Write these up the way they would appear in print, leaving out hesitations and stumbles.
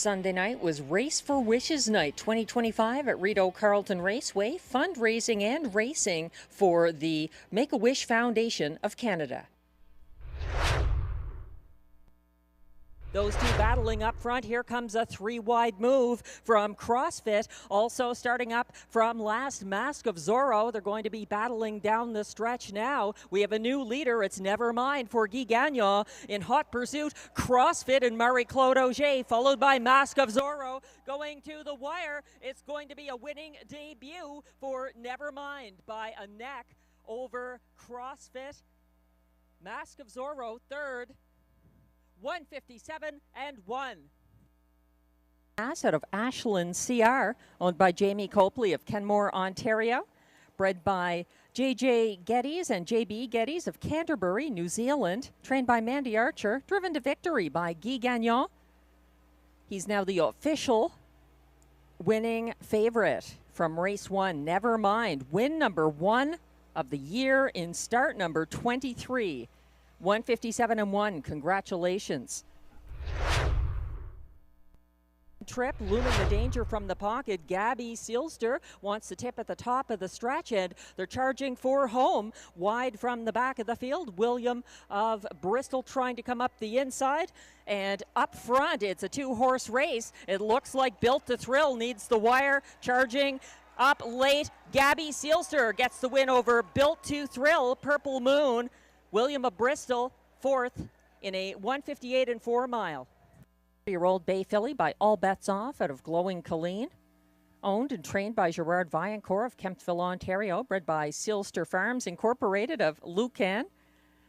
Sunday night was Race for Wishes Night 2025 at Rideau Carleton Raceway, fundraising and racing for the Make-A-Wish Foundation of Canada. Those two battling up front. Here comes a three-wide move from CrossFit. Also starting up from last, Mask of Zorro. They're going to be battling down the stretch now. We have a new leader. It's Nevermind for Guy Gagnon. In hot pursuit, CrossFit and Marie-Claude Auger, followed by Mask of Zorro. Going to the wire, it's going to be a winning debut for Nevermind by a neck over CrossFit. Mask of Zorro third. 157 and 1. Out of Ashland CR, owned by Jamie Copley of Kenmore, Ontario. Bred by JJ Geddes and JB Geddes of Canterbury, New Zealand. Trained by Mandy Archer. Driven to victory by Guy Gagnon. He's now the official winning favorite from race 1. Nevermind. Win number 1 of the year in start number 23. 157 and 1. Congratulations. Trip, looming the danger from the pocket. Gabby Seelster wants to tip at the top of the stretch, and they're charging for home. Wide from the back of the field, William of Bristol trying to come up the inside. And up front, it's a two-horse race. It looks like Built to Thrill needs the wire. Charging up late. Gabby Seelster gets the win over Built to Thrill. Purple Moon. William of Bristol, fourth in a 158 and 4 mile. 3-year-old Bay Filly by All Bets Off out of Glowing Colleen. Owned and trained by Gerard Vaillancourt of Kemptville, Ontario. Bred by Seelster Farms Incorporated of Lucan,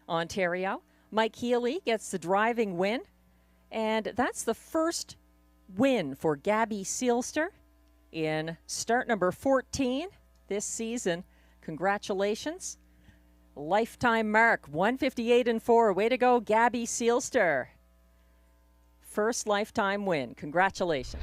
Ontario. Mike Healy gets the driving win. And that's the first win for Gabby Seelster in start number 14 this season. Congratulations. Lifetime mark, 158 and 4. Way to go, Gabby Seelster. First lifetime win. Congratulations.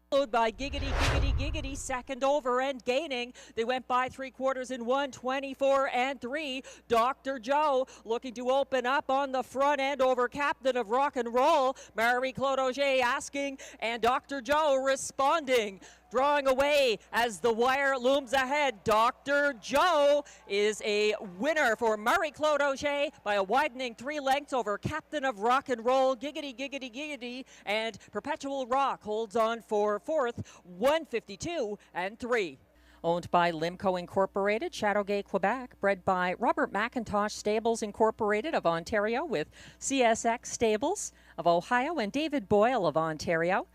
Followed by Giggity, Giggity, Giggity, second over and gaining. They went by 3/4 in 124 and 3. Dr. Joe looking to open up on the front end over Captain of Rock and Roll. Marie-Claude Auger asking, and Dr. Joe responding. Drawing away as the wire looms ahead. Dr. Joe is a winner for Marie-Claude Auger by a widening 3 lengths over Captain of Rock and Roll. Giggity, Giggity, Giggity, and Perpetual Rock holds on for fourth, 152 and 3. Owned by Limco Incorporated, Shadowgate, Quebec. Bred by Robert McIntosh Stables Incorporated of Ontario with CSX Stables of Ohio and David Boyle of Ontario.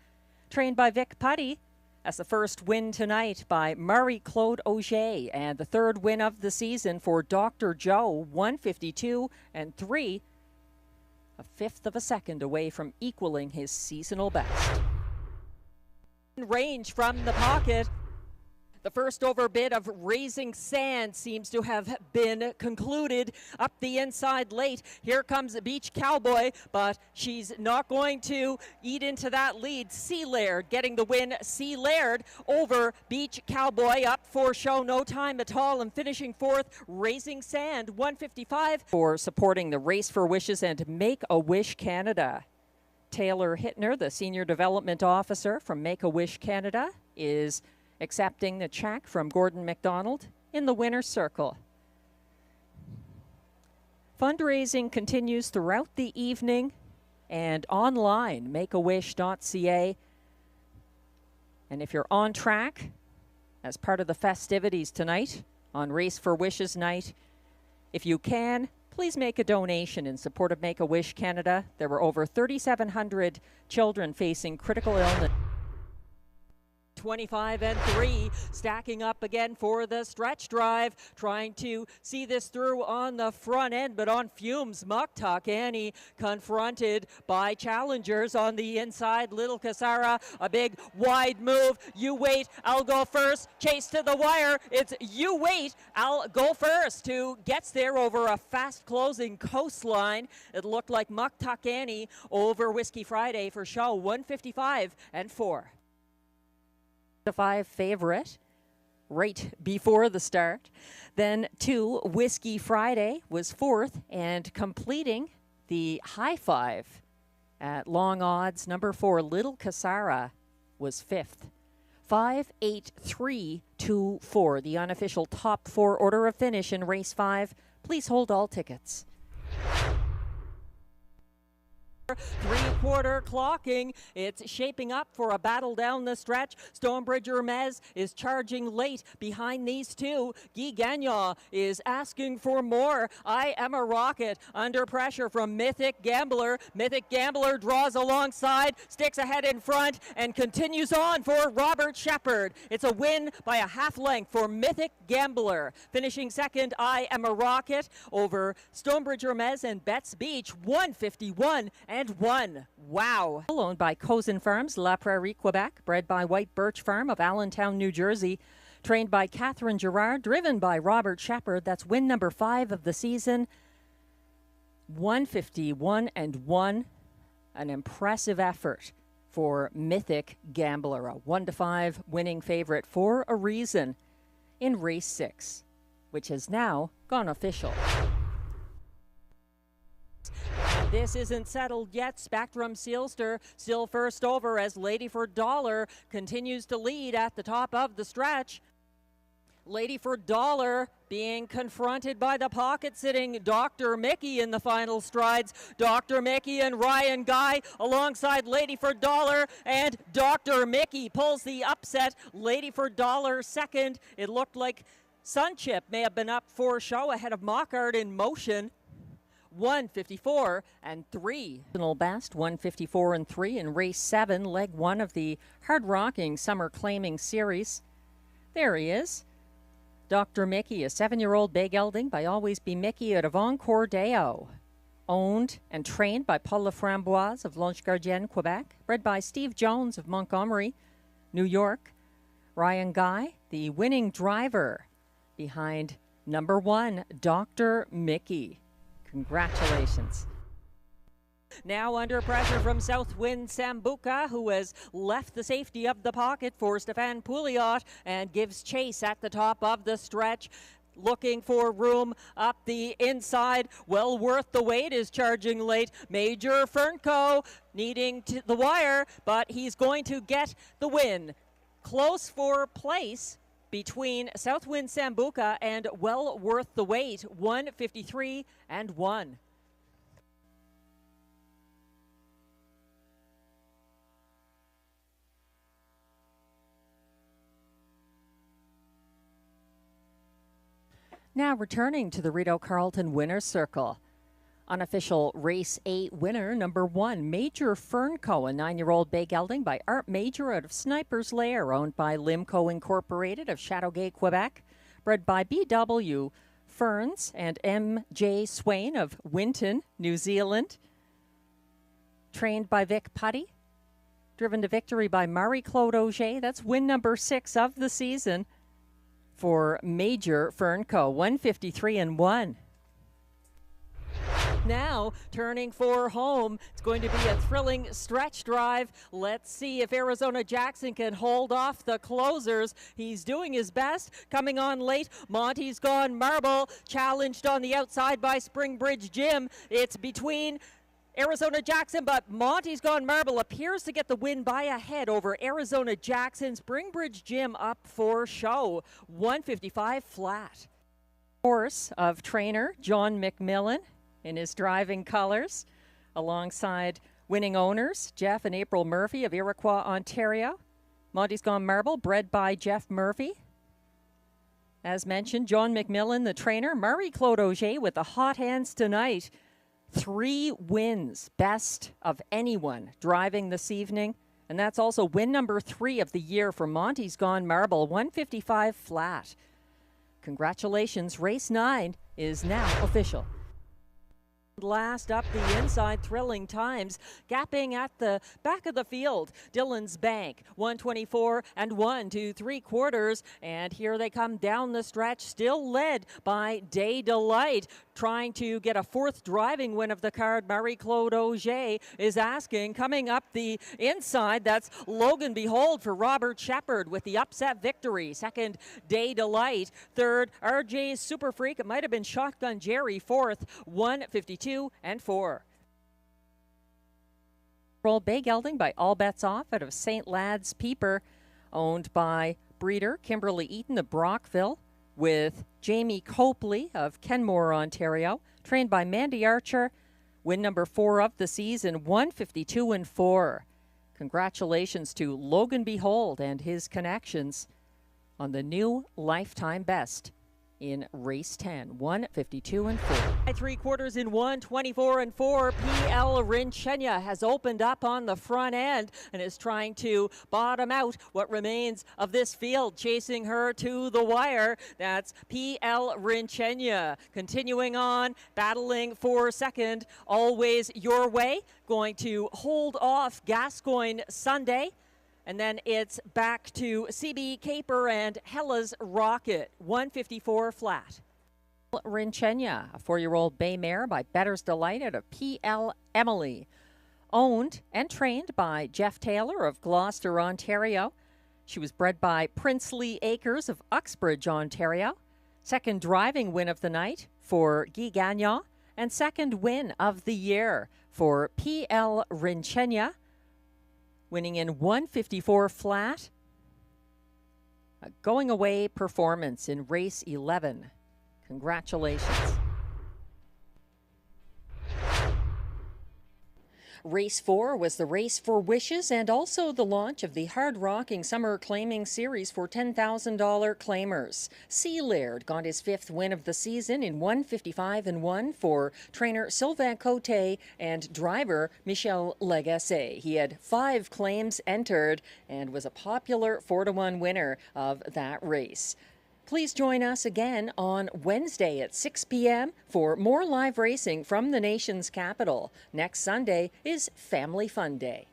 Trained by Vic Putty. That's the first win tonight by Marie-Claude Auger, and the third win of the season for Dr. Joe, 152 and 3, a fifth of a second away from equaling his seasonal best. Range from the pocket. The first overbid of Raising Sand seems to have been concluded up the inside late. Here comes the Beach Cowboy, but she's not going to eat into that lead. Sea Laird getting the win. Sea Laird over Beach Cowboy, up for show, no time at all, and finishing fourth, Raising Sand, 155. For supporting the Race for Wishes and Make-A-Wish Canada. Taylor Hittner, the Senior Development Officer from Make-A-Wish Canada, is accepting the check from Gordon McDonald in the winner's circle. Fundraising continues throughout the evening and online, makeawish.ca. And if you're on track as part of the festivities tonight on Race for Wishes Night, if you can, please make a donation in support of Make-A-Wish Canada. There were over 3,700 children facing critical illness. 25 and 3, stacking up again for the stretch drive, trying to see this through on the front end, but on fumes. Muktuk Annie confronted by challengers on the inside. Little Casara, a big wide move. You wait, I'll go first. Chase to the wire. It's you wait, I'll go first, who gets there over a fast closing coastline. It looked like Muktuk Annie over Whiskey Friday for show, 155 and 4. The 5 favorite right before the start. Then 2, Whiskey Friday was fourth, and completing the high five At long odds, number 4, Little Casara, was 5th. 5, 8, 3, 2, 4, the unofficial top 4 order of finish in race 5. Please hold all tickets. Three-quarter clocking. It's shaping up for a battle down the stretch. Stonebridge Hermes is charging late behind these two. Guy Gagnon is asking for more. I Am a Rocket under pressure from Mythic Gambler. Mythic Gambler draws alongside, sticks ahead in front, and continues on for Robert Shepard. It's a win by a half length for Mythic Gambler. Finishing second, I Am a Rocket over Stonebridge Hermes and Betts Beach, 151 and 1. Wow. Owned by Cozen Farms, La Prairie, Quebec. Bred by White Birch Farm of Allentown, New Jersey. Trained by Catherine Girard. Driven by Robert Shepard. That's win number 5 of the season. 151 and 1. An impressive effort for Mythic Gambler. A 1-5 winning favorite for a reason in race 6, which has now gone official. This isn't settled yet. Spectrum Sealster still first over as Lady for Dollar continues to lead at the top of the stretch. Lady for Dollar being confronted by the pocket-sitting Dr. Mickey in the final strides. Dr. Mickey and Ryan Guy alongside Lady for Dollar, and Dr. Mickey pulls the upset. Lady for Dollar second. It looked like Sunchip may have been up for show ahead of Mockart in Motion. 154 and 3. Best 154 and 3 in race 7, leg 1 of the hard-rocking summer claiming series. There he is. Dr. Mickey, a 7-year-old bay gelding by Always Be Mickey out of Encore Deo. Owned and trained by Paul Laframboise of L'Ange-Gardienne, Quebec. Bred by Steve Jones of Montgomery, New York. Ryan Guy, the winning driver behind number 1, Dr. Mickey. Congratulations. Now under pressure from Southwind Sambuca, who has left the safety of the pocket for Stéphane Pouliot and gives chase at the top of the stretch. Looking for room up the inside. Well worth the wait is charging late. Major Fernco needing the wire, but he's going to get the win. Close for place between Southwind Sambuca and well worth the wait, 153 and 1. Now returning to the Rideau Carleton Winner's Circle. Unofficial Race 8 winner, number 1, Major Fernco, a 9-year-old bay gelding by Art Major out of Sniper's Lair, owned by Limco Incorporated of Châteauguay, Quebec. Bred by B.W. Ferns and M.J. Swain of Winton, New Zealand. Trained by Vic Putty. Driven to victory by Marie-Claude Auger. That's win number 6 of the season for Major Fernco, 153 and 1. Now turning for home. It's going to be a thrilling stretch drive. Let's see if Arizona Jackson can hold off the closers. He's doing his best. Coming on late, Monty's Gone Marble, challenged on the outside by Springbridge Jim. It's between Arizona Jackson, but Monty's Gone Marble appears to get the win by a head over Arizona Jackson. Springbridge Jim up for show, 155 flat. Horse of trainer John McMillan in his driving colors, alongside winning owners Jeff and April Murphy of Iroquois, Ontario. Monty's Gone Marble, bred by Jeff Murphy. As mentioned, John McMillan, the trainer. Marie-Claude Auger with the hot hands tonight. 3 wins, best of anyone driving this evening. And that's also win number 3 of the year for Monty's Gone Marble, 155 flat. Congratulations, race 9 is now official. Last up the inside, thrilling times, gapping at the back of the field. Dillon's Bank, 124 and 1 2 3/4, and here they come down the stretch, still led by Day Delight, trying to get a 4th driving win of the card. Marie-Claude Auger is asking. Coming up the inside, that's Logan Behold for Robert Shepard with the upset victory. Second, Day Delight. Third, RJ's Super Freak. It might have been Shotgun Jerry. 4th, 152 and 4. Roll Bay Gelding by All Bets Off out of St. Lad's Peeper, owned by breeder Kimberly Eaton of Brockville, with Jamie Copley of Kenmore, Ontario, trained by Mandy Archer. Win number 4 of the season, 152-4. Congratulations to Logan Behold and his connections on the new lifetime best in race 10, 152-4. 3/4 in 124-4. PL Rinchenia has opened up on the front end and is trying to bottom out what remains of this field, chasing her to the wire. That's PL Rinchenia continuing on, battling for second. Always Your Way, going to hold off Gascoigne Sunday. And then it's back to CB Caper and Hella's Rocket, 154 flat. Rinchenia, a 4-year-old bay mare by Better's Delight out of PL Emily. Owned and trained by Jeff Taylor of Gloucester, Ontario. She was bred by Princely Acres of Uxbridge, Ontario. Second driving win of the night for Guy Gagnon. And second win of the year for PL Rinchenia, winning in 154 flat. A going away performance in race 11. Congratulations. Race 4 was the Race for Wishes and also the launch of the hard-rocking summer claiming series for $10,000 claimers. Sea Laird got his 5th win of the season in 155-1 for trainer Sylvain Cote and driver Michel Lagacé. He had 5 claims entered and was a popular 4-1 winner of that race. Please join us again on Wednesday at 6 p.m. for more live racing from the nation's capital. Next Sunday is Family Fun Day.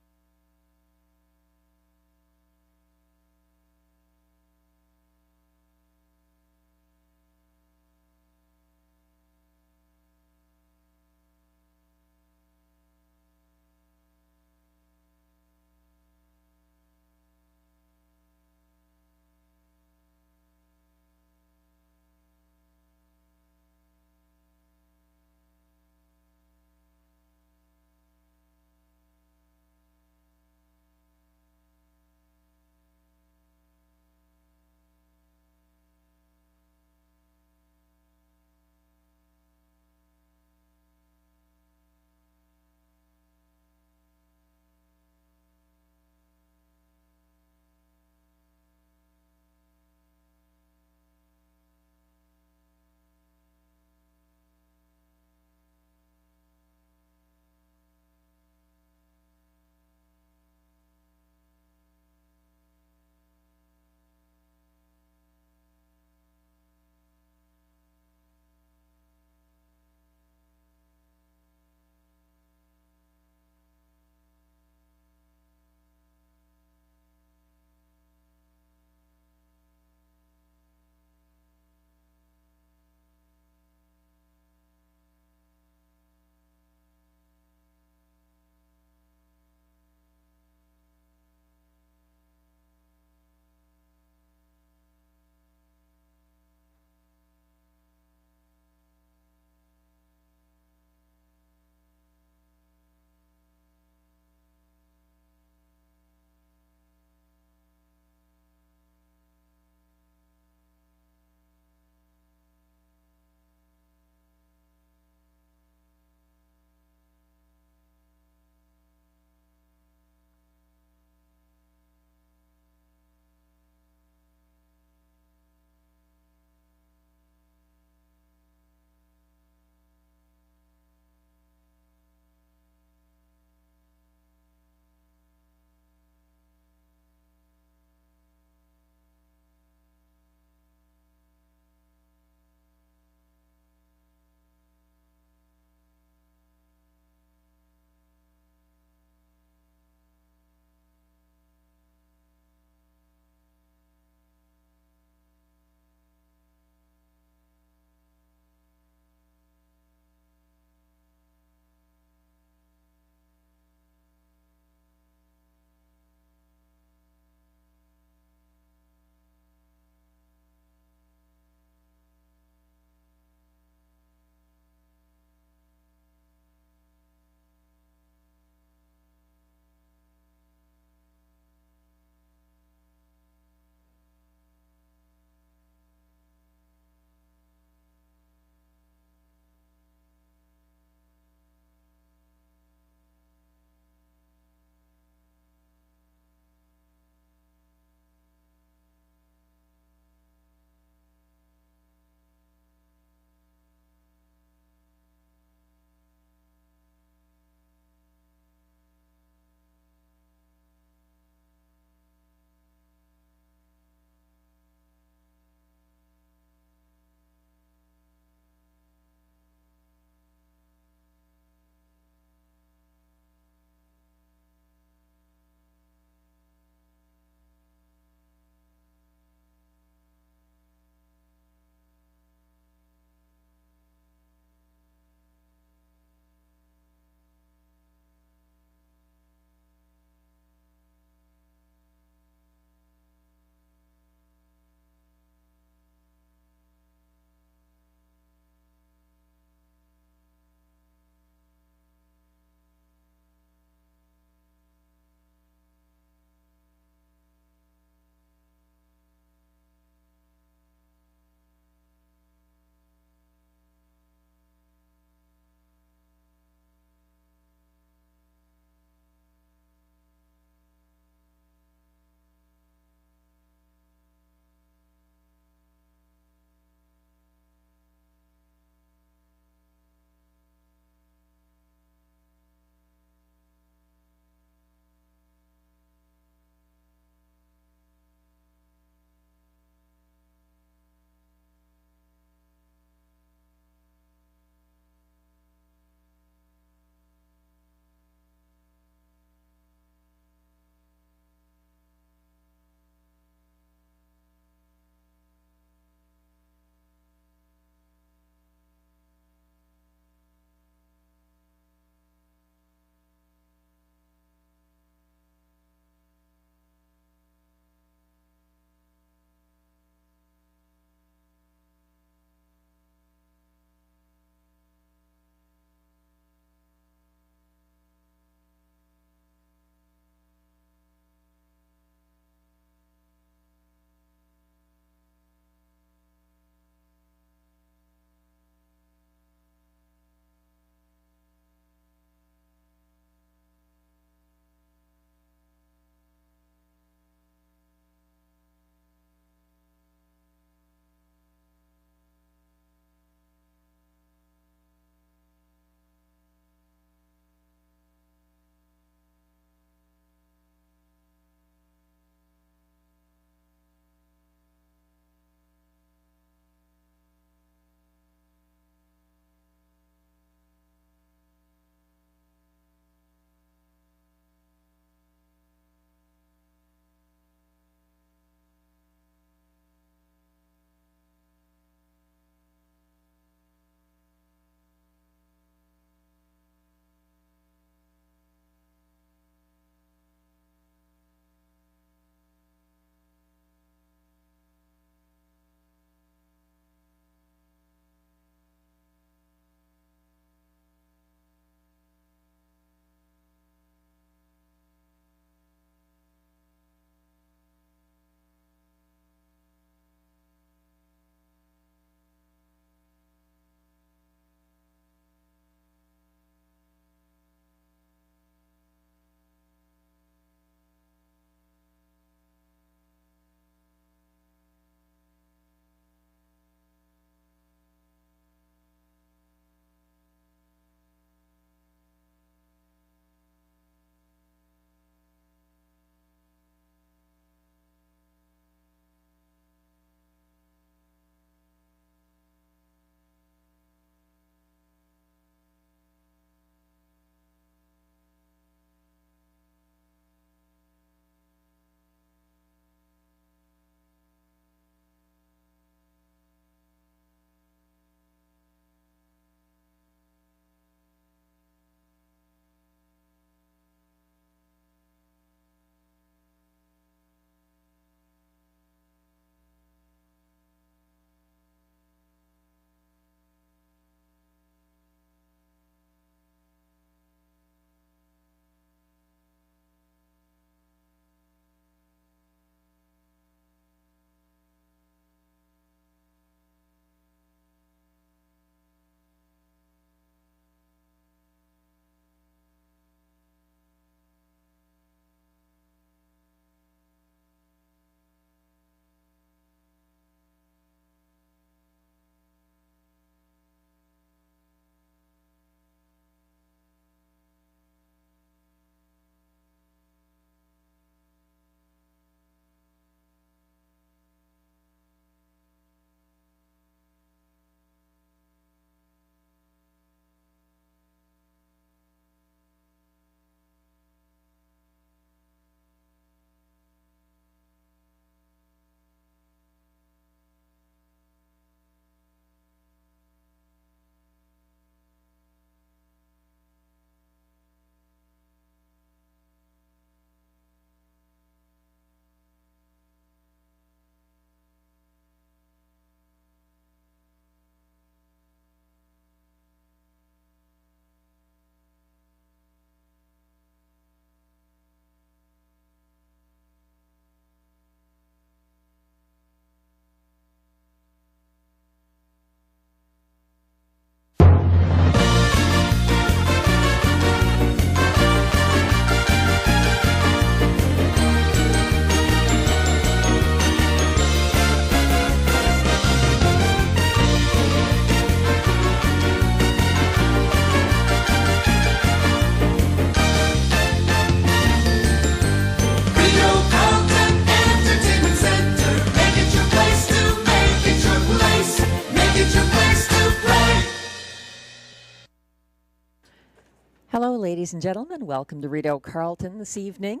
ladies and gentlemen. Welcome to Rideau Carleton this evening.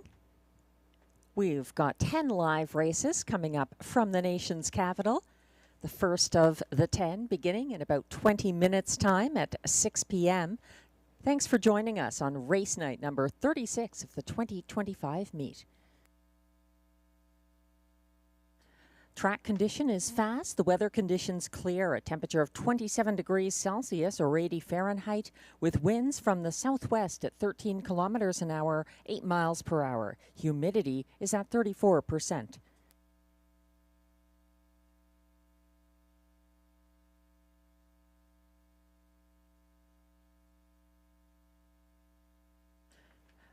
We've got 10 live races coming up from the nation's capital. The first of the 10 beginning in about 20 minutes' time at 6 p.m. Thanks for joining us on race night number 36 of the 2025 meet. Track condition is fast, the weather conditions clear, a temperature of 27 degrees Celsius or 80 Fahrenheit, with winds from the southwest at 13 kilometers an hour, 8 miles per hour. Humidity is at 34%.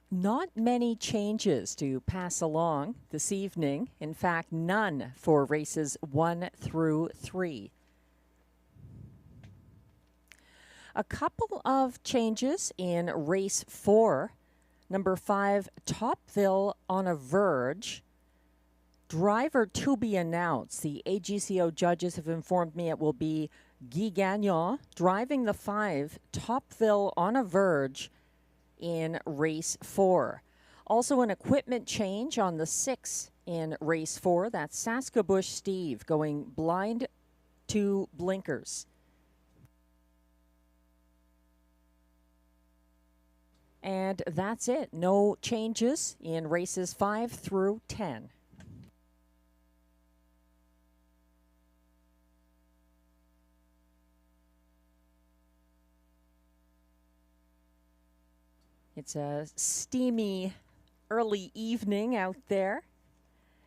Not many changes to pass along this evening. In fact, none for races 1 through 3. A couple of changes in race 4. Number 5, Topville on a Verge. Driver to be announced. The AGCO judges have informed me it will be Guy Gagnon driving the 5, Topville on a Verge, in race 4. Also an equipment change on the 6 in race 4. That's Saskabush Steve going blind to blinkers. And that's it. No changes in races 5 through 10. It's a steamy early evening out there,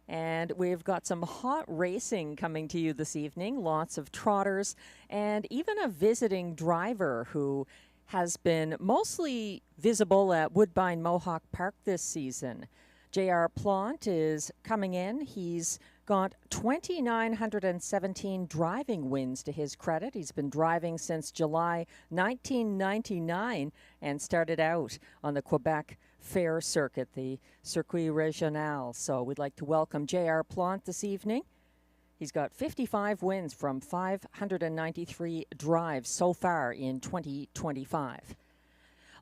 and we've got some hot racing coming to you this evening. Lots of trotters and even a visiting driver who has been mostly visible at Woodbine Mohawk Park this season. J.R. Plant is coming in. He's got 2,917 driving wins to his credit. He's been driving since July 1999 and started out on the Quebec Fair Circuit, the Circuit Régional. So we'd like to welcome J.R. Plant this evening. He's got 55 wins from 593 drives so far in 2025.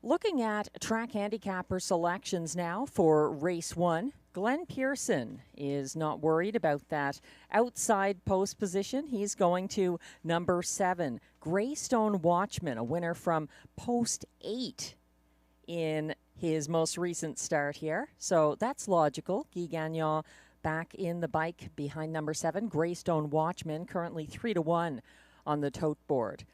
Looking at track handicapper selections now for race 1. Glenn Pearson is not worried about that outside post position. He's going to number 7, Greystone Watchman, a winner from post 8 in his most recent start here. So that's logical. Guy Gagnon back in the bike behind number 7, Greystone Watchman, currently 3-1 on the tote board.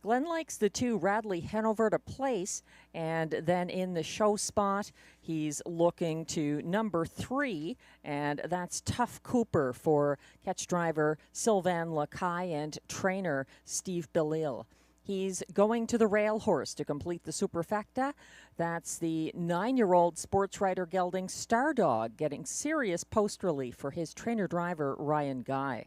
Glenn likes the 2, Radley Hanover, to place, and then in the show spot, he's looking to number 3, and that's Tough Cooper for catch driver Sylvain Lacaille and trainer Steve Bellil. He's going to the rail horse to complete the superfecta. That's the 9-year-old sports writer gelding Stardog, getting serious post relief for his trainer driver Ryan Guy.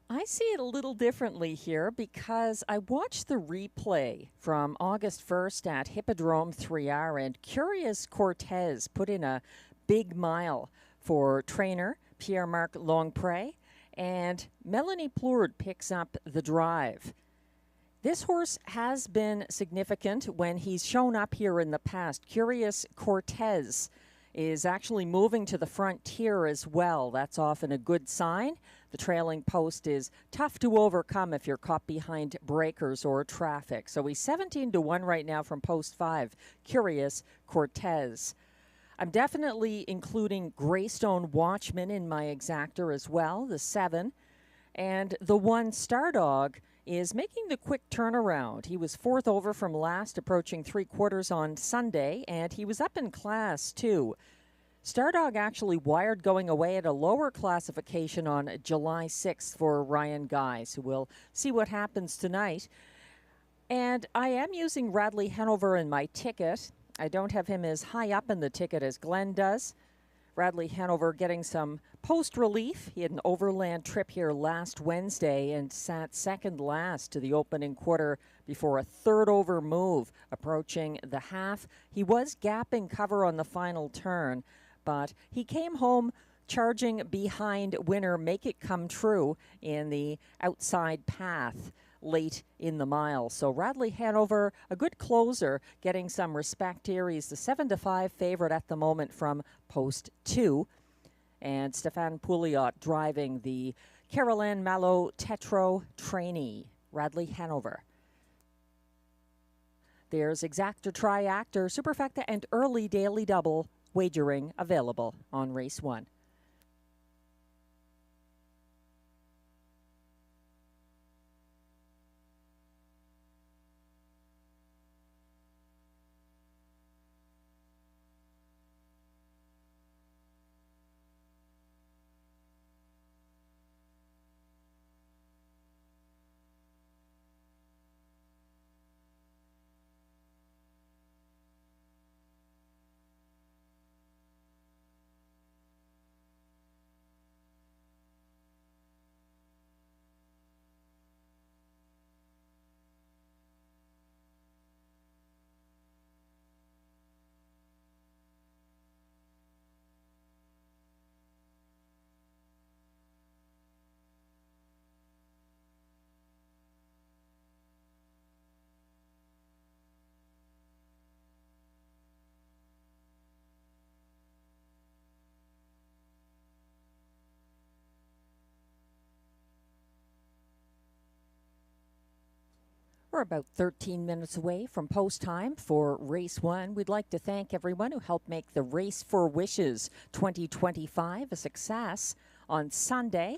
I see it a little differently here because I watched the replay from August 1st at Hippodrome 3R, and Curious Cortez put in a big mile for trainer Pierre-Marc Longpré, and Melanie Plourde picks up the drive. This horse has been significant when he's shown up here in the past. Curious Cortez is actually moving to the frontier as well. That's often a good sign. The trailing post is tough to overcome if you're caught behind breakers or traffic. So he's 17-1 right now from post 5, Curious Cortez. I'm definitely including Greystone Watchman in my exactor as well, the 7. And the 1, Stardog, is making the quick turnaround. He was 4th over from last, approaching 3/4 on Sunday, and he was up in class too. Stardog actually wired going away at a lower classification on July 6th for Ryan Guy, so we'll see what happens tonight. And I am using Radley Hanover in my ticket. I don't have him as high up in the ticket as Glenn does. Radley Hanover getting some post relief. He had an overland trip here last Wednesday and sat second last to the opening quarter before a 3rd over move approaching the half. He was gapping cover on the final turn, but he came home charging behind winner Make It Come True in the outside path late in the mile. So Radley Hanover, a good closer, getting some respect here. He's the 7-5 favorite at the moment from post 2. And Stéphane Pouliot driving the Caroline Malo Tetro trainee, Radley Hanover. There's exactor, triactor, superfecta, and early daily double wagering available on race 1. We're about 13 minutes away from post time for race 1. We'd like to thank everyone who helped make the Race for Wishes 2025 a success on Sunday,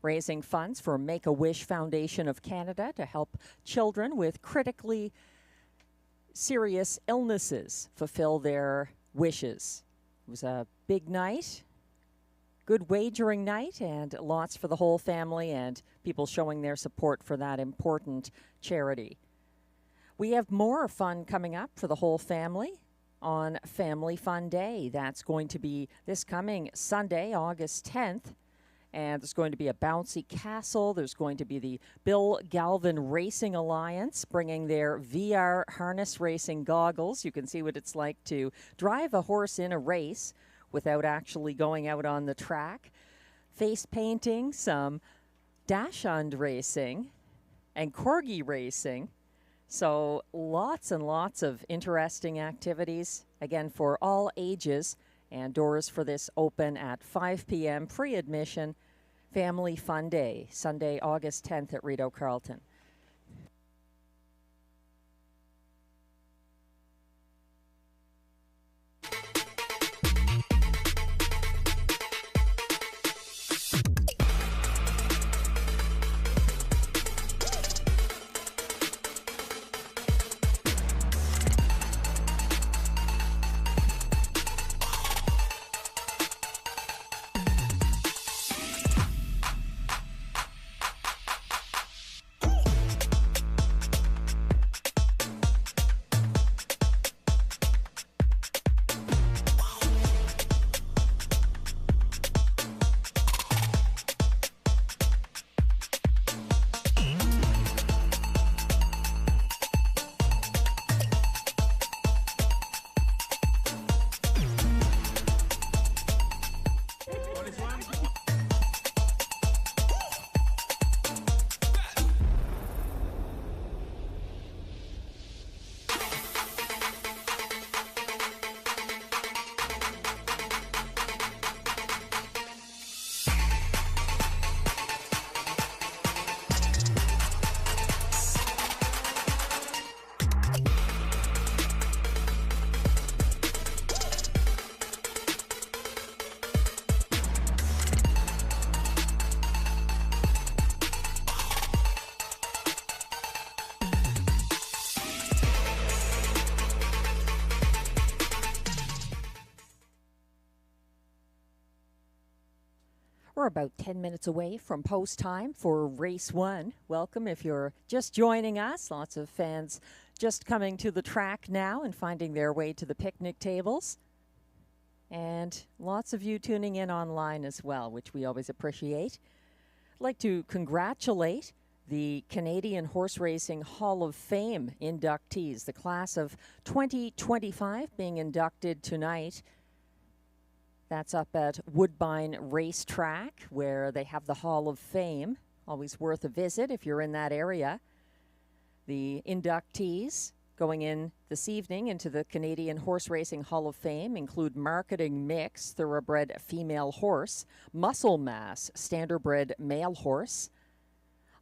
raising funds for Make-A-Wish Foundation of Canada to help children with critically serious illnesses fulfill their wishes. It was a big night, good wagering night, and lots for the whole family and people showing their support for that important charity. We have more fun coming up for the whole family on Family Fun Day. That's going to be this coming Sunday, August 10th. And there's going to be a bouncy castle. There's going to be the Bill Galvin Racing Alliance bringing their VR harness racing goggles. You can see what it's like to drive a horse in a race without actually going out on the track. Face painting, some dachshund racing, and corgi racing. So lots and lots of interesting activities, again, for all ages. And doors for this open at 5 p.m. Free admission. Family Fun Day, Sunday, August 10th at Rideau Carleton. We're about 10 minutes away from post time for race 1. Welcome if you're just joining us. Lots of fans just coming to the track now and finding their way to the picnic tables. And lots of you tuning in online as well, which we always appreciate. I'd like to congratulate the Canadian Horse Racing Hall of Fame inductees, the class of 2025 being inducted tonight. That's up at Woodbine Racetrack, where they have the Hall of Fame. Always worth a visit if you're in that area. The inductees going in this evening into the Canadian Horse Racing Hall of Fame include Marketing Mix, thoroughbred female horse, Muscle Mass, standardbred male horse,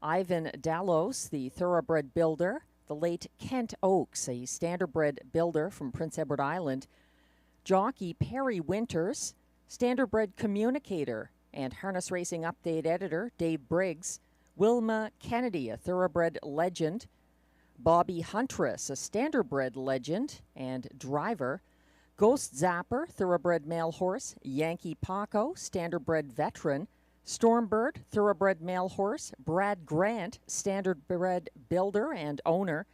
Ivan Dallos, the thoroughbred builder, the late Kent Oakes, a standardbred builder from Prince Edward Island, jockey Perry Winters, standardbred communicator and harness racing update editor Dave Briggs, Wilma Kennedy, a thoroughbred legend, Bobby Huntress, a standardbred legend and driver, Ghost Zapper, thoroughbred male horse, Yankee Paco, standardbred veteran, Stormbird, thoroughbred male horse, Brad Grant, standardbred builder and owner,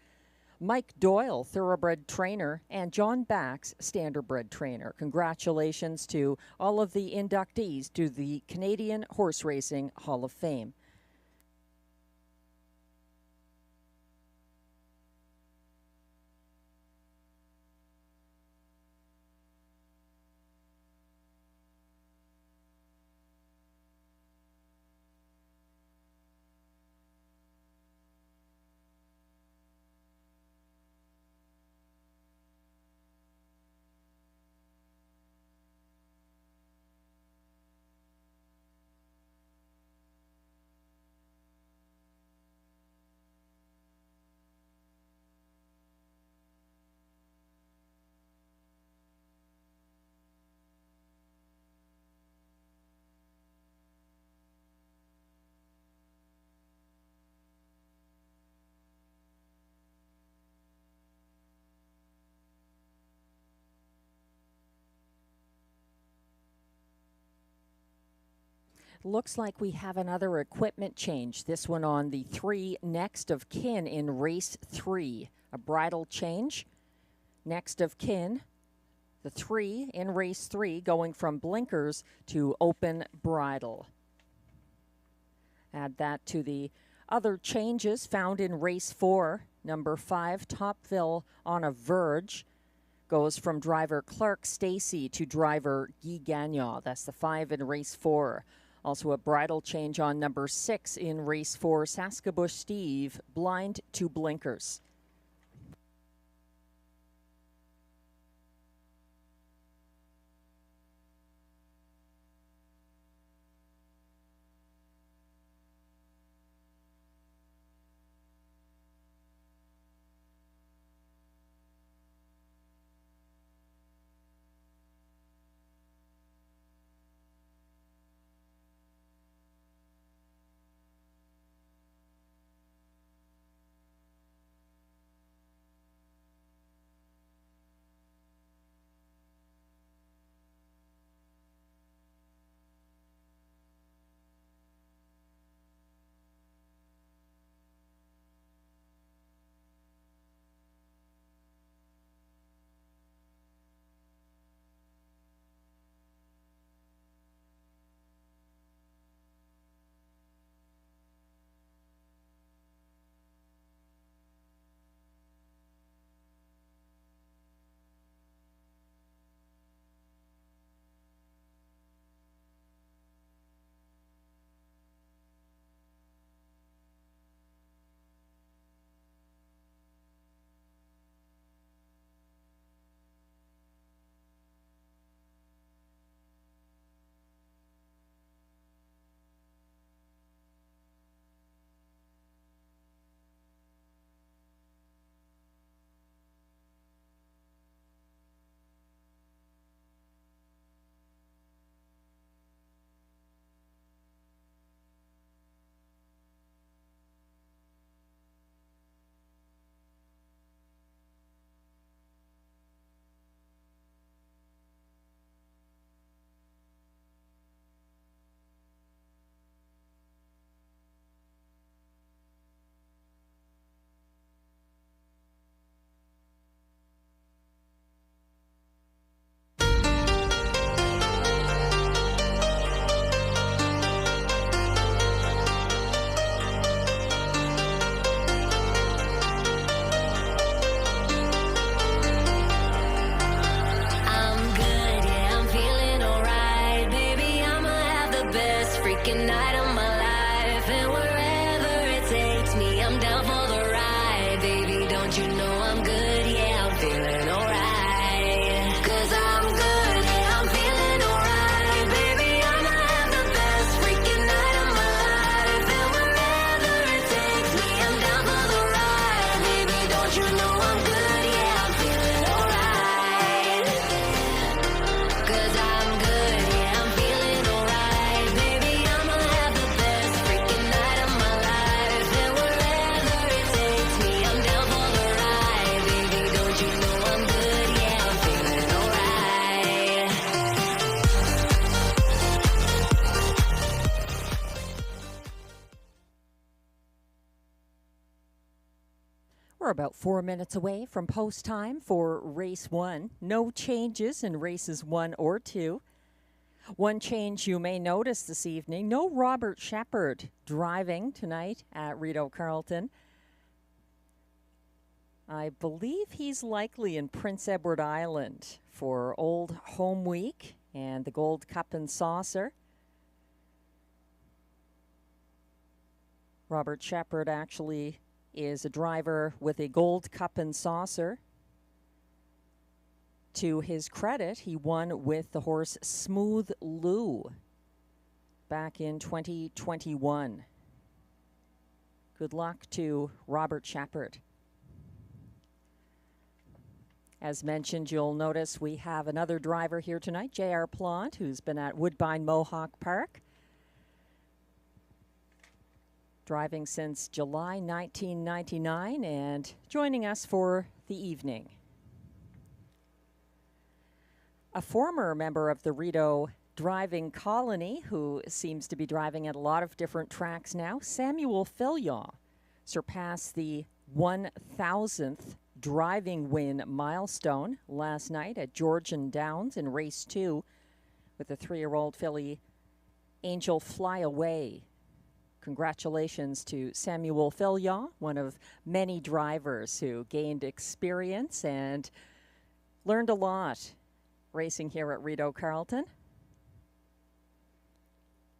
Mike Doyle, thoroughbred trainer, and John Bax, standardbred trainer. Congratulations to all of the inductees to the Canadian Horse Racing Hall of Fame. Looks like we have another equipment change. This one on the 3 next of kin in race 3. A bridle change. Next of kin. The 3 in race 3 going from blinkers to open bridle. Add that to the other changes found in race 4. Number 5, Topville on a Verge, goes from driver Clark Stacy to driver Guy Gagnon. That's the 5 in race 4. Also a bridle change on number 6 in race 4, Saskabush Steve, blind to blinkers. We're about 4 minutes away from post time for race 1. No changes in races 1 or 2. One change you may notice this evening, no Robert Shepard driving tonight at Rideau Carleton. I believe he's likely in Prince Edward Island for Old Home Week and the Gold Cup and Saucer. Robert Shepard actually is a driver with a Gold Cup and Saucer. To his credit, he won with the horse Smooth Lou back in 2021. Good luck to Robert Shepard. As mentioned, you'll notice we have another driver here tonight, J.R. Plant, who's been at Woodbine Mohawk Park, driving since July 1999 and joining us for the evening. A former member of the Rideau driving colony who seems to be driving at a lot of different tracks now, Samuel Filion, surpassed the 1,000th driving win milestone last night at Georgian Downs in race 2 with the 3-year-old filly Angel Fly Away. Congratulations to Samuel Filion, one of many drivers who gained experience and learned a lot racing here at Rideau Carleton.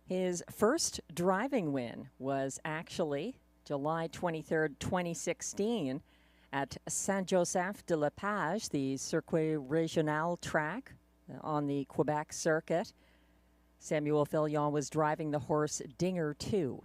His first driving win was actually July 23rd, 2016 at Saint-Joseph-de-la-Page, the Circuit Régional track on the Quebec circuit. Samuel Filion was driving the horse Dinger 2.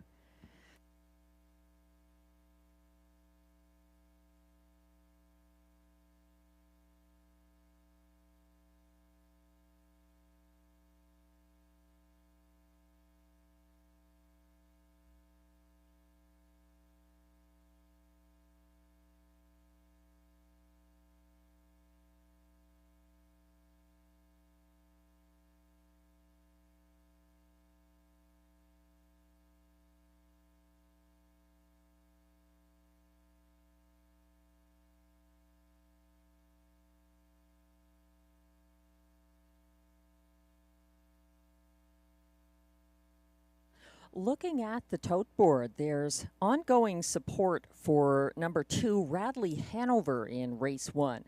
Looking at the tote board, there's ongoing support for number 2, Radley Hanover, in race 1.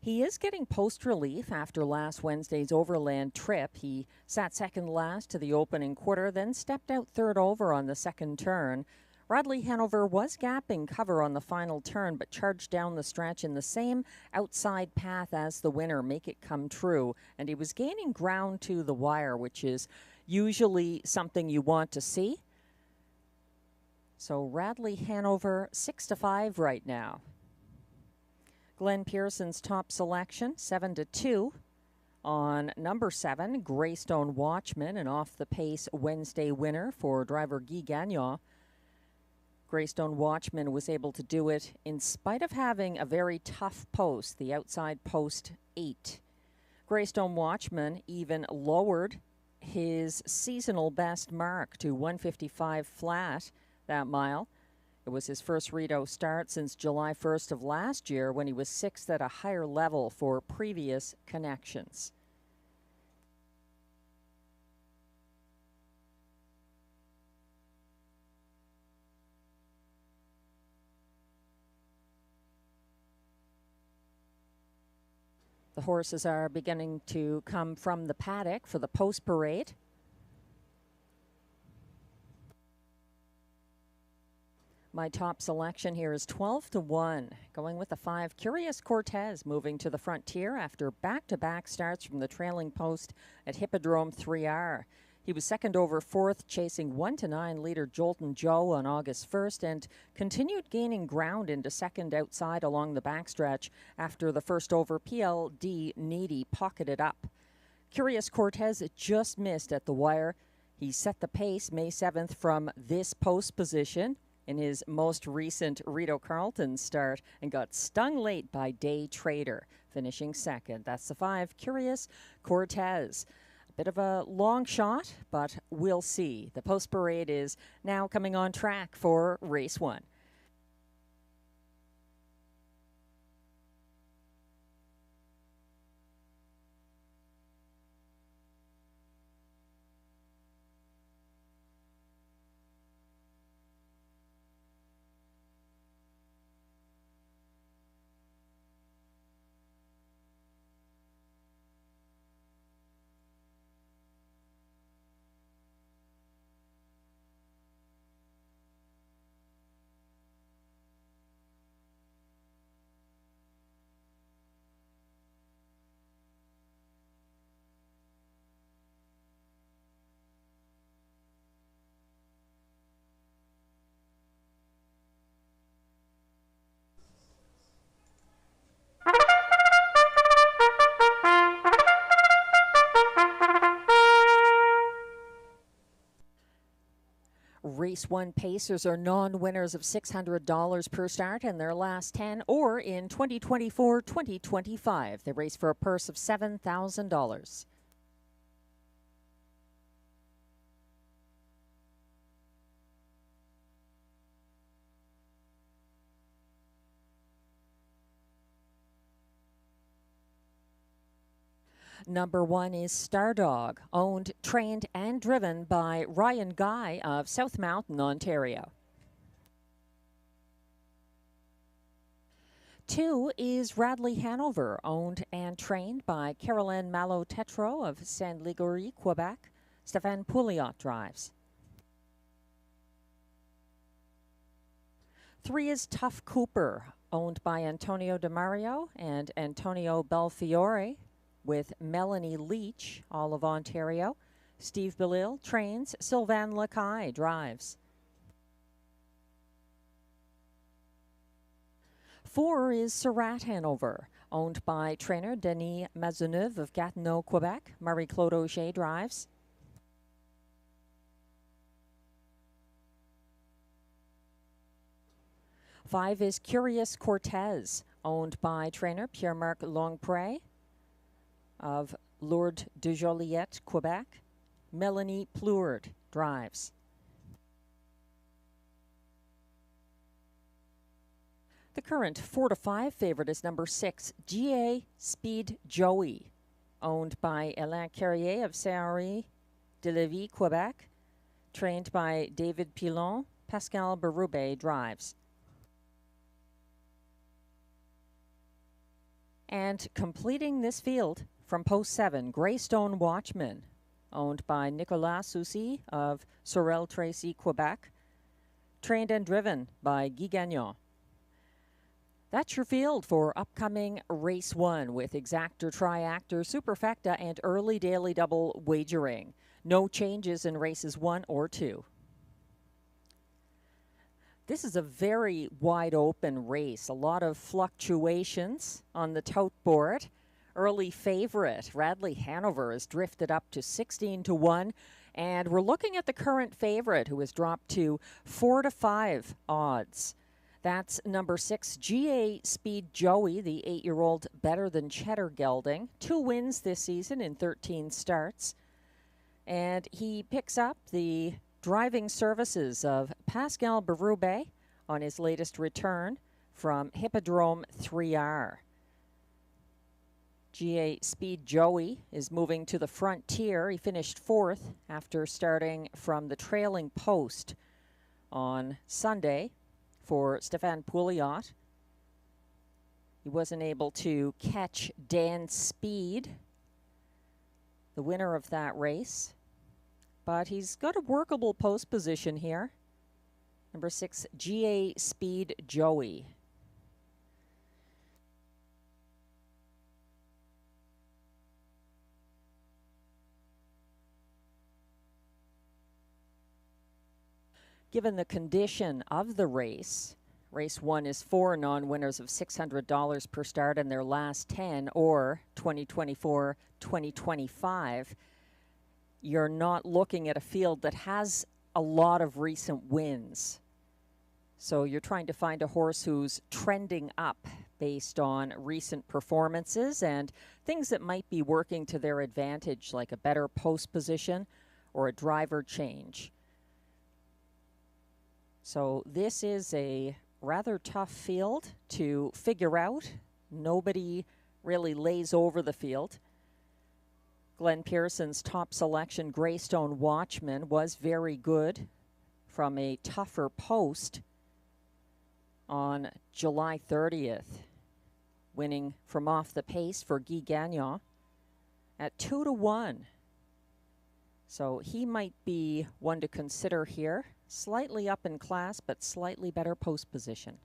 He is getting post relief after last Wednesday's overland trip. He sat second last to the opening quarter, then stepped out third over on the second turn. Radley Hanover was gapping cover on the final turn, but charged down the stretch in the same outside path as the winner, Make It Come True. And he was gaining ground to the wire, which is usually something you want to see. So Radley Hanover 6-5 right now. Glenn Pearson's top selection 7-2 on number 7, Greystone Watchman, an off the pace Wednesday winner for driver Guy Gagnon. Greystone Watchman was able to do it in spite of having a very tough post, the outside post 8. Greystone Watchman even lowered his seasonal best mark to 155 flat that mile. It was his first Rideau start since July 1st of last year, when he was 6th at a higher level for previous connections. The horses are beginning to come from the paddock for the post parade. My top selection here is 12-1, going with the 5, Curious Cortez, moving to the frontier after back-to-back starts from the trailing post at Hippodrome 3R. He was second over fourth, chasing 1-9 leader Jolton Joe on August 1st, and continued gaining ground into second outside along the backstretch after the first over PLD Needy pocketed up. Curious Cortez just missed at the wire. He set the pace May 7th from this post position in his most recent Rideau Carleton start and got stung late by Day Trader, finishing second. That's the 5, Curious Cortez. Bit of a long shot, but we'll see. The post parade is now coming on track for race 1. Race 1 Pacers are non-winners of $600 per start in their last 10 or in 2024-2025. They race for a purse of $7,000. Number 1 is Stardog, owned, trained, and driven by Ryan Guy of South Mountain, Ontario. 2 is Radley Hanover, owned and trained by Caroline Malo-Tetro of Saint-Ligory, Quebec. Stéphane Pouliot drives. 3 is Tough Cooper, owned by Antonio DeMario and Antonio Belfiore, with Melanie Leach, all of Ontario. Steve Bellil trains. Sylvain Lacaille drives. 4 is Surratt Hanover, owned by trainer Denis Maisonneuve of Gatineau, Quebec. Marie-Claude Auger drives. 5 is Curious Cortez, owned by trainer Pierre-Marc Longpré of Lourdes de Joliette, Quebec. Melanie Plourde drives. The current 4-5 favorite is number 6, GA Speed Joey, owned by Alain Carrier of Saint-Henri de Lévis, Quebec. Trained by David Pilon. Pascal Berube drives. And completing this field from post 7, Greystone Watchman, owned by Nicolas Soucy of Sorel-Tracy, Quebec. Trained and driven by Guy Gagnon. That's your field for upcoming Race 1 with Exactor, Triactor, Superfecta, and early daily double wagering. No changes in races 1 or 2. This is a very wide open race. A lot of fluctuations on the tote board. Early favorite, Radley Hanover, has drifted up to 16-1. And we're looking at the current favorite, who has dropped to 4-5 odds. That's number 6, GA Speed Joey, the 8-year-old better than Cheddar gelding. 2 wins this season in 13 starts. And he picks up the driving services of Pascal Berube on his latest return from Hippodrome 3R. GA Speed Joey is moving to the frontier. He finished 4th after starting from the trailing post on Sunday for Stéphane Pouliot. He wasn't able to catch Dan Speed, the winner of that race, but he's got a workable post position here. Number 6, GA Speed Joey. Given the condition of the race, Race 1 is 4 non-winners of $600 per start in their last 10 or 2024-2025. You're not looking at a field that has a lot of recent wins. So you're trying to find a horse who's trending up based on recent performances and things that might be working to their advantage, like a better post position or a driver change. So this is a rather tough field to figure out. Nobody really lays over the field. Glenn Pearson's top selection, Greystone Watchman, was very good from a tougher post on July 30th, winning from off the pace for Guy Gagnon at 2-1. So he might be one to consider here. Slightly up in class, but slightly better post position.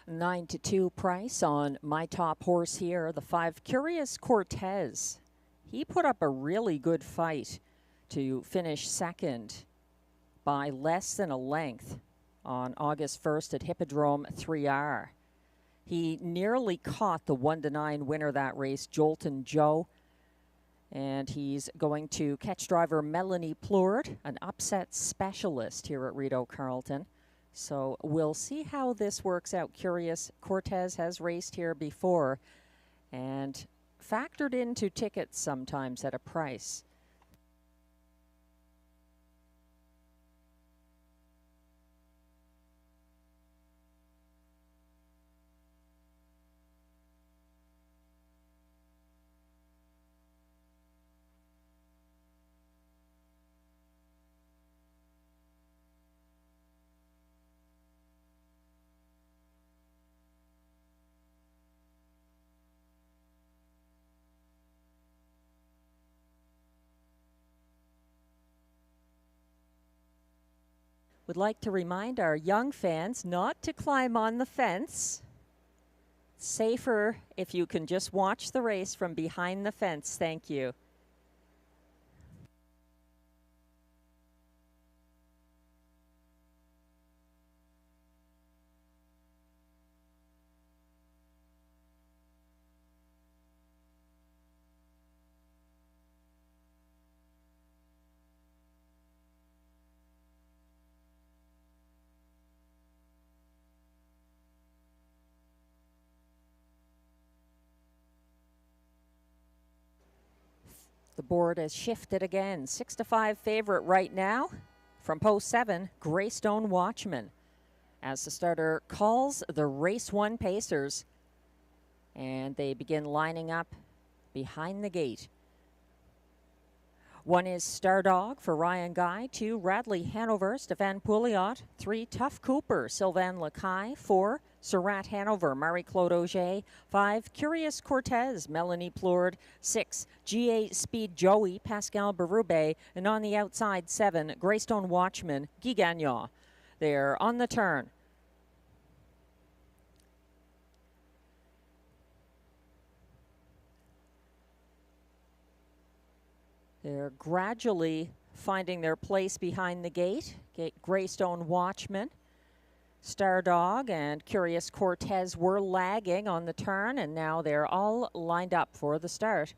$9-2 price on my top horse here, the 5 Curious Cortez. He put up a really good fight to finish second by less than a length on August 1st at Hippodrome 3R. He nearly caught the 1-9 winner that race, Jolton Joe. And he's going to catch driver Melanie Plourde, an upset specialist here at Rideau Carleton. So we'll see how this works out. Curious Cortez has raced here before and factored into tickets sometimes at a price. Would like to remind our young fans not to climb on the fence. Safer if you can just watch the race from behind the fence. Thank you. The board has shifted again. 6-5 favorite right now from post 7, Greystone Watchman. As the starter calls the race 1 pacers, and they begin lining up behind the gate. 1 is Star Dog for Ryan Guy. 2, Radley Hanover, Stefan Pouliot. 3, Tough Cooper, Sylvain Lacaille. 4, Surratt Hanover, Marie-Claude Auger. 5, Curious Cortez, Melanie Plourde. 6, GA Speed Joey, Pascal Berube. And on the outside, 7, Greystone Watchman, Guy Gagnon. They're on the turn. They're gradually finding their place behind the gate. Greystone Watchman, Star Dog, and Curious Cortez were lagging on the turn, and now they're all lined up for the start.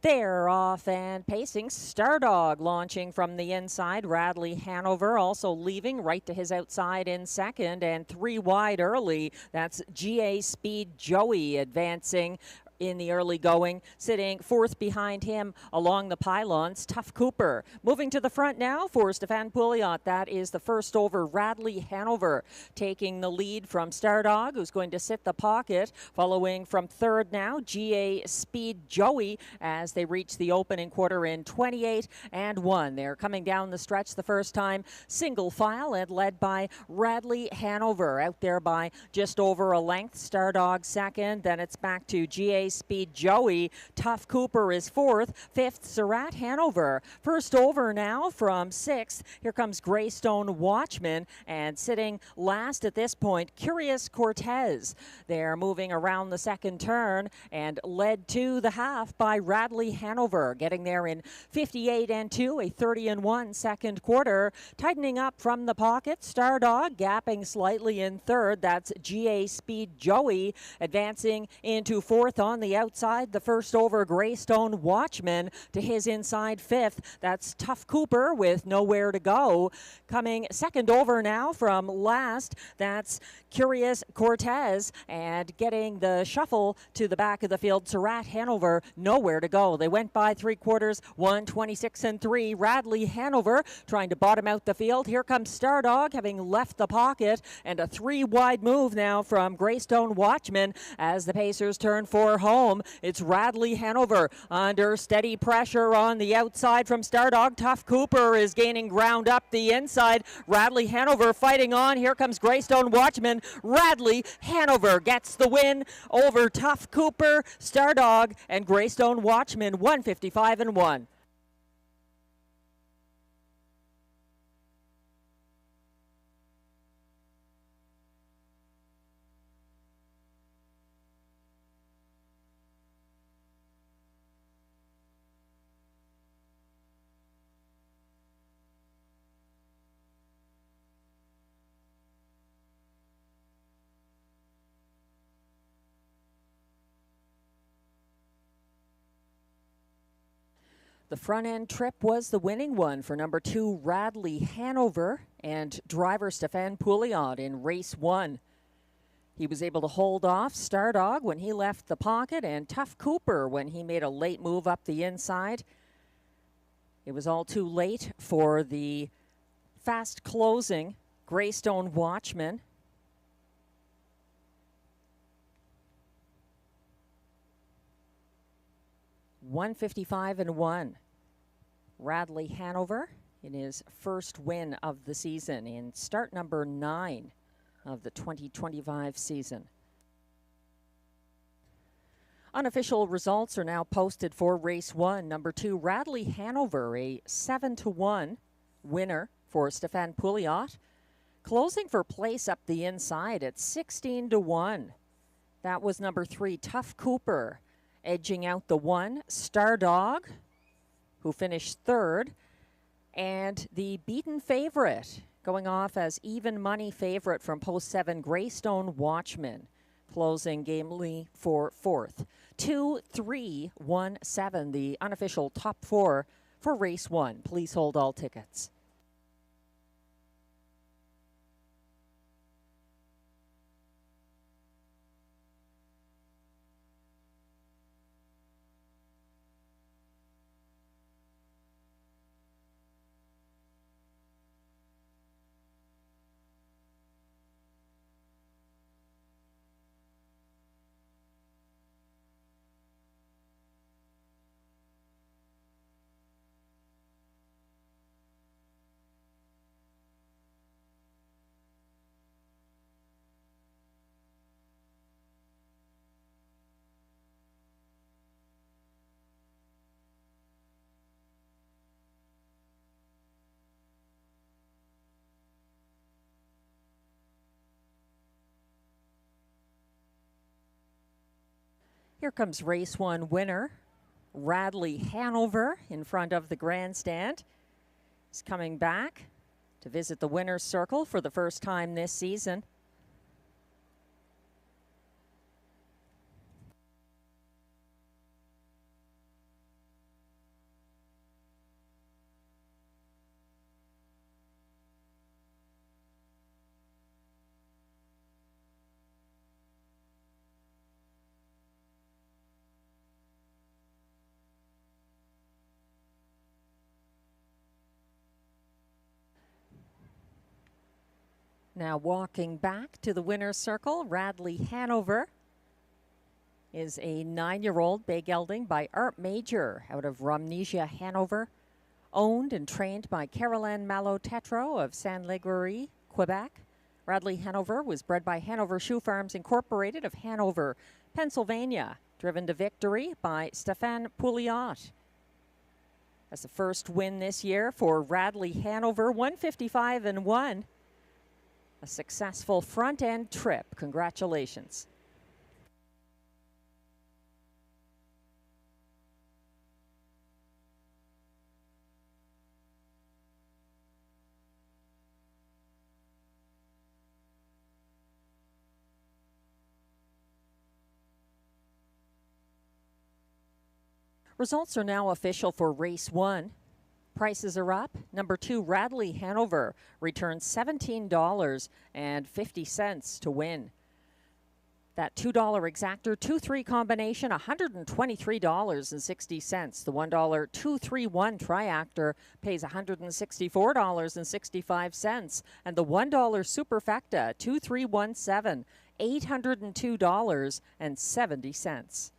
They're off and pacing. Star Dog launching from the inside. Radley Hanover also leaving right to his outside in second, and 3 wide early. That's GA Speed Joey advancing in the early going. Sitting 4th behind him along the pylons, Tough Cooper. Moving to the front now for Stefan Pouliot. That is the first over. Radley Hanover taking the lead from Star Dog, who's going to sit the pocket. Following from 3rd now, GA Speed Joey as they reach the opening quarter in 28 and 1. They're coming down the stretch the first time, single file, and led by Radley Hanover. Out there by just over a length. Star Dog second. Then it's back to GA Speed Joey. Tough Cooper is 4th. 5th, Surratt Hanover. First over now from 6th. Here comes Greystone Watchman, and sitting last at this point, Curious Cortez. They're moving around the second turn and led to the half by Radley Hanover, getting there in 58 and 2, a 30 and 1 second quarter. Tightening up from the pocket, Star Dog gapping slightly in 3rd. That's GA Speed Joey advancing into 4th on the outside. The first over, Greystone Watchman to his inside 5th. That's Tough Cooper with nowhere to go. Coming second over now from last, that's Curious Cortez, and getting the shuffle to the back of the field, Surratt Hanover, nowhere to go. They went by 3/4, 1:26 and 3. Radley Hanover trying to bottom out the field. Here comes Star Dog having left the pocket, and a 3 wide move now from Greystone Watchman as the pacers turn for home. It's Radley Hanover under steady pressure on the outside from Star Dog. Tough Cooper is gaining ground up the inside. Radley Hanover fighting on. Here comes Greystone Watchman. Radley Hanover gets the win over Tough Cooper, Star Dog, and Greystone Watchman, 155 and 1. The front end trip was the winning one for number 2, Radley Hanover, and driver Stefan Pouliot in race 1. He was able to hold off Stardog when he left the pocket and Tough Cooper when he made a late move up the inside. It was all too late for the fast closing Greystone Watchman. $155.01. Radley Hanover in his first win of the season in start number 9 of the 2025 season. Unofficial results are now posted for race 1. Number 2, Radley Hanover, a 7-1 winner for Stefan Pouliot. Closing for place up the inside at 16-1. That was number 3, Tough Cooper. Edging out the 1, Stardog, who finished 3rd. And the beaten favorite, going off as even money favorite from post 7, Greystone Watchman, closing gamely for 4th. 2, 3, 1, 7, the unofficial top 4 for race 1. Please hold all tickets. Here comes race 1 winner, Radley Hanover, in front of the grandstand. He's coming back to visit the winner's circle for the first time this season. Now walking back to the winner's circle, Radley Hanover is a 9-year-old bay gelding by Art Major out of Romnesia, Hanover, owned and trained by Caroline Malo-Tetro of Saint-Légerie, Quebec. Radley Hanover was bred by Hanover Shoe Farms Incorporated of Hanover, Pennsylvania, driven to victory by Stefan Pouliot. That's the first win this year for Radley Hanover, 155-1. A successful front-end trip. Congratulations. Results are now official for race 1. Prices are up. Number 2, Radley Hanover, returns $17.50 to win. That $2 exactor 2-3 combination, $123.60. The $1 2-3-1 triactor pays $164.65. And the $1 superfecta 2-3-1-7, $802.70.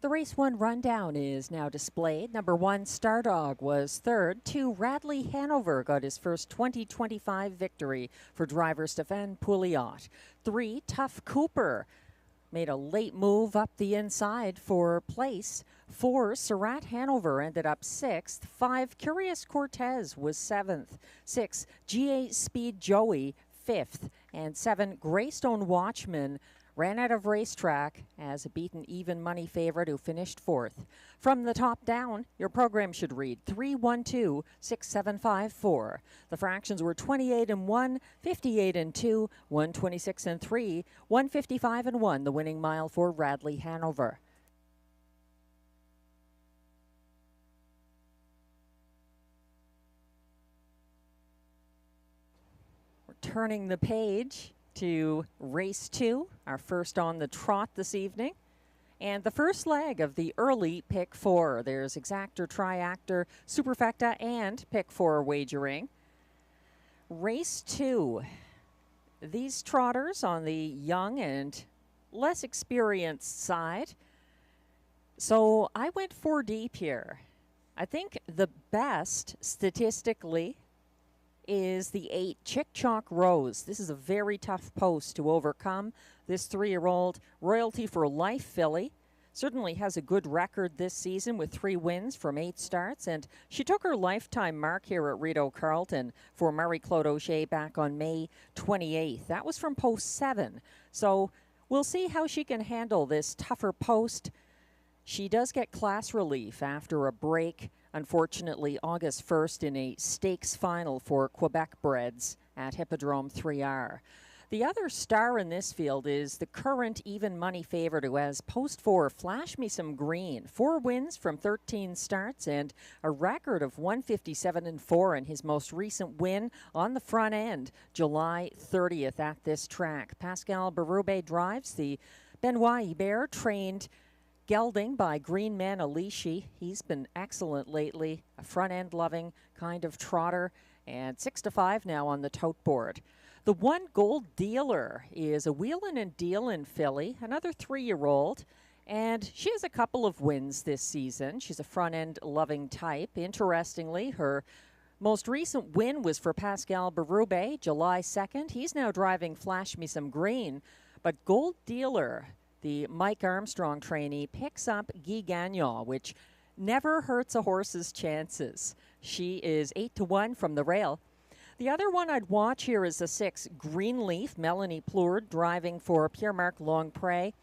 The race 1 rundown is now displayed. Number 1, Stardog, was third. 2, Radley Hanover got his first 2025 victory for driver Stefan Pouliot. 3, Tough Cooper made a late move up the inside for place. 4, Surratt Hanover ended up 6th. 5, Curious Cortez was 7th. 6, GA Speed Joey 5th. And 7, Greystone Watchman ran out of racetrack as a beaten even money favorite who finished 4th. From the top down, your program should read 3-1-2-6-7-5-4. The fractions were 28 and 1, 58 and 2, 126 and 3, 155 and 1, the winning mile for Radley Hanover. We're turning the page to race 2, our first on the trot this evening. And the first leg of the early pick 4. There's exactor, triactor, superfecta, and pick 4 wagering. Race 2. These trotters on the young and less experienced side. So I went 4 deep here. I think the best statistically is the 8 Chick Chalk Rose. This is a very tough post to overcome. This 3-year-old Royalty for Life filly certainly has a good record this season with 3 wins from 8 starts, and she took her lifetime mark here at Rideau Carleton for Marie-Claude Auger back on May 28th. That was from post 7. So we'll see how she can handle this tougher post. She does get class relief after a break, unfortunately, August 1st in a stakes final for Quebec breds at Hippodrome 3R. The other star in this field is the current even money favorite who has post 4, Flash Me Some Green. 4 wins from 13 starts and a record of 157 and 4 in his most recent win on the front end, July 30th at this track. Pascal Berube drives the Benoit Hébert trained gelding by Green Man Alishi. He's been excellent lately, a front-end loving kind of trotter, and 6-5 now on the tote board. The 1 Gold Dealer is a wheelin' and dealin' filly, another 3-year-old, and she has a couple of wins this season. She's a front-end loving type. Interestingly, her most recent win was for Pascal Berube, July 2nd. He's now driving Flash Me Some Green, but Gold Dealer, the Mike Armstrong trainee, picks up Guy Gagnon, which never hurts a horse's chances. She is 8-1 from the rail. The other one I'd watch here is the 6, Greenleaf, Melanie Plourde driving for Pierre-Marc Longpré.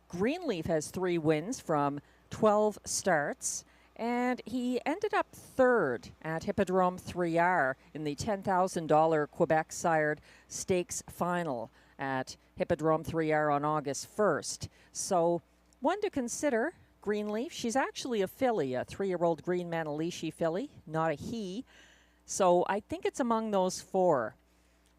Greenleaf has 3 wins from 12 starts, and he ended up 3rd at Hippodrome 3R in the $10,000 Quebec sired stakes final at Hippodrome 3R on August 1st. So one to consider, Greenleaf. She's actually a filly, a 3-year-old Green Man Alishi filly, not a he. So I think it's among those 4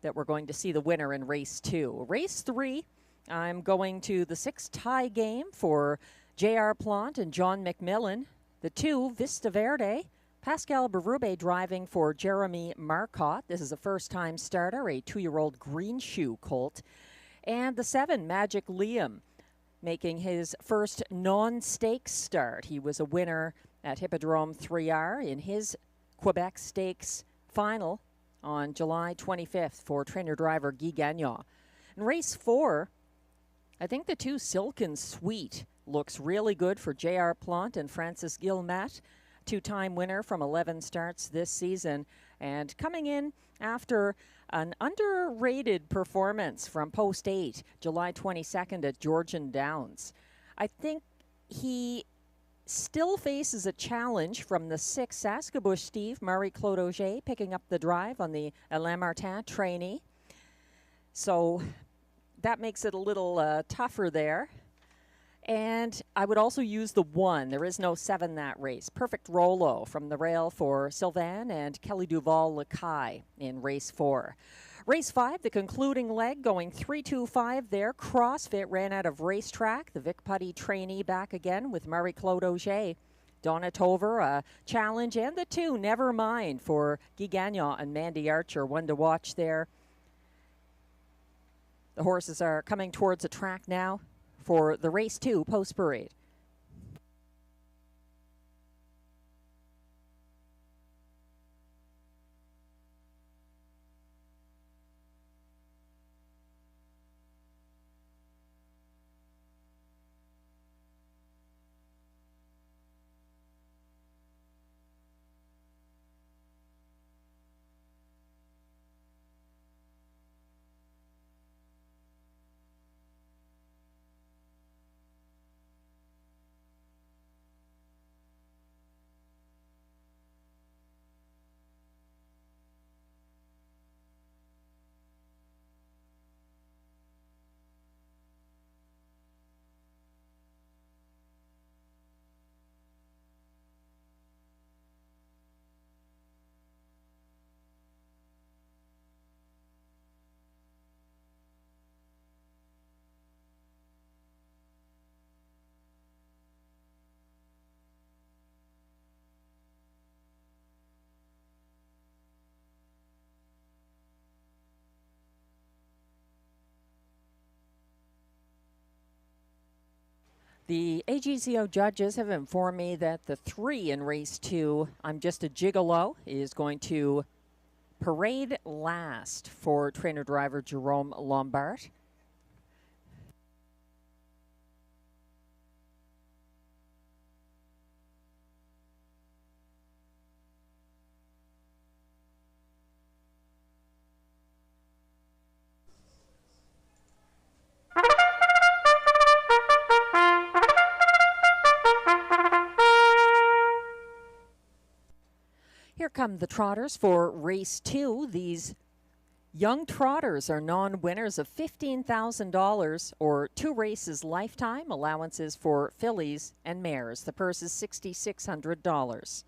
that we're going to see the winner in race 2. Race 3, I'm going to the 6 tie game for J.R. Plant and John McMillan. The 2, Vista Verde, Pascal Berube driving for Jeremy Marcotte. This is a first-time starter, a 2-year-old Green Shoe colt. And the 7, Magic Liam, making his first non-stakes start. He was a winner at Hippodrome 3R in his Quebec Stakes final on July 25th for trainer-driver Guy Gagnon. In race 4, I think the 2, Silken Sweet, looks really good for J.R. Plant and Francis Guillemette. 2-time winner from 11 starts this season, and coming in after an underrated performance from post 8, July 22nd at Georgian Downs. I think he still faces a challenge from the 6, Saskabouche Steve, Marie-Claude Auger, picking up the drive on the Alain Martin trainee. So that makes it a little tougher there. And I would also use the 1. There is no 7 that race. Perfect Rolo from the rail for Sylvain and Kelly Duval-Lacaille in race 4. Race 5, the concluding leg, going 3-2-5 there. CrossFit ran out of racetrack. The Vic Putty trainee back again with Marie-Claude Auger. Donna Tover, a challenge, and the 2, Never Mind for Guy Gagnon and Mandy Archer. One to watch there. The horses are coming towards the track now for the race 2 post parade. The AGCO judges have informed me that the 3 in race 2, I'm Just a Gigolo, is going to parade last for trainer-driver Jerome Lombard. Here come the trotters for race 2. These young trotters are non-winners of $15,000 or 2 races lifetime. Allowances for fillies and mares. The purse is $6,600.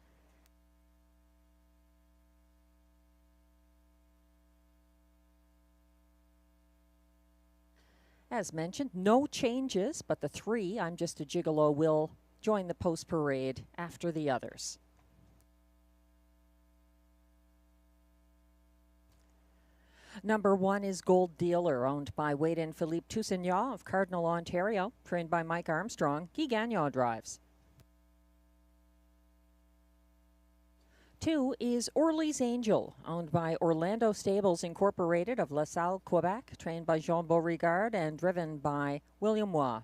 As mentioned, no changes, but the 3, I'm Just a Gigolo, will join the post parade after the others. Number 1 is Gold Dealer, owned by Wade-In Philippe Toussaint of Cardinal, Ontario, trained by Mike Armstrong. Guy Gagnon drives. 2 is Orly's Angel, owned by Orlando Stables Incorporated of La Salle, Quebec, trained by Jean Beauregard and driven by William Waugh.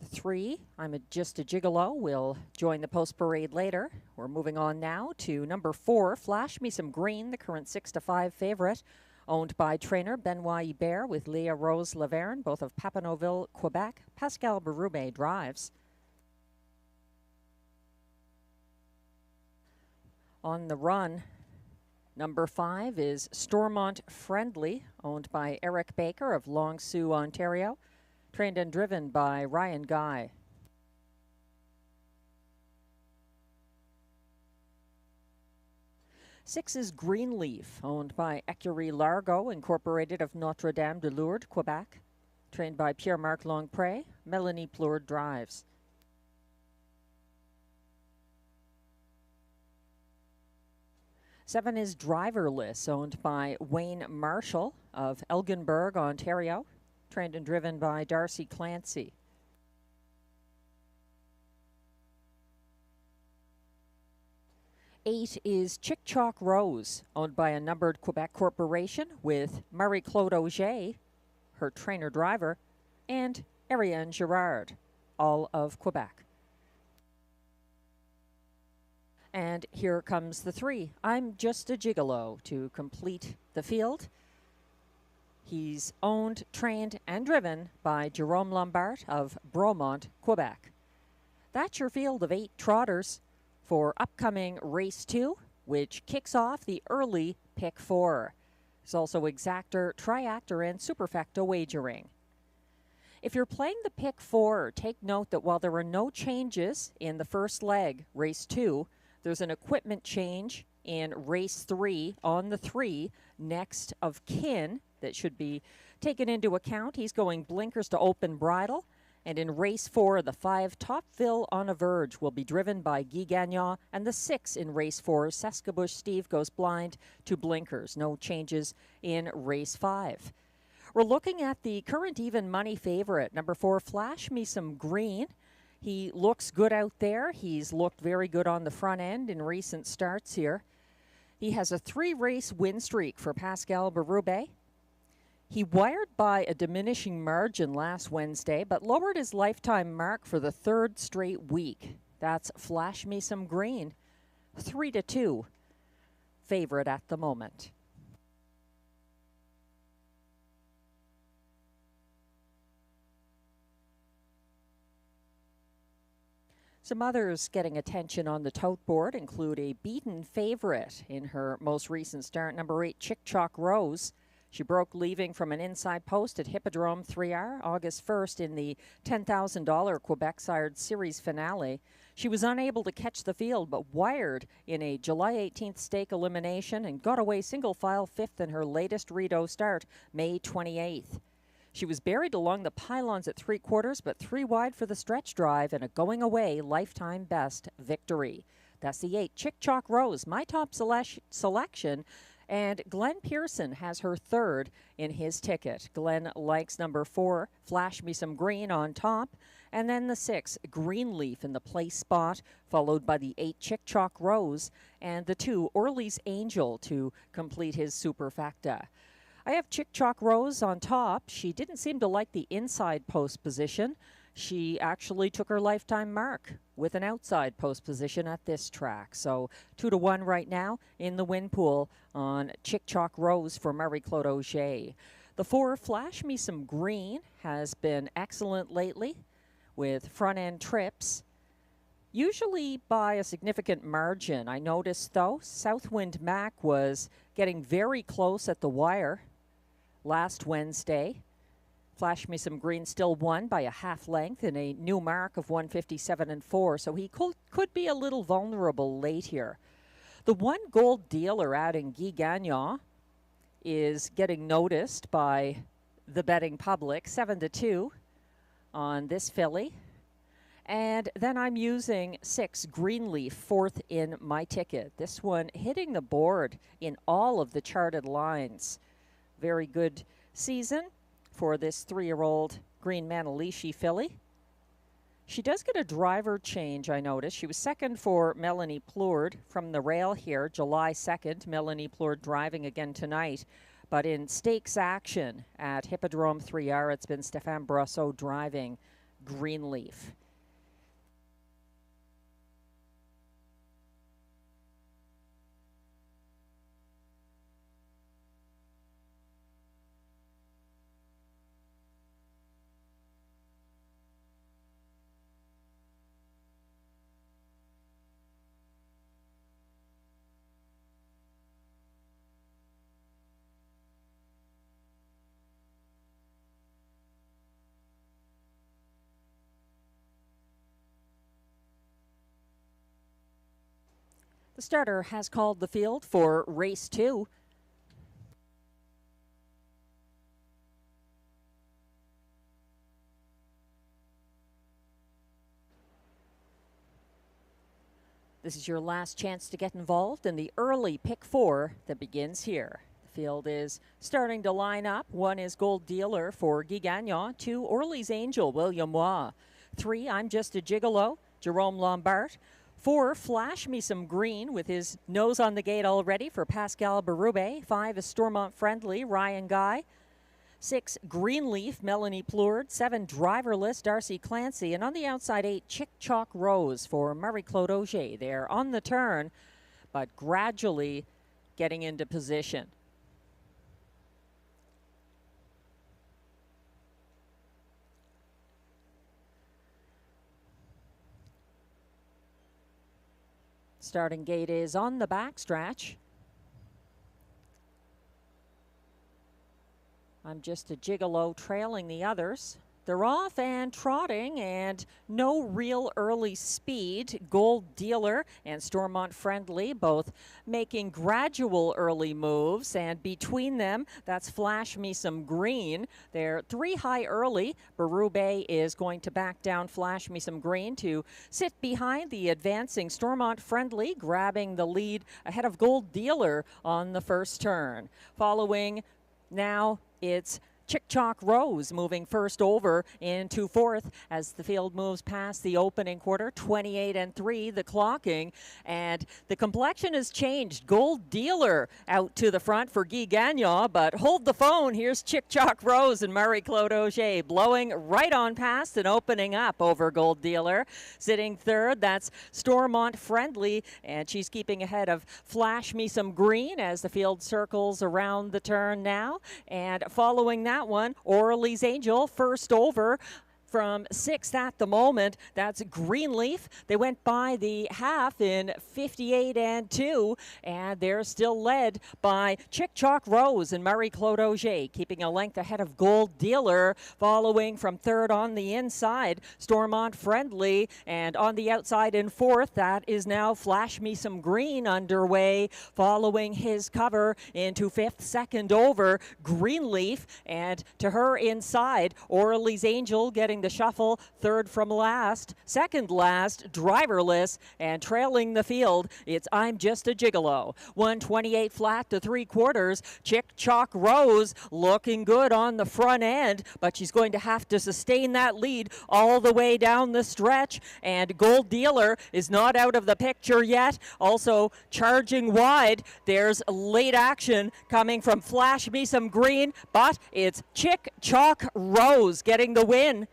3, I'm Just a Gigolo, will join the post parade later. We're moving on now to number 4, Flash Me Some Green, the current 6-5 favorite, owned by trainer Benoit Hubert with Leah Rose Laverne, both of Papineauville, Quebec. Pascal Berube drives. On the run, number 5 is Stormont Friendly, owned by Eric Baker of Long Sault, Ontario, trained and driven by Ryan Guy. 6 is Greenleaf, owned by Écurie Largo Incorporated of Notre-Dame-de-Lourdes, Quebec, trained by Pierre-Marc Longpré. Melanie Plourde drives. 7 is Driverless, owned by Wayne Marshall of Elginburg, Ontario, trained and driven by Darcy Clancy. 8 is Chick Chalk Rose, owned by a numbered Quebec corporation with Marie-Claude Auger, her trainer-driver, and Ariane Girard, all of Quebec. And here comes the 3. I'm Just a Gigolo to complete the field. He's owned, trained, and driven by Jerome Lombard of Bromont, Quebec. That's your field of 8 trotters for upcoming race 2, which kicks off the early pick 4. There's also exactor, triactor, and superfecta wagering. If you're playing the pick 4, take note that while there are no changes in the first leg, race 2, there's an equipment change in race 3 on the 3 next of kin that should be taken into account. He's going blinkers to open bridle. And in race 4, the 5 Top Fill on a Verge will be driven by Guy Gagnon, and the 6 in race 4, Sescabush Steve goes blind to blinkers. No changes in race 5. We're looking at the current even money favorite, number 4, Flash Me Some Green. He looks good out there. He's looked very good on the front end in recent starts here. He has a 3-race win streak for Pascal Berube. He wired by a diminishing margin last Wednesday, but lowered his lifetime mark for the 3rd straight week. That's Flash Me Some Green, 3-2 favorite at the moment. Some others getting attention on the tote board include a beaten favorite in her most recent start, number 8, Chick Chalk Rose. She broke leaving from an inside post at Hippodrome 3R August 1st in the $10,000 Quebec Sired Series finale. She was unable to catch the field, but wired in a July 18th stake elimination and got away single file 5th in her latest Rideau start, May 28th. She was buried along the pylons at 3/4, but 3 wide for the stretch drive and a going away lifetime best victory. That's the 8, Chick Chalk Rose, my top selection And Glenn Pearson has her third in his ticket. Glenn likes number 4, Flash Me Some Green on top. And then the 6, Greenleaf in the place spot, followed by the 8, Chick Chalk Rose, and the 2, Orly's Angel to complete his superfecta. I have Chick Chalk Rose on top. She didn't seem to like the inside post position. She actually took her lifetime mark with an outside post position at this track. So 2-1 right now in the win pool on Chick Chalk Rose for Marie-Claude Auger. The 4, Flash Me Some Green, has been excellent lately with front end trips, usually by a significant margin. I noticed though, Southwind Mac was getting very close at the wire last Wednesday. Flash Me Some Green still won by a half length in a new mark of 157.4, so he could be a little vulnerable late here. The 1 Gold Dealer out in Guy Gagnon is getting noticed by the betting public, 7-2 on this filly. And then I'm using 6 Greenleaf, 4th in my ticket. This one hitting the board in all of the charted lines. Very good season for this 3-year-old Green Manalishi filly. She does get a driver change, I noticed. She was second for Melanie Plourde from the rail here, July 2nd. Melanie Plourde driving again tonight. But in stakes action at Hippodrome 3R, it's been Stéphane Brosseau driving Greenleaf. The starter has called the field for race 2. This is your last chance to get involved in the early pick 4 that begins here. The field is starting to line up. 1 is Gold Dealer for Guy Gagnon. 2, Orly's Angel, William Waugh. 3, I'm Just a Gigolo, Jerome Lombard. 4, Flash Me Some Green with his nose on the gate already for Pascal Berube. 5 is Stormont Friendly, Ryan Guy. 6, Greenleaf, Melanie Plourde. 7, Driverless, Darcy Clancy. And on the outside, 8, Chick Chalk Rose for Marie-Claude Auger. They're on the turn, but gradually getting into position. Starting gate is on the backstretch. I'm Just a Gigolo trailing the others. They're off and trotting, and no real early speed. Gold Dealer and Stormont Friendly both making gradual early moves, and between them, that's Flash Me Some Green. They're 3 high early. Berube is going to back down Flash Me Some Green to sit behind the advancing Stormont Friendly, grabbing the lead ahead of Gold Dealer on the first turn. Following now, it's Chick Chalk Rose moving first over into 4th as the field moves past the opening quarter. 28-3 the clocking, and the complexion has changed. Gold Dealer out to the front for Guy Gagnon, but hold the phone. Here's Chick Chalk Rose and Marie-Claude Auger blowing right on past and opening up over Gold Dealer. Sitting third, that's Stormont Friendly, and she's keeping ahead of Flash Me Some Green as the field circles around the turn now. And following that one, Orly's Angel first over from 6th at the moment. That's Greenleaf. They went by the half in 58-2, and they're still led by Chick Chalk Rose and Marie-Claude Auger, keeping a length ahead of Gold Dealer. Following from 3rd on the inside, Stormont Friendly, and on the outside in 4th, that is now Flash Me Some Green underway. Following his cover into 5th, 2nd over, Greenleaf, and to her inside, Orly's Angel getting the shuffle, third from last, second last, driverless, and trailing the field, it's I'm Just a Gigolo. 128 flat to 3/4. Chick Chalk Rose looking good on the front end, but she's going to have to sustain that lead all the way down the stretch. And Gold Dealer is not out of the picture yet. Also charging wide. There's late action coming from Flash Me Some Green, but it's Chick Chalk Rose getting the win.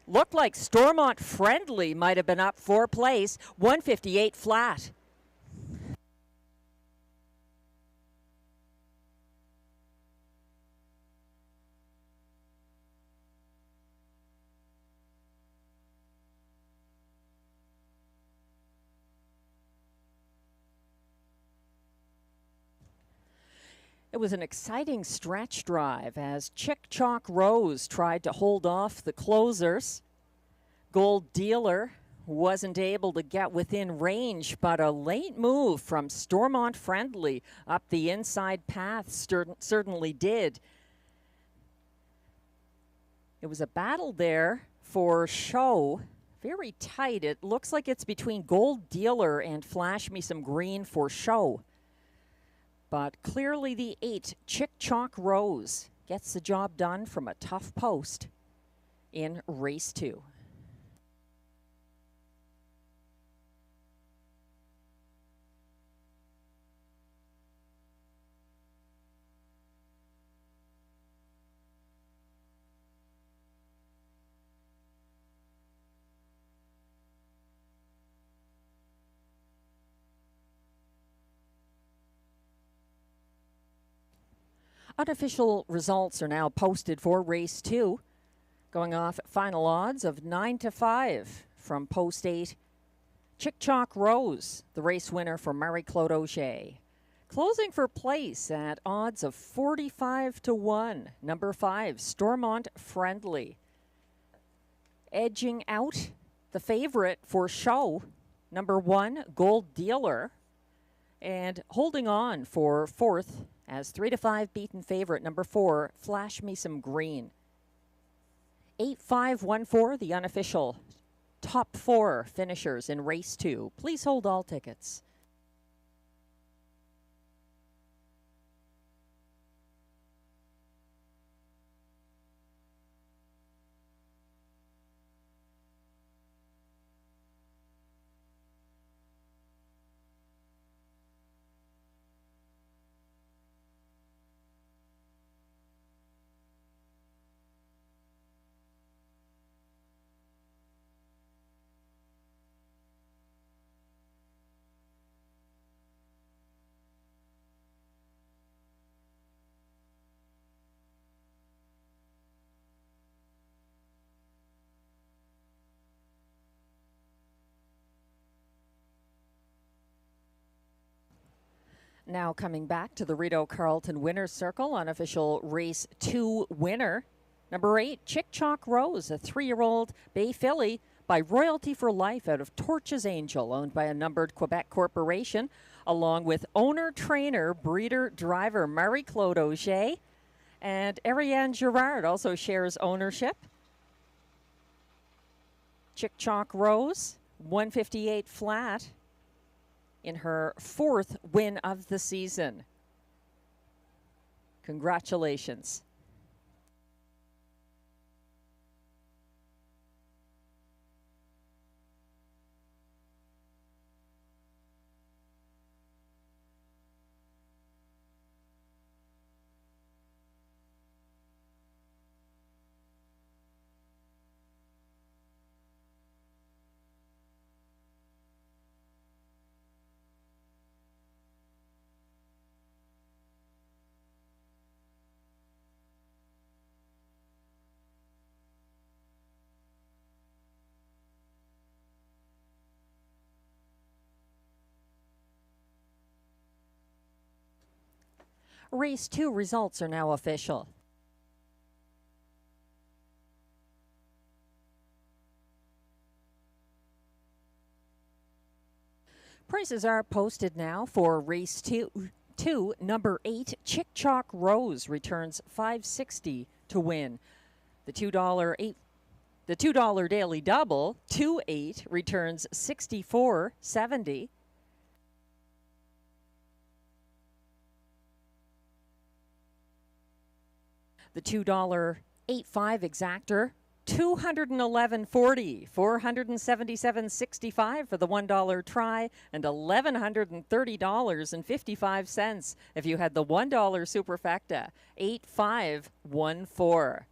Looked like Stormont Friendly might have been up for place. 158 flat. It was an exciting stretch drive as Chick Chalk Rose tried to hold off the closers. Gold Dealer wasn't able to get within range, but a late move from Stormont Friendly up the inside path certainly did. It was a battle there for show. Very tight. It looks like it's between Gold Dealer and Flash Me Some Green for show. But clearly the 8, Chick Chalk Rose, gets the job done from a tough post in race 2. Unofficial results are now posted for race 2, going off final odds of 9-5 from post 8. Chick Chalk Rose, the race winner for Marie-Claude Auger. Closing for place at odds of 45-1, number 5, Stormont Friendly. Edging out the favorite for show, number 1, Gold Dealer. And holding on for 4th, as 3-5 beaten favorite, number 4, Flash Me Some Green. 8-5-1-4, the unofficial top 4 finishers in race 2. Please hold all tickets. Now coming back to the Rideau Carleton Winner's Circle, unofficial race 2 winner, number 8, Chick Chalk Rose, a 3-year-old Bay filly by Royalty for Life out of Torches Angel, owned by a numbered Quebec corporation, along with owner, trainer, breeder, driver Marie-Claude Auger, and Ariane Girard also shares ownership. Chick Chalk Rose, 158 flat, in her 4th win of the season. Congratulations. Race 2 results are now official. Prices are posted now for race 2. Number 8, Chick Chalk Rose returns $5.60 to win. The $2 The $2 daily double, 2-8, returns $64.70. The $2 8-5 exactor, $211.40, $477.65 for the $1 try, and $1,130.55 if you had the $1 superfecta, 8514.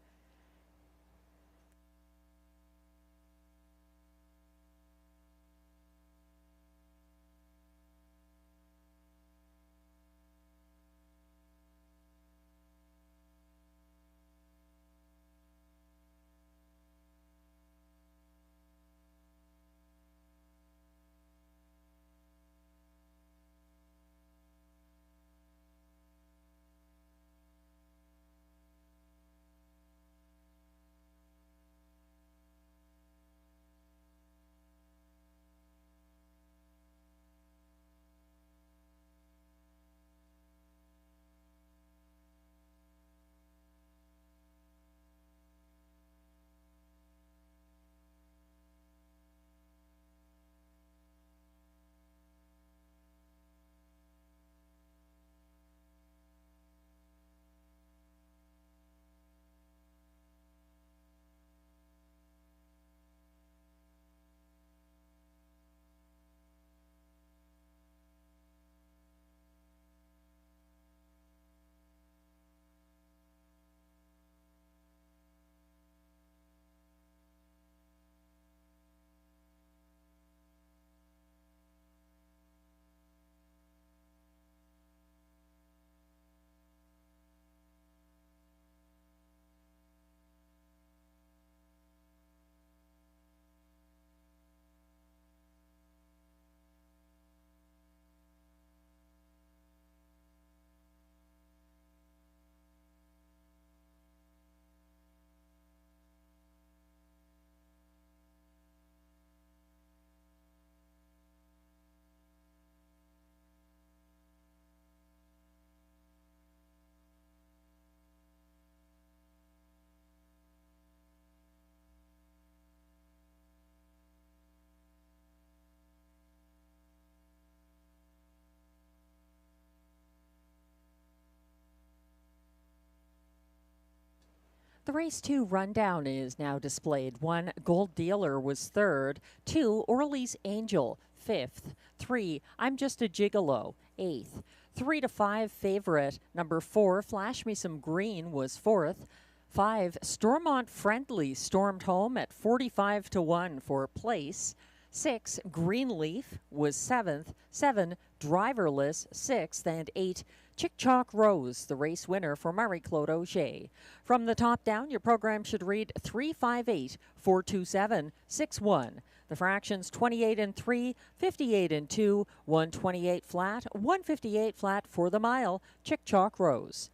The race 2 rundown is now displayed. 1, Gold Dealer was 3rd. 2, Orly's Angel, 5th. 3, I'm Just a Gigolo, 8th. 3 to 5 favorite, number 4, Flash Me Some Green, was 4th. 5, Stormont Friendly stormed home at 45 to 1 for place. 6, Greenleaf was 7th. 7, Driverless, 6th. And 8, Chick Chalk Rose, the race winner for Marie-Claude Auger. From the top down, your program should read 358 427 61. The fractions 28 and 3, 58 and 2, 128 flat, 158 flat for the mile, Chick Chalk Rose.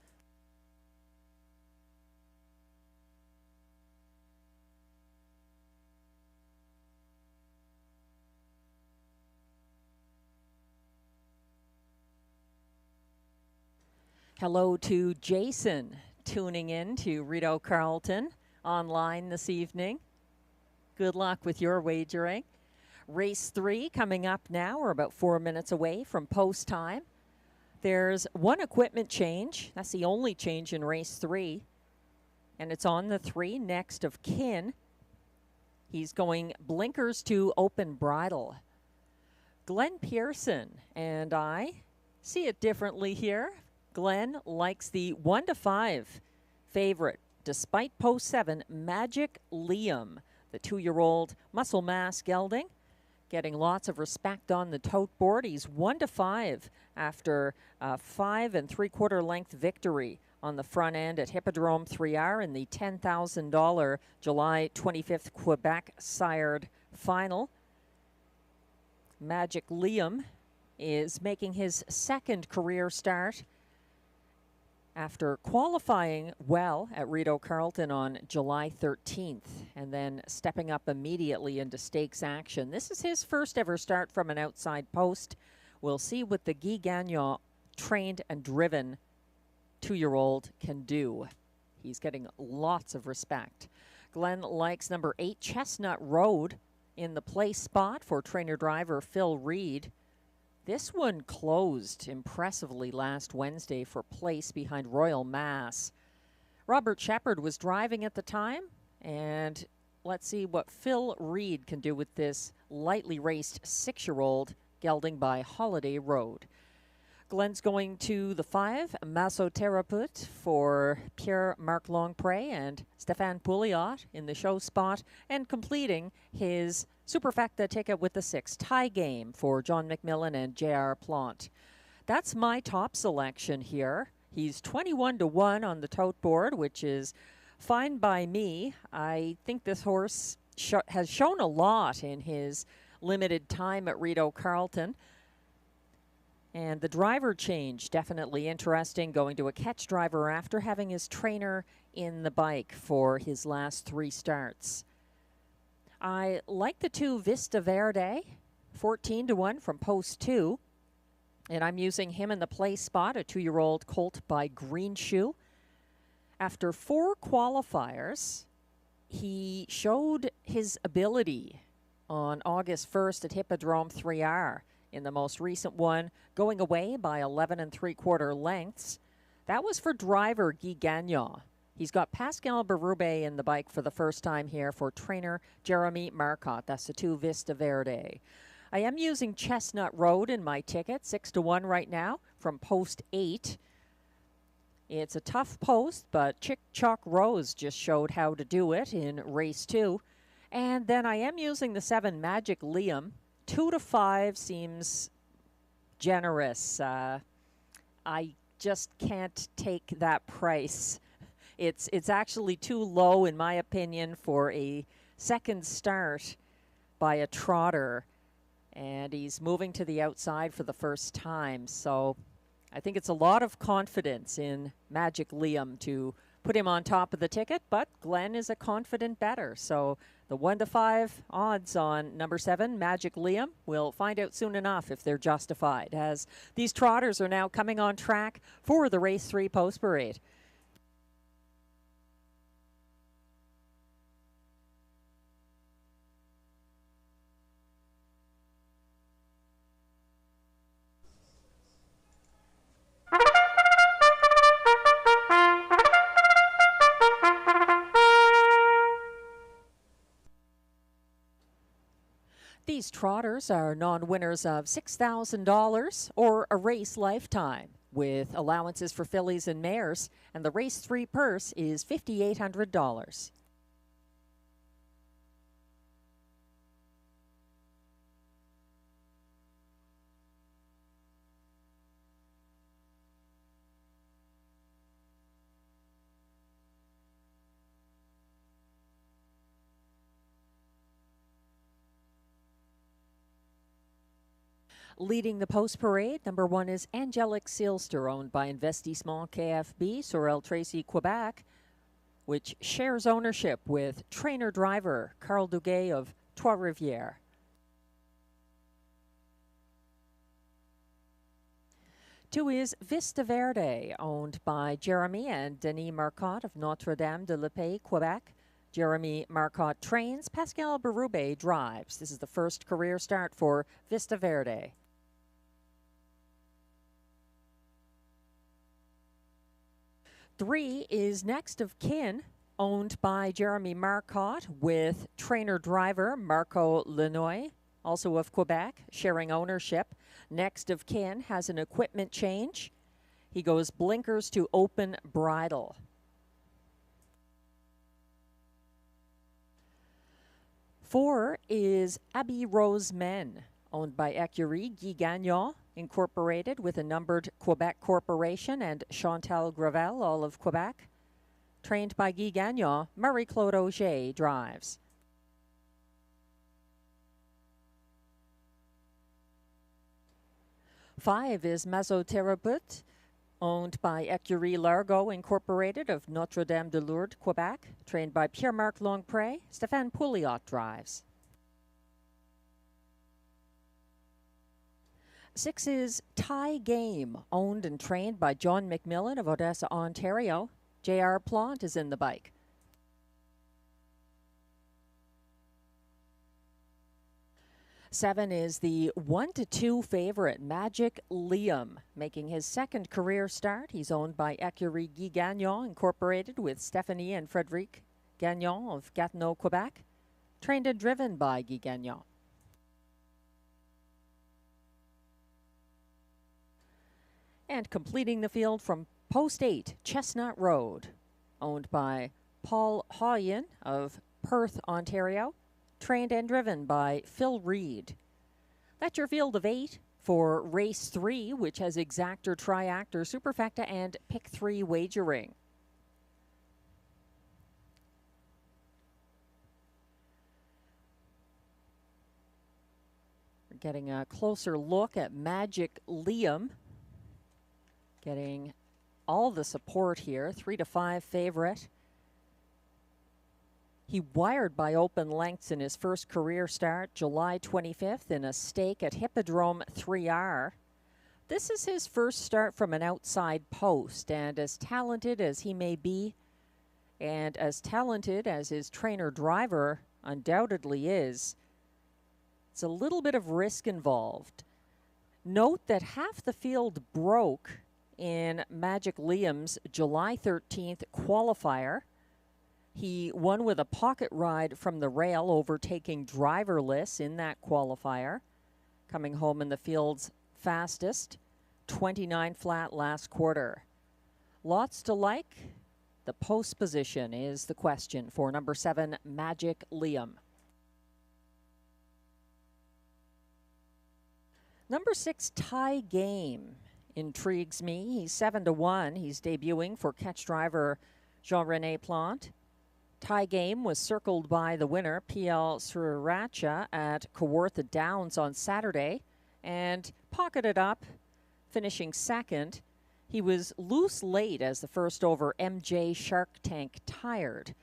Hello to Jason, tuning in to Rideau Carleton online this evening. Good luck with your wagering. Race 3 coming up now. We're about 4 minutes away from post time. There's one equipment change. That's the only change in race 3. And it's on the 3 next of kin. He's going blinkers to open bridle. Glenn Pearson and I see it differently here. Glenn likes the 1 to 5 favorite, despite post 7, Magic Liam, the 2-year-old muscle mass gelding, getting lots of respect on the tote board. He's 1 to 5 after a 5 3/4 length victory on the front end at Hippodrome 3R in the $10,000 July 25th Quebec sired final. Magic Liam is making his second career start after qualifying well at Rideau Carleton on July 13th and then stepping up immediately into stakes action. This is his first ever start from an outside post. We'll see what the Guy Gagnon trained and driven 2-year-old can do. He's getting lots of respect. Glenn likes number 8, Chestnut Road, in the place spot for trainer-driver Phil Reed. This one closed impressively last Wednesday for place behind Royal Mass. Robert Shepard was driving at the time, and let's see what Phil Reed can do with this lightly raced 6-year-old gelding by Holiday Road. Glenn's going to the 5, Massothérapeute for Pierre-Marc Longpré and Stéphane Pouliot in the show spot, and completing his Superfecta ticket with the 6, Tie Game for John McMillan and J.R. Plante. That's my top selection here. He's 21-1 on the tote board, which is fine by me. I think this horse has shown a lot in his limited time at Rideau Carleton. And the driver change, definitely interesting, going to a catch driver after having his trainer in the bike for his last 3 starts. I like the 2 Vista Verde, 14-1 from post 2. And I'm using him in the play spot, a 2-year-old colt by Green Shoe. After 4 qualifiers, he showed his ability on August 1st at Hippodrome 3R. In the most recent one, going away by 11 3/4 lengths. That was for driver Guy Gagnon. He's got Pascal Berube in the bike for the first time here for trainer Jeremy Marcotte. That's the 2 Vista Verde. I am using Chestnut Road in my ticket, 6-1 right now from post 8. It's a tough post, but Chick Chalk Rose just showed how to do it in race 2. And then I am using the 7 Magic Liam. 2-5 seems generous. I just can't take that price. It's actually too low, in my opinion, for a second start by a trotter. And he's moving to the outside for the first time. So I think it's a lot of confidence in Magic Liam to put him on top of the ticket. But Glenn is a confident bettor. So the 1-5 odds on number 7, Magic Liam, we'll find out soon enough if they're justified, as these trotters are now coming on track for the race 3 post parade. These trotters are non-winners of $6,000 or a race lifetime, with allowances for fillies and mares, and the race 3 purse is $5,800. Leading the post parade, number 1 is Angelic Sealster, owned by Investissement KFB, Sorel Tracy, Quebec, which shares ownership with trainer-driver Carl Duguay of Trois-Rivières. Two is Vista Verde, owned by Jeremy and Denis Marcotte of Notre-Dame-de-la-Paix, Quebec. Jeremy Marcotte trains, Pascal Berube drives. This is the first career start for Vista Verde. 3 is Next of Kin, owned by Jeremy Marcotte with trainer-driver Marco Lenoy, also of Quebec, sharing ownership. Next of Kin has an equipment change. He goes blinkers to open bridle. 4 is Abbey Rose Men, owned by Écurie Guy Gagnon, Incorporated with a numbered Quebec corporation, and Chantal Gravel, all of Quebec. Trained by Guy Gagnon, Marie-Claude Auger drives. 5 is Massothérapeute, owned by Écurie Largo Incorporated of Notre-Dame-de-Lourdes, Quebec. Trained by Pierre-Marc Longpré, Stéphane Pouliot drives. 6 is Tie Game, owned and trained by John McMillan of Odessa, Ontario. J.R. Plante is in the bike. 7 is the 1-2 favorite, Magic Liam, making his second career start. He's owned by Écurie Guy Gagnon, incorporated with Stephanie and Frédéric Gagnon of Gatineau, Quebec. Trained and driven by Guy Gagnon. And completing the field from post 8, Chestnut Road, owned by Paul Hoyen of Perth, Ontario. Trained and driven by Phil Reed. That's your field of 8 for race 3, which has exactor, triactor, superfecta, and pick 3 wagering. We're getting a closer look at Magic Liam. Getting all the support here, 3-5 favorite. He wired by open lengths in his first career start, July 25th, in a stake at Hippodrome 3R. This is his first start from an outside post, and as talented as he may be, and as talented as his trainer-driver undoubtedly is, it's a little bit of risk involved. Note that half the field broke in Magic Liam's July 13th qualifier. He won with a pocket ride from the rail, overtaking driverless in that qualifier, coming home in the field's fastest, 29 flat last quarter. Lots to like. The post position is the question for number 7, Magic Liam. Number 6, Tie Game, intrigues me. He's 7-1. He's debuting for catch driver Jean-René Plante. Tie Game was circled by the winner, PL Sriracha, at Kawartha Downs on Saturday and pocketed up, finishing second. He was loose late as the first over MJ Shark Tank tired.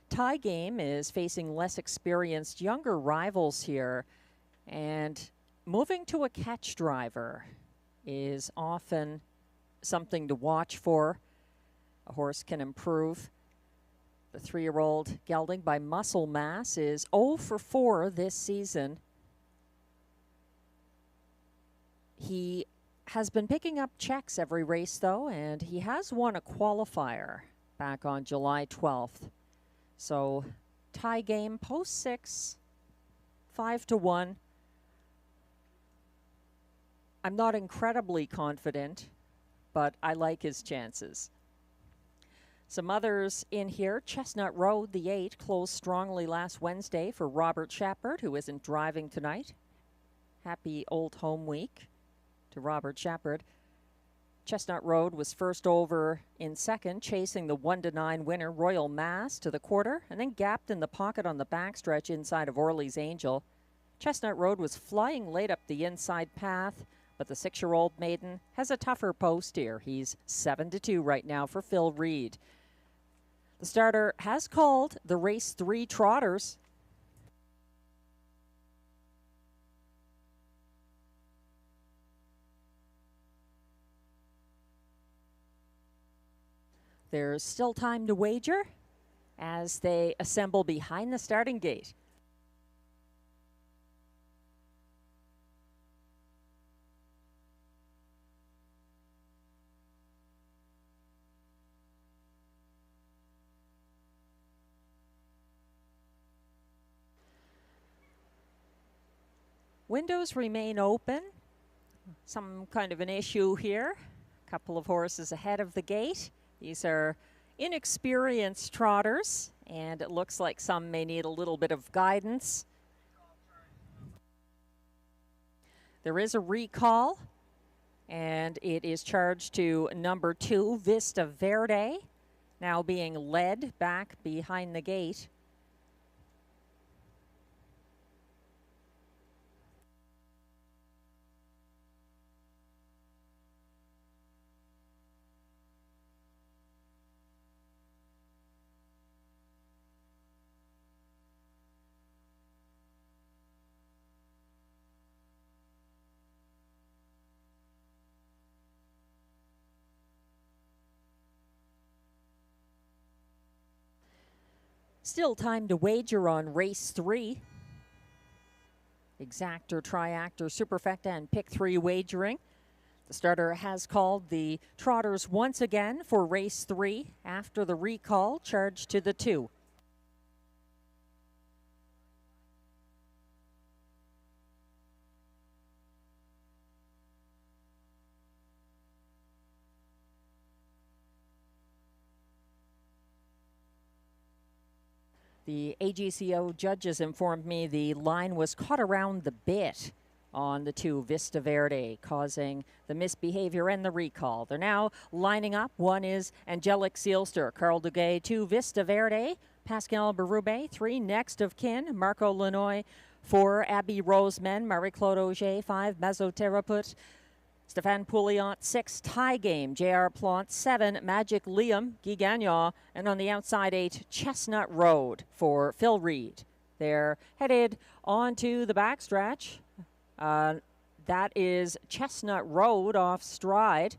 Tie Game is facing less experienced younger rivals here, and moving to a catch driver is often something to watch for. A horse can improve. The 3-year-old gelding by Muscle Mass is 0 for 4 this season. He has been picking up checks every race, though, and he has won a qualifier back on July 12th. So, Tie Game, post 6, 5-1. I'm not incredibly confident, but I like his chances. Some others in here. Chestnut Road, the 8, closed strongly last Wednesday for Robert Shepard, who isn't driving tonight. Happy Old Home Week to Robert Shepard. Chestnut Road was first over in second, chasing the 1-9 winner, Royal Mass, to the quarter, and then gapped in the pocket on the backstretch inside of Orly's Angel. Chestnut Road was flying late up the inside path, but the 6-year-old maiden has a tougher post here. He's 7-2 right now for Phil Reed. The starter has called the race 3 trotters. There's still time to wager as they assemble behind the starting gate. Windows remain open. Some kind of an issue here. A couple of horses ahead of the gate. These are inexperienced trotters, and it looks like some may need a little bit of guidance. There is a recall, and it is charged to number 2, Vista Verde, now being led back behind the gate. Still time to wager on race 3. Exactor, Triactor, Superfecta, and Pick 3 wagering. The starter has called the trotters once again for race 3 after the recall, charged to the 2. The AGCO judges informed me the line was caught around the bit on the 2 Vista Verde, causing the misbehavior and the recall. They're now lining up. One is Angelic Sealster, Carl Duguay, 2 Vista Verde, Pascal Berube, 3 Next of Kin, Marco Lanoy, 4 Abby Roseman, Marie-Claude Auger, 5 Mesoteraput, Stéphane Pouliot, 6 Tie Game, J.R. Plante, 7 Magic Liam, Guy Gagnon, and on the outside 8 Chestnut Road for Phil Reed. They're headed onto the backstretch. That is Chestnut Road off stride.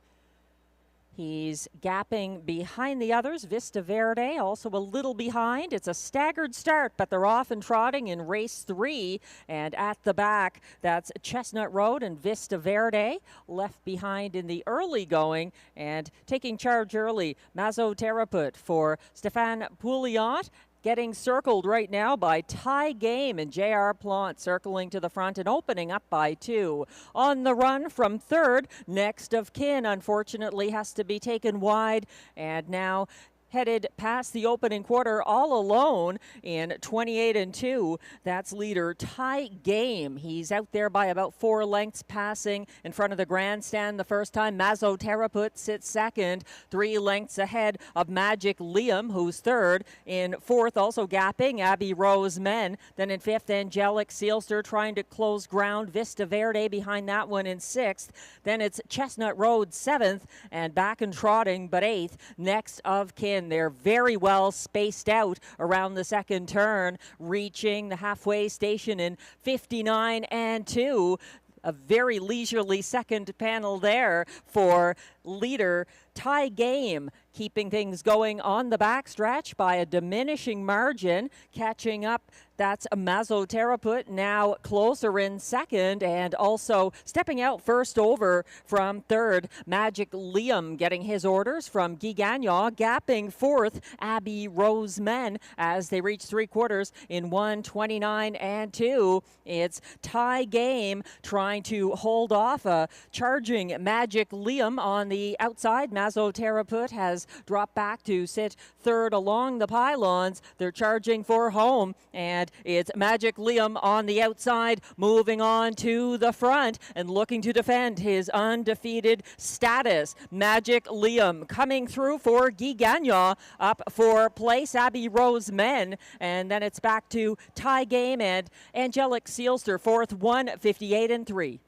He's gapping behind the others. Vista Verde also a little behind. It's a staggered start, but they're off and trotting in race 3. And at the back, that's Chestnut Road and Vista Verde, left behind in the early going. And taking charge early, Mesoteraput for Stéphane Pouliot. Getting circled right now by Tie Game and J.R. Plante circling to the front and opening up by 2. On the run from third, Next of Kin unfortunately has to be taken wide, and now headed past the opening quarter all alone in 28 and 2. That's leader Tie Game. He's out there by about 4 lengths, passing in front of the grandstand the first time. Mesoteraput sits second, 3 lengths ahead of Magic Liam, who's third. In fourth, also gapping, Abby Rose Men. Then in fifth, Angelic Sealster trying to close ground. Vista Verde behind that one in sixth. Then it's Chestnut Road seventh, and back and trotting, but eighth, Next of Kin. They're very well spaced out around the second turn, reaching the halfway station in 59 and 2. A very leisurely second panel there for leader Tie Game, keeping things going on the backstretch by a diminishing margin. Catching up, that's a Mesoteraput, now closer in second, and also stepping out first over from third, Magic Liam getting his orders from Guy Gagnon, gapping fourth, Abby Roseman as they reach 3/4 in 1:29 and 2. It's Tie Game trying to hold off a charging Magic Liam on the outside. Mesoteraput has dropped back to sit third along the pylons. They're charging for home, and it's Magic Liam on the outside, moving on to the front and looking to defend his undefeated status. Magic Liam coming through for Guy Gagnon, up for place, Abby Rose Men, and then it's back to Tie Game and Angelic Sealster, fourth, 1:58 and 3.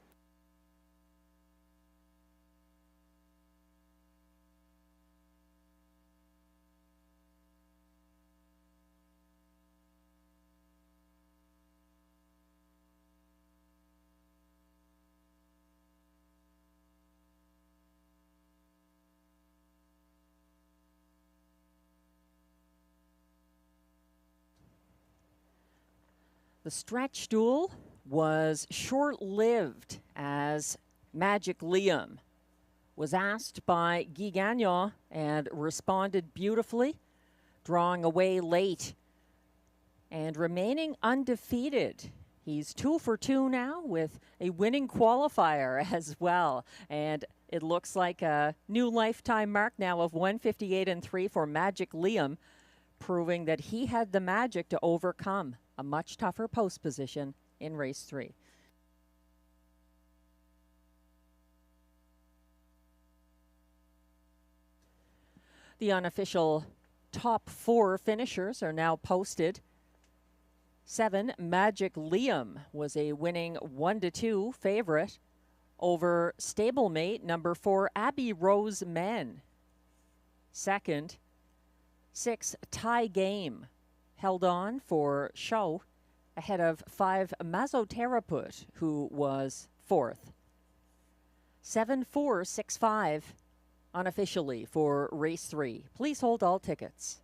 The stretch duel was short-lived as Magic Liam was asked by Guy Gagnon and responded beautifully, drawing away late and remaining undefeated. He's 2 for 2 now with a winning qualifier as well. And it looks like a new lifetime mark now of 1:58 and 3 for Magic Liam, proving that he had the magic to overcome a much tougher post position in race 3. The unofficial top 4 finishers are now posted. 7, Magic Liam was a winning 1-2 favorite over stablemate number 4, Abby Rose Men. Second, 6, Tie Game held on for show ahead of 5, Mesoteraput, who was fourth. 7, 4, 6, 5 unofficially for race 3. Please hold all tickets.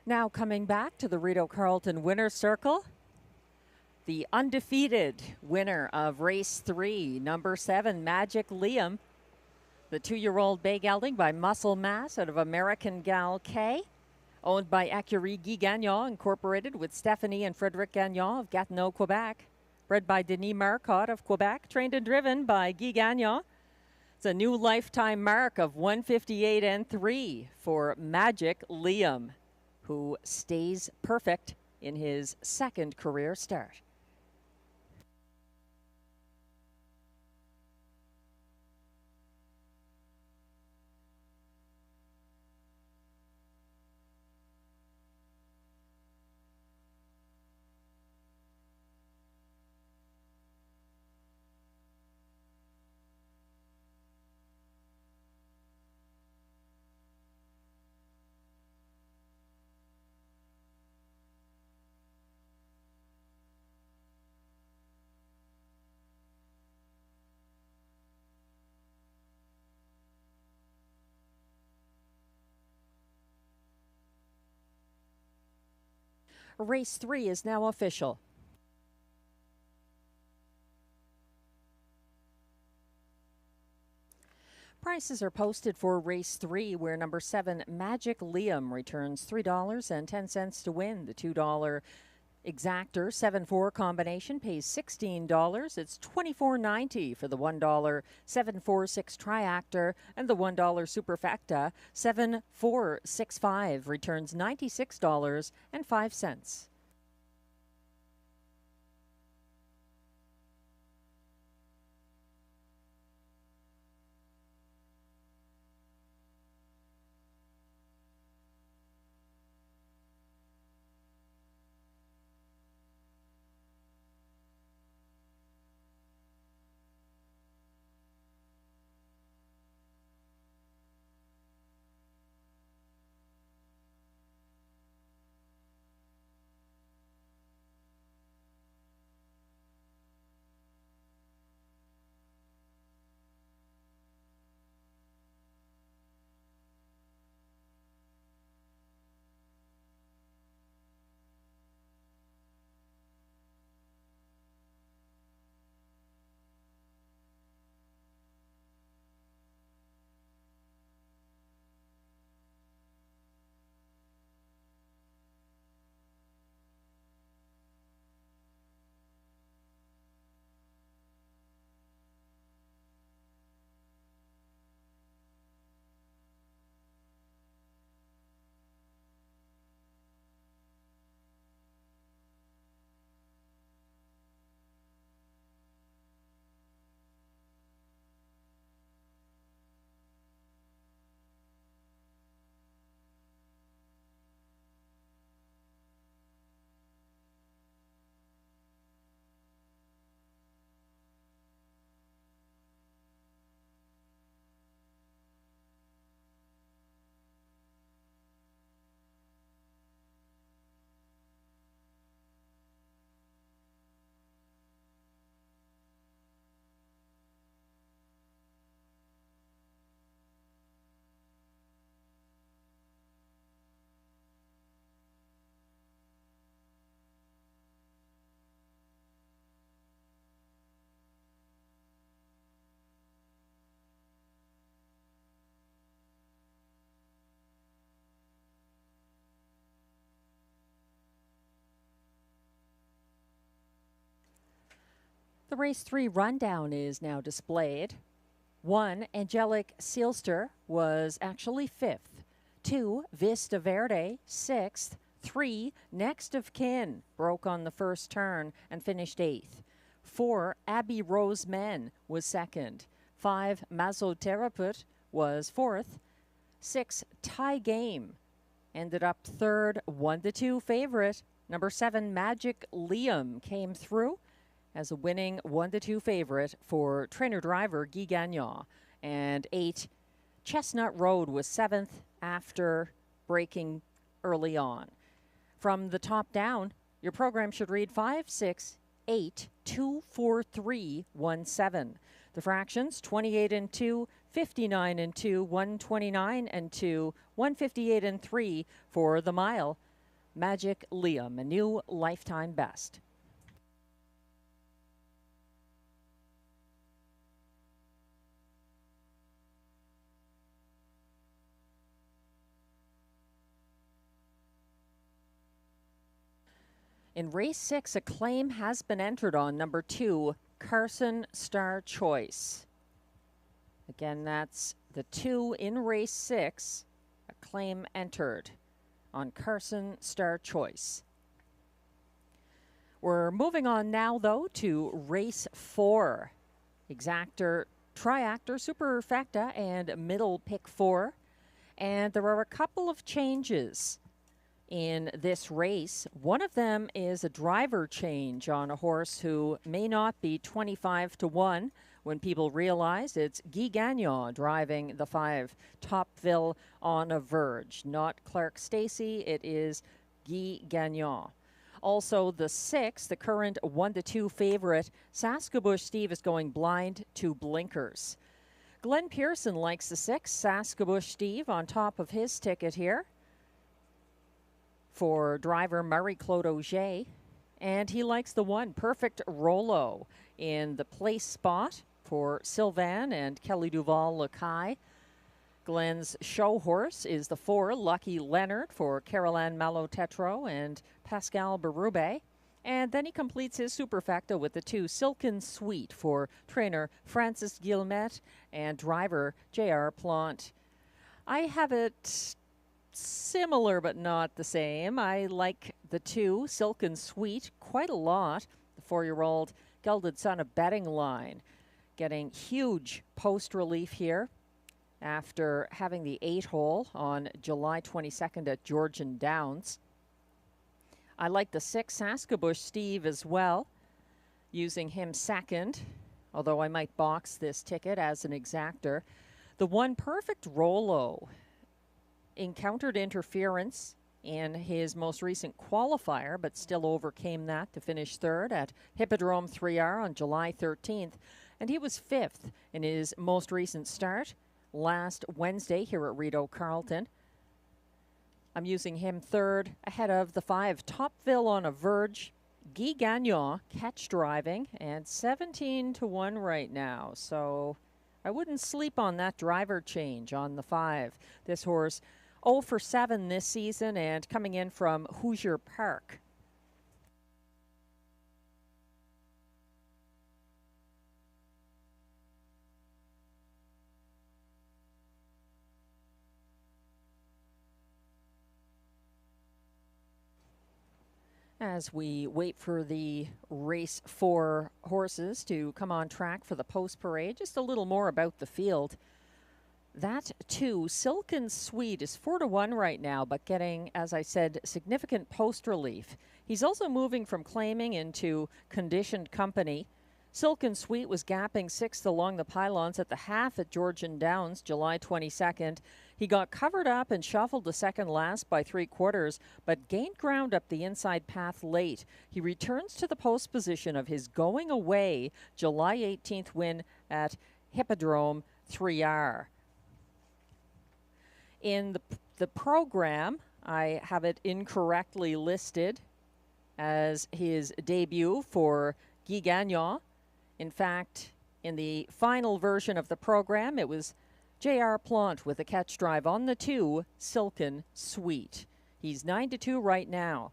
Now coming back to the Rideau Carleton winner's circle, the undefeated winner of race 3, number 7, Magic Liam. The 2-year-old bay gelding by Muscle Mass out of American Gal K, owned by Écurie Guy Gagnon, incorporated with Stephanie and Frédéric Gagnon of Gatineau, Quebec. Bred by Denis Marcotte of Quebec, trained and driven by Guy Gagnon. It's a new lifetime mark of 158 and 3 for Magic Liam, who stays perfect in his second career start. Race 3 is now official. Prices are posted for race 3, where number 7, Magic Liam, returns $3.10 to win. The $2 exactor 7-4 combination pays $16. It's $24.90 for the $1 7-4-6 triactor, and the $1 superfecta 7-4-6-5 returns $96.05. The race 3 rundown is now displayed. 1, Angelic Sealster, was actually 5th. 2, Vista Verde, 6th. 3, Next of Kin, broke on the first turn and finished 8th. 4, Abbey Rose Men was 2nd. 5, Mazoterapeut was 4th. 6, Tie Game ended up 3rd. 1-2 favorite, number 7, Magic Liam, came through as a winning 1-2 favorite for trainer-driver Guy Gagnon. And 8, Chestnut Road was 7th after breaking early on. From the top down, your program should read 5, 6, 8, 2, 4, 3, 1, 7. The fractions, 28 and 2, 59 and 2, 129 and 2, 158 and 3 for the mile. Magic Liam, a new lifetime best. In race 6, a claim has been entered on number 2, Carson Star Choice. Again, that's the 2 in race 6, a claim entered on Carson Star Choice. We're moving on now, though, to race 4. Exactor, Triactor, Superfecta, and Middle Pick 4. And there are a couple of changes in this race. One of them is a driver change on a horse who may not be 25-1 when people realize it's Guy Gagnon driving the 5, Topville on a Verge. Not Clark Stacey, it is Guy Gagnon. Also the 6, the current 1-2 favorite, Saskabush Steve, is going blind to blinkers. Glenn Pearson likes the 6, Saskabush Steve, on top of his ticket here for driver Marie-Claude Auger. And he likes the 1, Perfect Rolo, in the place spot for Sylvan and Kelly Duval-Lacaille. Glenn's show horse is the 4, Lucky Leonard, for Caroline Malo-Tetro and Pascal Berube. And then he completes his superfecta with the 2, Silken Sweet, for trainer Francis Guillemette and driver J.R. Plante. I have it similar but not the same. I like the 2, Silken Sweet, quite a lot. The 4-year-old gelded son of Betting Line getting huge post relief here after having the 8-hole on July 22nd at Georgian Downs. I like the 6, Saskabush Steve, as well, using him second, although I might box this ticket as an exactor. The 1, Perfect Rolo, encountered interference in his most recent qualifier, but still overcame that to finish 3rd at Hippodrome 3R on July 13th. And he was 5th in his most recent start last Wednesday here at Rideau Carleton. I'm using him 3rd ahead of the 5, Topville on a Verge, Guy Gagnon, catch driving, and 17-1 right now. So I wouldn't sleep on that driver change on the 5. This horse 0 for 7 this season and coming in from Hoosier Park. As we wait for the race 4 horses to come on track for the post parade, just a little more about the field. That 2, Silken Sweet, is 4-1 right now, but getting, as I said, significant post relief. He's also moving from claiming into conditioned company. Silken Sweet was gapping 6th along the pylons at the half at Georgian Downs, July 22nd. He got covered up and shuffled to second last by 3/4, but gained ground up the inside path late. He returns to the post position of his going away July 18th win at Hippodrome 3R. In the program, I have it incorrectly listed as his debut for Guy Gagnon. In fact, in the final version of the program, it was J.R. Plante with a catch drive on the 2, Silken Sweet. He's 9-2 right now.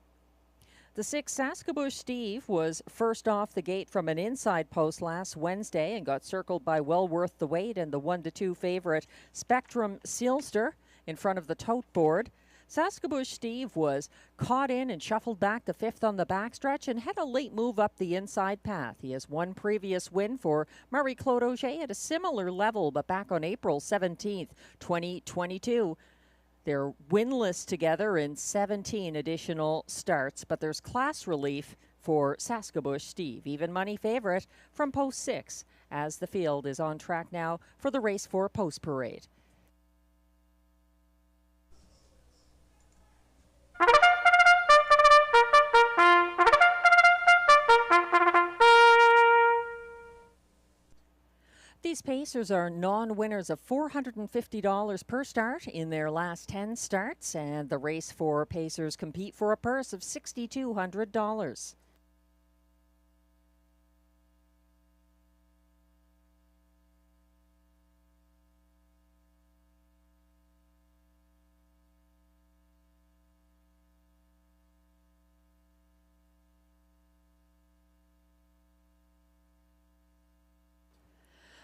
The 6, Saskabush Steve, was first off the gate from an inside post last Wednesday and got circled by well worth the wait and the 1-2 favorite Spectrum Sealster in front of the tote board. Saskabush Steve was caught in and shuffled back to 5th on the backstretch and had a late move up the inside path. He has one previous win for Marie-Claude Auger at a similar level, but back on April 17th, 2022. They're winless together in 17 additional starts, but there's class relief for Saskabush Steve. Even money favorite from post 6 as the field is on track now for the race 4 post parade. The Today's Pacers are non-winners of $450 per start in their last 10 starts, and the race for Pacers compete for a purse of $6,200.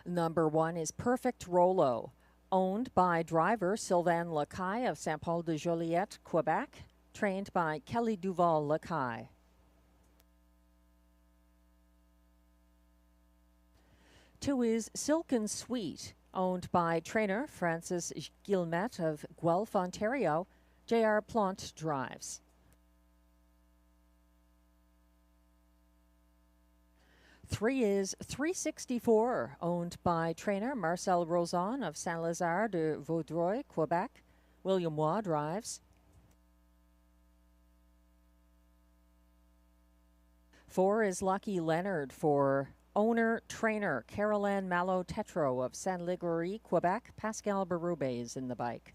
Number 1 is Perfect Rollo, owned by driver Sylvain Lacaille of Saint-Paul-de-Joliette, Quebec, trained by Kelly Duval Lacaille. Two is Silken Sweet, owned by trainer Francis Guillemette of Guelph, Ontario. J.R. Plante drives. 3 is 364, owned by trainer Marcel Rozon of Saint-Lazare de Vaudreuil, Quebec. William Waugh drives. 4 is Lucky Leonard for owner-trainer Caroline Malo-Tetro of Saint-Liguori, Quebec. Pascal Berube is in the bike.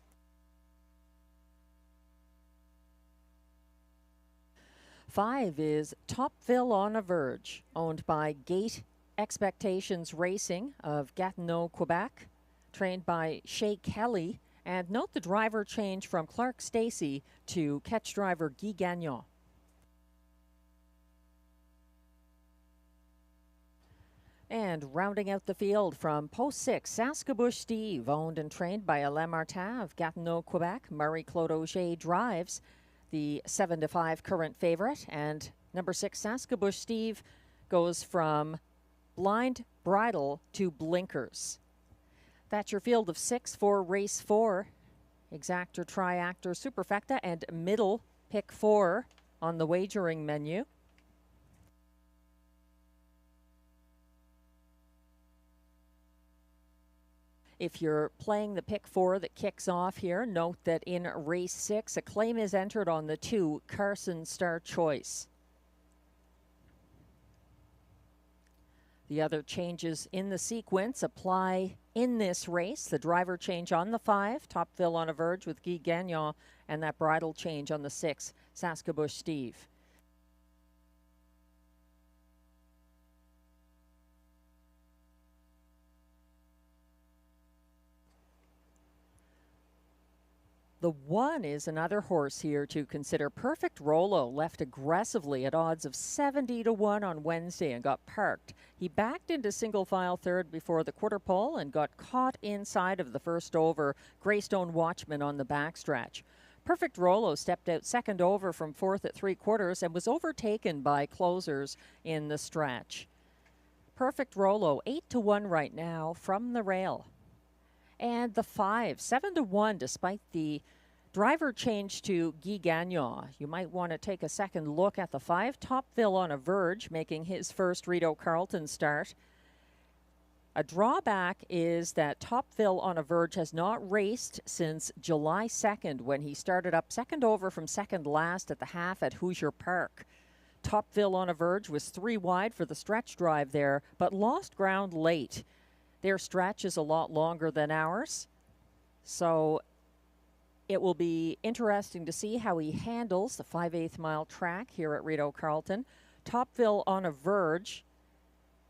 5 is Topville on a Verge, owned by Gate Expectations Racing of Gatineau, Quebec, trained by Shay Kelly. And note the driver change from Clark Stacey to catch driver Guy Gagnon. And rounding out the field from Post 6, Saskabouche Steve, owned and trained by Alain Martin of Gatineau, Quebec. Marie-Claude Auger drives, the 7-5 current favorite. And number 6, Saskabouche Steve, goes from blind bridle to blinkers. That's your field of 6 for race 4. Exactor, Triactor, Superfecta, and middle pick 4 on the wagering menu. If you're playing the pick 4 that kicks off here, note that in race 6, a claim is entered on the 2, Carson Star Choice. The other changes in the sequence apply in this race. The driver change on the 5, Topville on a Verge with Guy Gagnon, and that bridle change on the 6, Saskabouche Steve. The 1 is another horse here to consider. Perfect Rollo left aggressively at odds of 70-1 on Wednesday and got parked. He backed into single file third before the quarter pole and got caught inside of the first over Greystone Watchman on the backstretch. Perfect Rollo stepped out second over from fourth at 3/4 and was overtaken by closers in the stretch. Perfect Rollo 8-1 right now from the rail. And the 5, 7-1, despite the driver change to Guy Gagnon. You might want to take a second look at the 5, Topville on a Verge, making his first Rideau Carleton start. A drawback is that Topville on a Verge has not raced since July 2nd, when he started up second over from second last at the half at Hoosier Park. Topville on a Verge was 3 wide for the stretch drive there, but lost ground late. Their stretch is a lot longer than ours, so it will be interesting to see how he handles the 5/8 mile track here at Rideau Carleton. Topville on a Verge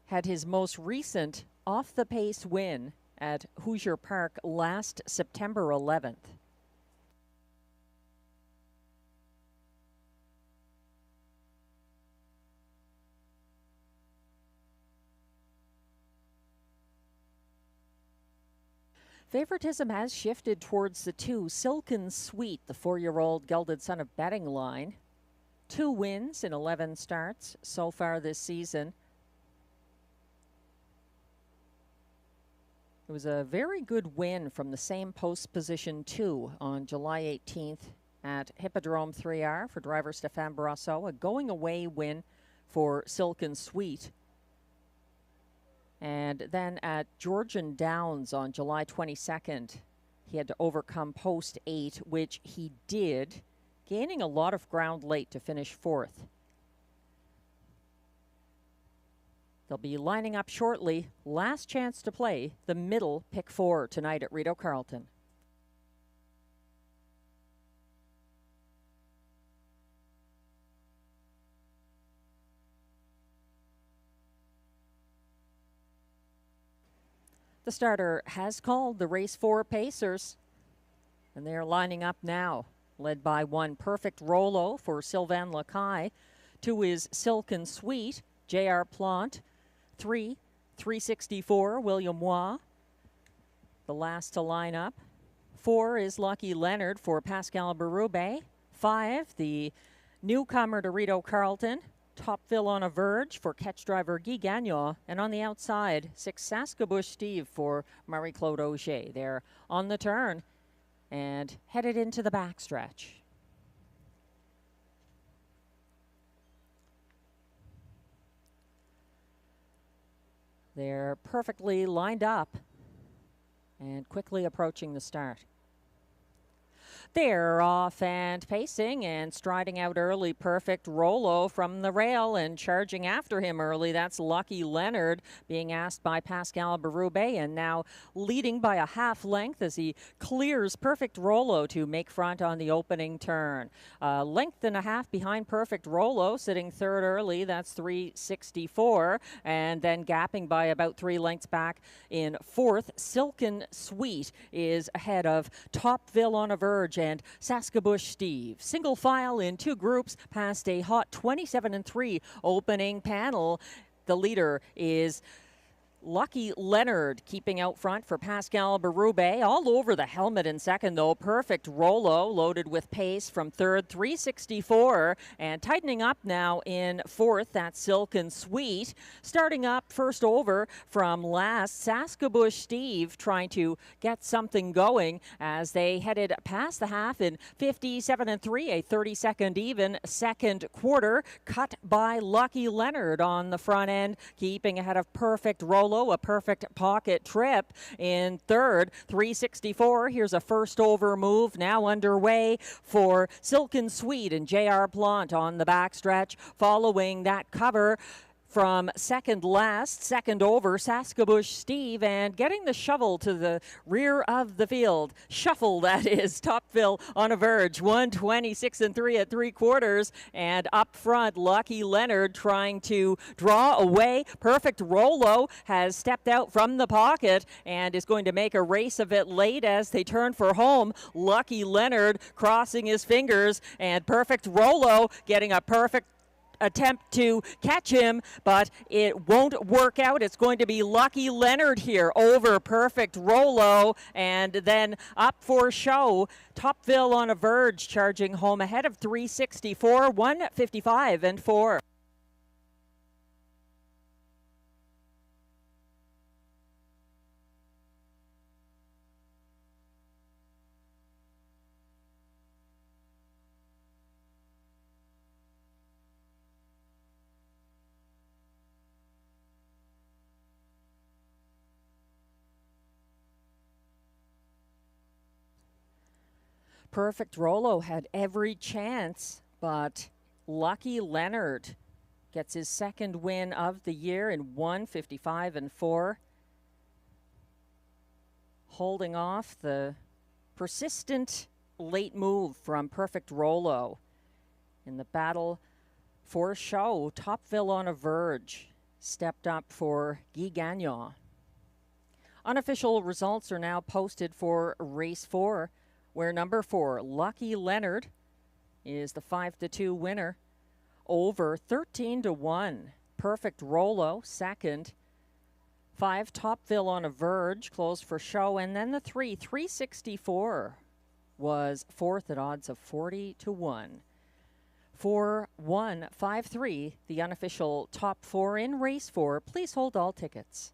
had his most recent off-the-pace win at Hoosier Park last September 11th. Favoritism has shifted towards the 2, Silken Sweet, the 4-year-old gelded son of Betting Line. 2 wins in 11 starts so far this season. It was a very good win from the same post position 2 on July 18th at Hippodrome 3R for driver Stéphane Brasseau. A going away win for Silken Sweet. And then at Georgian Downs on July 22nd, he had to overcome post 8, which he did, gaining a lot of ground late to finish 4th. They'll be lining up shortly. Last chance to play the middle pick 4 tonight at Rideau Carleton. The starter has called the race 4 Pacers, and they are lining up now, led by 1 Perfect Rolo for Sylvain Lacaille. 2 is Silken Sweet, J.R. Plante. 3, 364, William Waugh, the last to line up. 4 is Lucky Leonard for Pascal Berube. 5, the newcomer to Rideau Carleton, Topville on a Verge for catch driver Guy Gagnon. And on the outside, 6 Saskabush Steve for Marie-Claude Auger. They're on the turn and headed into the backstretch. They're perfectly lined up and quickly approaching the start. They're off and pacing and striding out early. Perfect Rolo from the rail and charging after him early. That's Lucky Leonard being asked by Pascal Berube, and now leading by a half length as he clears Perfect Rolo to make front on the opening turn. Length and a half behind Perfect Rolo, sitting third early. That's 364, and then gapping by about 3 lengths back in fourth. Silken Sweet is ahead of Topville on a Verge and Saskabush Steve. Single file in 2 groups past a hot 27-3 opening panel. The leader is Lucky Leonard keeping out front for Pascal Berube. All over the helmet in second, though. Perfect Rolo loaded with pace from third, 364. And tightening up now in fourth, that's Silken Sweet. Starting up first over from last, Saskabush Steve trying to get something going as they headed past the half in 57-3, a 30-second even second quarter. Cut by Lucky Leonard on the front end, keeping ahead of Perfect Rolo. A perfect pocket trip in third, 364. Here's a first over move now underway for Silken Sweet and J.R. Plante on the backstretch. Following that cover from second last, second over, Saskabush Steve, and getting the shovel to the rear of the field. Shuffle, that is, Topville on a Verge, 126-3 at 3/4, and up front, Lucky Leonard trying to draw away. Perfect Rolo has stepped out from the pocket and is going to make a race of it late as they turn for home. Lucky Leonard crossing his fingers, and Perfect Rolo getting a perfect attempt to catch him, but it won't work out. It's going to be Lucky Leonard here over Perfect Rolo, and then up for show, Topville on a Verge charging home ahead of 364, 155-4. Perfect Rolo had every chance, but Lucky Leonard gets his second win of the year in 155-4. Holding off the persistent late move from Perfect Rolo. In the battle for show, Topville on a Verge stepped up for Guy Gagnon. Unofficial results are now posted for race 4, where number 4, Lucky Leonard, is the 5-2 winner. Over 13-1, Perfect Rolo, second. 5, Topville on a Verge, closed for show. And then the 3, 364, was fourth at odds of 40-1. 4, 1, 5, 3, the unofficial top 4 in race 4. Please hold all tickets.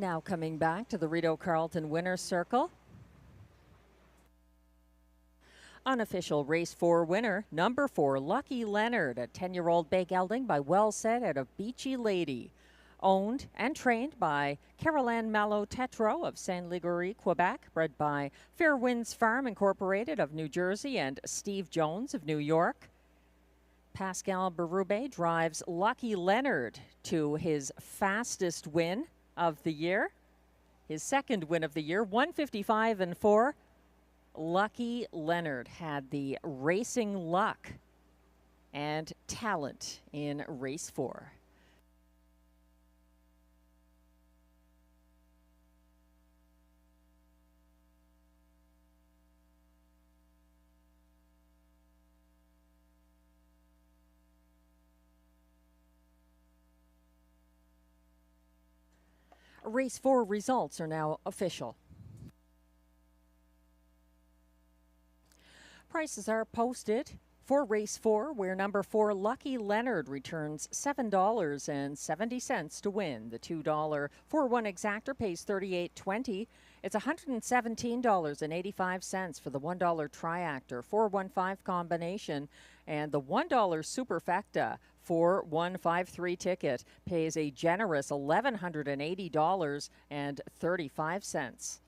Now coming back to the Rideau Carleton Winner's Circle. Unofficial race 4 winner, number 4, Lucky Leonard, a 10-year-old bay gelding by Well Said out of Beachy Lady. Owned and trained by Caroline Malo-Tetro of Saint-Ligory, Quebec, bred by Fairwinds Farm Incorporated of New Jersey and Steve Jones of New York. Pascal Berube drives Lucky Leonard to his fastest win of the year, his second win of the year, 155-4. Lucky Leonard had the racing luck and talent in race 4. Race 4 results are now official. Prices are posted for race 4, where number 4 Lucky Leonard returns $7.70 to win. The $2 4-1 exactor pays $38.20. It's $117.85 for the $1 triactor, 4-1-5 combination, and the $1 superfecta 4-1-5-3 ticket pays a generous $1,180.35.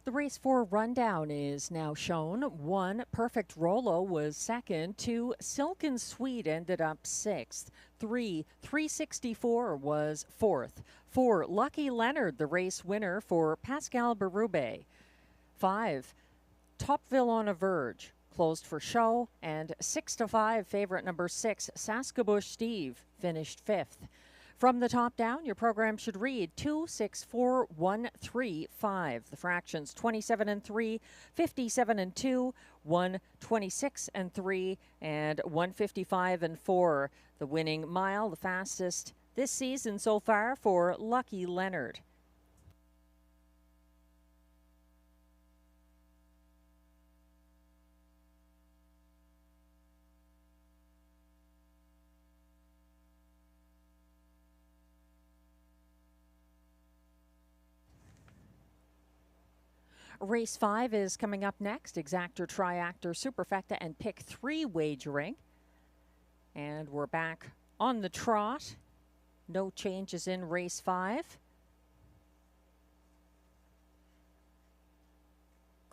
The race 4 rundown is now shown. 1, Perfect Rolo was second. 2, Silken Sweet ended up 6th. 3, 364 was 4th. 4, Lucky Leonard, the race winner for Pascal Berube. 5, Topville on a Verge, closed for show. And 6-5, favorite number 6, Saskabush Steve, finished 5th. From the top down, your program should read 2, 6, 4, 1, 3, 5. The fractions 27 and 3, 57 and 2, 1, 26 and 3, and 155 and 4. The winning mile, the fastest this season so far for Lucky Leonard. Race 5 is coming up next. Exactor, Triactor, Superfecta, and Pick 3 wagering. And we're back on the trot. No changes in race 5.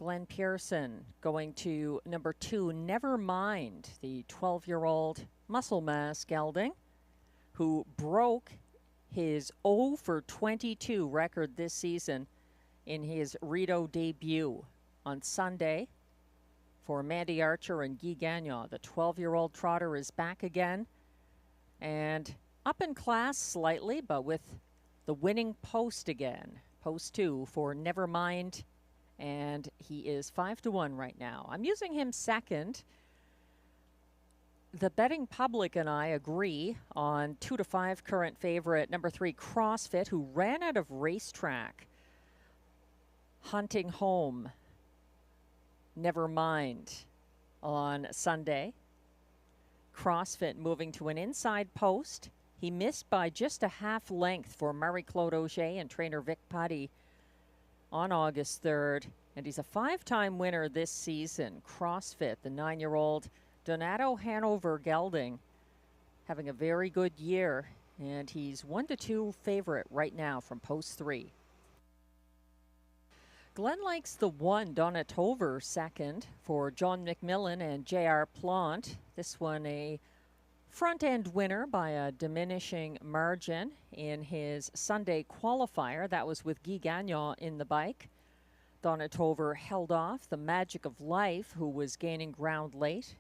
Glenn Pearson going to number 2, Never Mind, the 12-year-old muscle mass gelding who broke his 0 for 22 record this season in his Rideau debut on Sunday for Mandy Archer and Guy Gagnon. The 12-year-old trotter is back again and up in class slightly, but with the winning post again. Post 2 for Never Mind, and he is 5-1 right now. I'm using him second. The betting public and I agree on 2-5 current favorite number 3 CrossFit, who ran out of racetrack. Hunting home Never Mind on Sunday. CrossFit moving to an inside post. He missed by just a half length for Marie-Claude Auger and trainer Vic Putty on August 3rd. And he's a 5-time winner this season. CrossFit, the 9-year-old Donato Hanover gelding, having a very good year. And he's 1-2 favorite right now from post 3. Glenn likes the 1 Donatover second for John McMillan and J.R. Plant. This one a front-end winner by a diminishing margin in his Sunday qualifier. That was with Guy Gagnon in the bike. Donatover held off the Magic of Life, who was gaining ground late.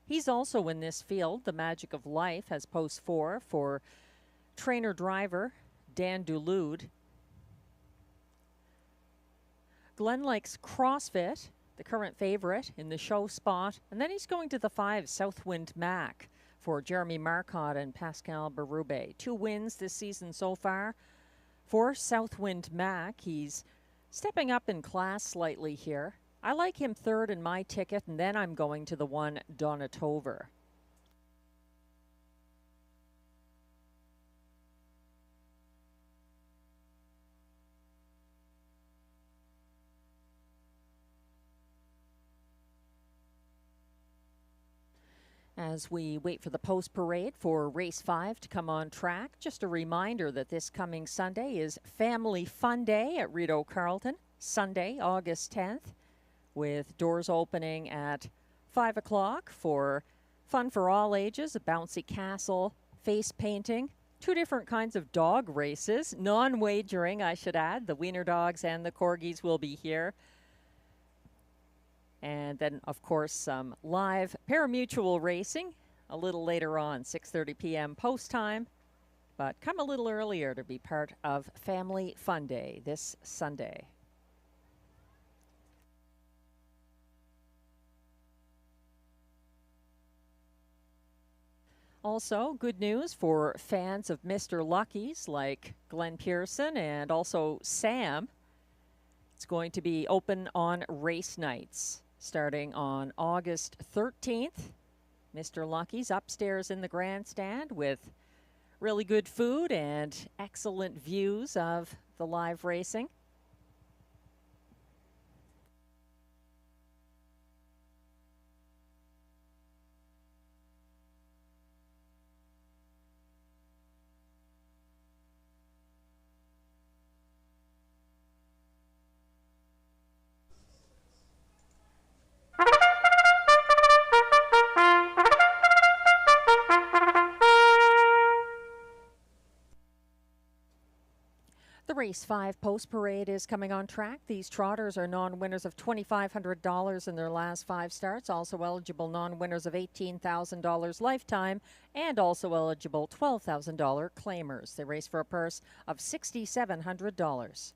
He's also in this field. The Magic of Life has post 4 for trainer-driver Dan Dulude. Glenn likes CrossFit, the current favorite in the show spot. And then he's going to the 5 Southwind Mac for Jeremy Marcotte and Pascal Berube. 2 wins this season so far for Southwind Mac. He's stepping up in class slightly here. I like him 3rd in my ticket, and then I'm going to the 1 Donatover. As we wait for the post parade for race 5 to come on track, just a reminder that this coming Sunday is Family Fun Day at Rideau Carleton, Sunday, August 10th, with doors opening at 5 o'clock for fun for all ages, a bouncy castle, face painting, 2 different kinds of dog races, non-wagering, I should add. The wiener dogs and the corgis will be here. And then, of course, some live parimutuel racing a little later on, 6:30 p.m. post time. But come a little earlier to be part of Family Fun Day this Sunday. Also, good news for fans of Mr. Lucky's like Glenn Pearson and also Sam. It's going to be open on race nights. Starting on August 13th, Mr. Lucky's upstairs in the grandstand with really good food and excellent views of the live racing. The race 5 post parade is coming on track. These trotters are non-winners of $2,500 in their last 5 starts, also eligible non-winners of $18,000 lifetime, and also eligible $12,000 claimers. They race for a purse of $6,700.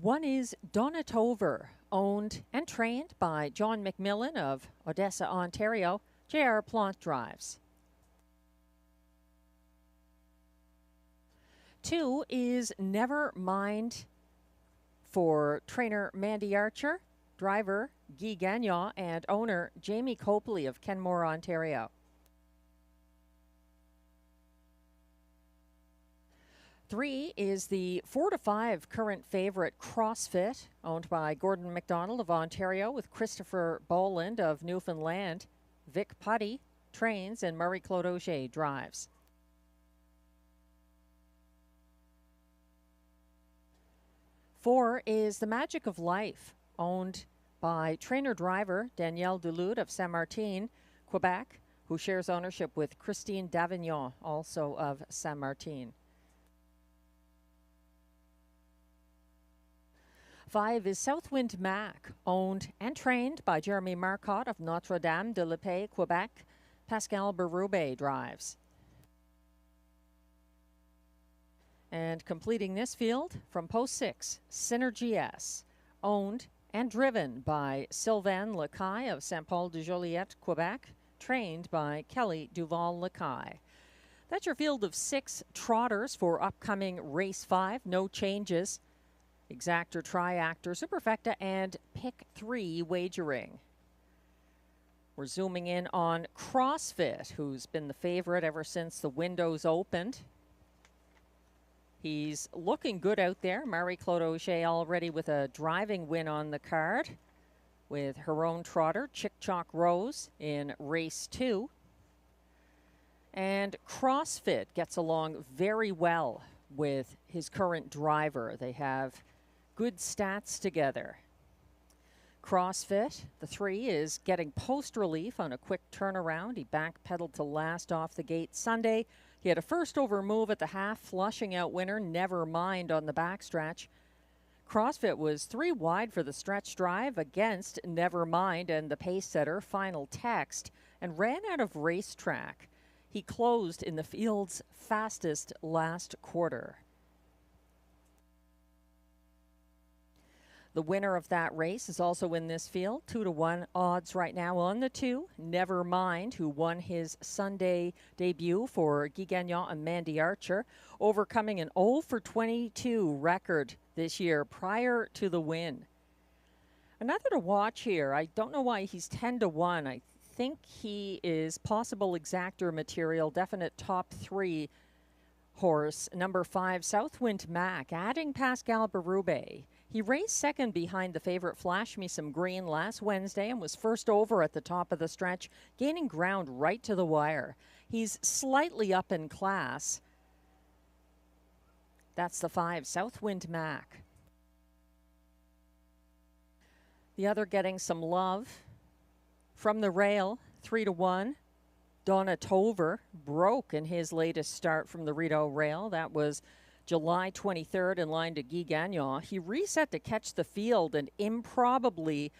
One is Donatover, owned and trained by John McMillan of Odessa, Ontario. J.R. Plant drives. 2 is Never Mind for trainer Mandy Archer, driver Guy Gagnon, and owner Jamie Copley of Kenmore, Ontario. 3 is the 4 to 5 current favorite CrossFit, owned by Gordon McDonald of Ontario with Christopher Boland of Newfoundland. Vic Putty trains and Marie-Claude Auger drives. 4 is the Magic of Life, owned by trainer-driver Danielle Duluth of Saint-Martin, Quebec, who shares ownership with Christine Davignon, also of Saint-Martin. 5 is Southwind Mac, owned and trained by Jeremy Marcotte of Notre-Dame-de-la-Paix, Quebec. Pascal Berube drives. And completing this field from post 6, Synergy S, owned and driven by Sylvain Lacaille of Saint-Paul-de-Joliette, Quebec, trained by Kelly Duval-Lacaille. That's your field of 6 trotters for upcoming race 5. No changes. Exactor, Triactor, Superfecta, and Pick 3 wagering. We're zooming in on CrossFit, who's been the favorite ever since the windows opened. He's looking good out there. Marie-Claude Auger already with a driving win on the card with her own trotter, Chick Chalk Rose, in race 2. And CrossFit gets along very well with his current driver. They have good stats together. CrossFit, the 3, is getting post relief on a quick turnaround. He backpedaled to last off the gate Sunday. He had a first over move at the half, flushing out winner Never Mind on the backstretch. CrossFit was 3 wide for the stretch drive against Never Mind and the pace setter Final Text and ran out of racetrack. He closed in the field's fastest last quarter. The winner of that race is also in this field. 2-to-1 odds right now on the 2. Never Mind, who won his Sunday debut for Guy Gagnon and Mandy Archer, overcoming an 0 for 22 record this year prior to the win. Another to watch here. I don't know why he's 10-to-1. I think he is possible exactor material, definite top 3 horse. Number 5, Southwind Mac, adding Pascal Berube. He raced second behind the favorite Flash Me Some Green last Wednesday and was first over at the top of the stretch, gaining ground right to the wire. He's slightly up in class. That's the 5, Southwind Mac. The other getting some love from the rail, 3-to-1. Donna Tover broke in his latest start from the Rideau rail. That was July 23rd in line to Guy Gagnon. He reset to catch the field and improbably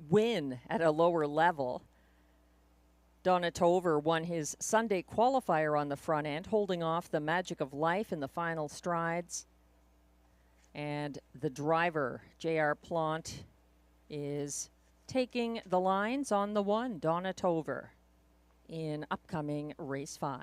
win at a lower level. Donna Tover won his Sunday qualifier on the front end, holding off the Magic of Life in the final strides. And the driver, J.R. Plant, is taking the lines on the 1, Donna Tover, in upcoming race 5.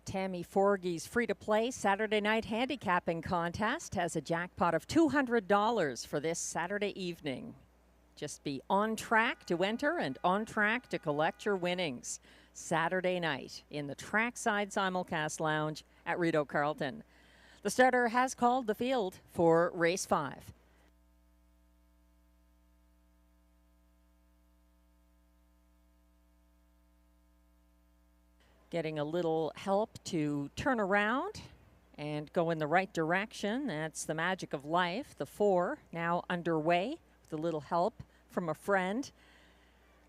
Tammy Forgey's free-to-play Saturday night handicapping contest has a jackpot of $200 for this Saturday evening. Just be on track to enter and on track to collect your winnings Saturday night in the Trackside Simulcast Lounge at Rideau Carleton. The starter has called the field for race 5. Getting a little help to turn around and go in the right direction. That's the Magic of Life. The 4 now underway with a little help from a friend.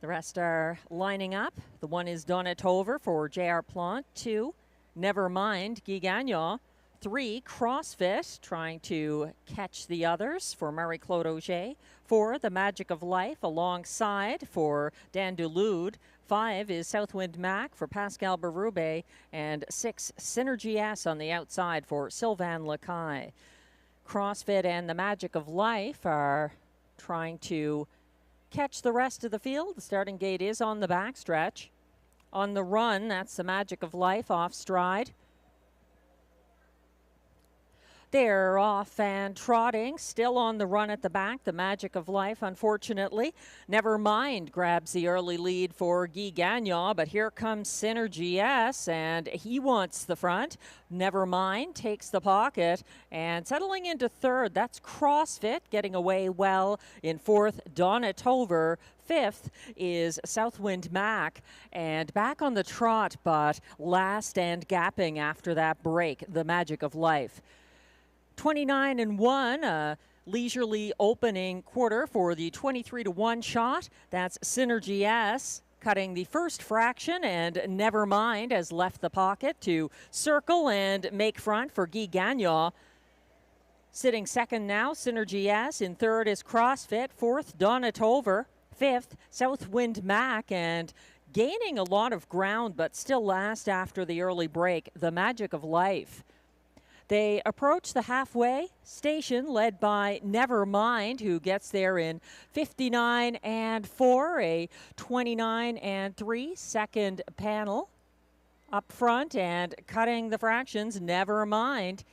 The rest are lining up. The 1 is Donna Tover for J.R. Plant. 2, Never Mind, Guy Gagnon 3, CrossFit, trying to catch the others for Marie-Claude Auger. 4, The Magic of Life, alongside for Dan Dulude. 5 is Southwind Mac for Pascal Berube. And 6, Synergy S on the outside for Sylvain Lacaille. CrossFit and The Magic of Life are trying to catch the rest of the field. The starting gate is on the backstretch. On the run, that's The Magic of Life off stride. They're off and trotting, still on the run at the back. The Magic of Life, unfortunately. Never Mind grabs the early lead for Guy Gagnon, but here comes Synergy S, and he wants the front. Never Mind takes the pocket, and settling into third, that's CrossFit, getting away well in fourth. Donna Tover. Fifth is Southwind Mac, and back on the trot, but last and gapping after that break, The Magic of Life. 29-1, a leisurely opening quarter for the 23-1 shot. That's Synergy S cutting the first fraction, and Never Mind has left the pocket to circle and make front for Guy Gagnon. Sitting second now, Synergy S. In third is CrossFit. Fourth, Donna Tover. Fifth, Southwind Mac, and gaining a lot of ground, but still last after the early break, The Magic of Life. They approach the halfway station, led by Never Mind, who gets there in 59-4, a 29-3 second panel. Up front and cutting the fractions, Never Mind.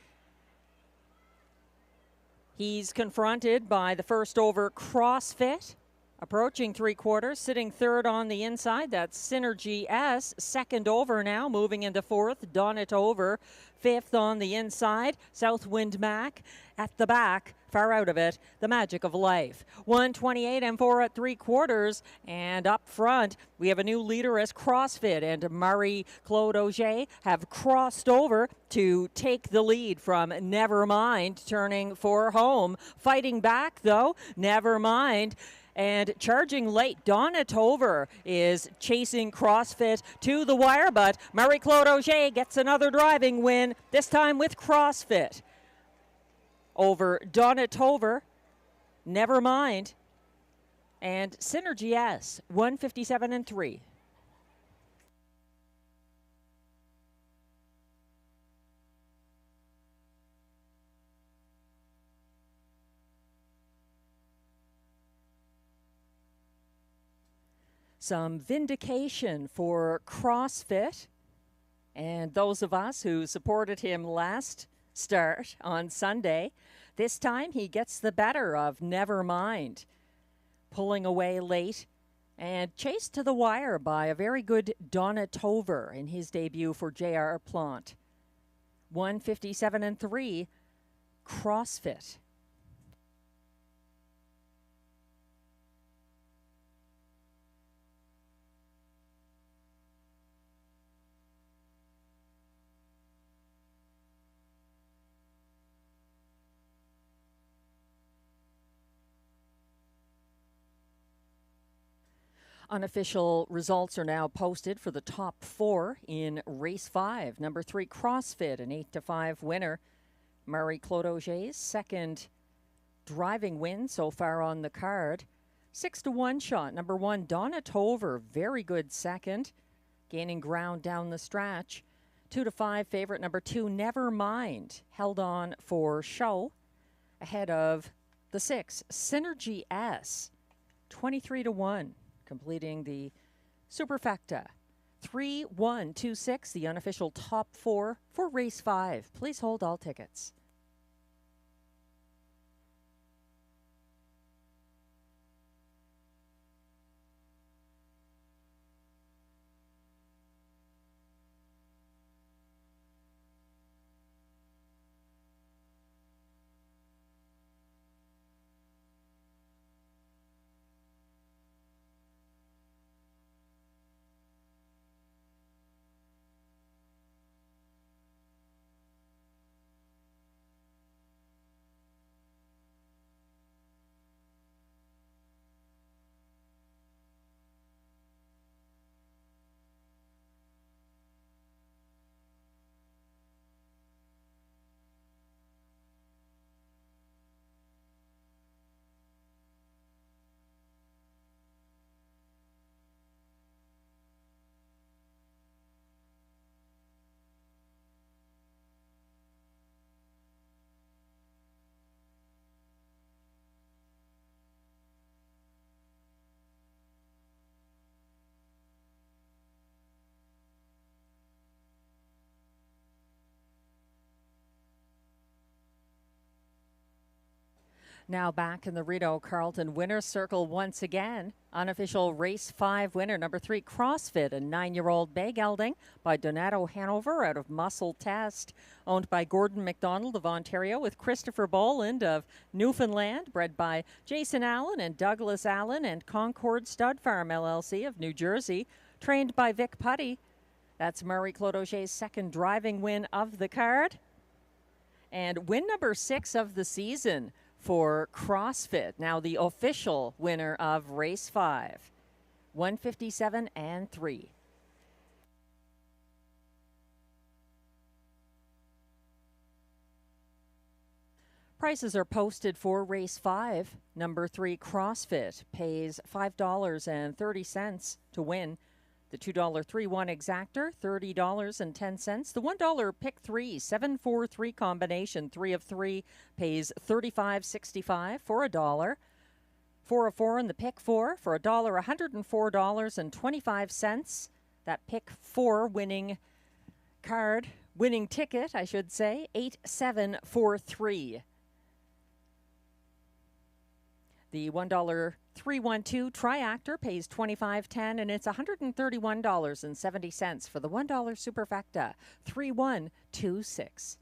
He's confronted by the first over CrossFit. Approaching three-quarters, sitting third on the inside, that's Synergy S. Second over now, moving into fourth, Donna Tover. Fifth on the inside, Southwind Mac. At the back, far out of it, The Magic of Life. 128-4 at three-quarters, and up front, we have a new leader as CrossFit, and Marie-Claude Auger have crossed over to take the lead from Never Mind, turning for home. Fighting back, though, Never Mind. And charging late, Donna Tover is chasing CrossFit to the wire, but Marie-Claude Auger gets another driving win, this time with CrossFit. Over Donna Tover, Never Mind, and Synergy S, 157-3. Some vindication for CrossFit and those of us who supported him last start on Sunday. This time he gets the better of Never Mind, pulling away late and chased to the wire by a very good Donna Tover in his debut for J.R. Plante. 157-3, CrossFit. Unofficial results are now posted for the top four in race 5. Number 3, CrossFit, an 8-5 winner. Marie-Claude Auger's second driving win so far on the card. 6-1 shot. Number 1, Donna Tover, very good second, gaining ground down the stretch. 2-5 favorite. Number 2, Never Mind, held on for show. Ahead of the 6, Synergy S, 23-1. Completing the superfecta. 3-1-2-6, the unofficial top four for race 5. Please hold all tickets. Now back in the Rideau Carleton winner's circle once again. Unofficial race 5 winner, number 3 CrossFit, a 9-year-old bay gelding by Donato Hanover out of Muscle Test, owned by Gordon McDonald of Ontario with Christopher Boland of Newfoundland, bred by Jason Allen and Douglas Allen and Concord Stud Farm LLC of New Jersey, trained by Vic Putty. That's Marie-Claude Auger's second driving win of the card. And win number 6 of the season for CrossFit, now the official winner of race 5, 157 and 3. Prices are posted for race 5. Number 3 CrossFit pays $5.30 to win. The $2 3-1 exactor, $30.10. The $1 pick 3, 7-4-3 combination, 3 of 3, pays $35.65 for $1. 4 of 4 in the pick 4 for $1, $104.25. That pick 4 winning ticket, I should say, 8743. The $1 312 Triactor pays $25.10, and it's $131.70 for the $1 Superfecta 3126.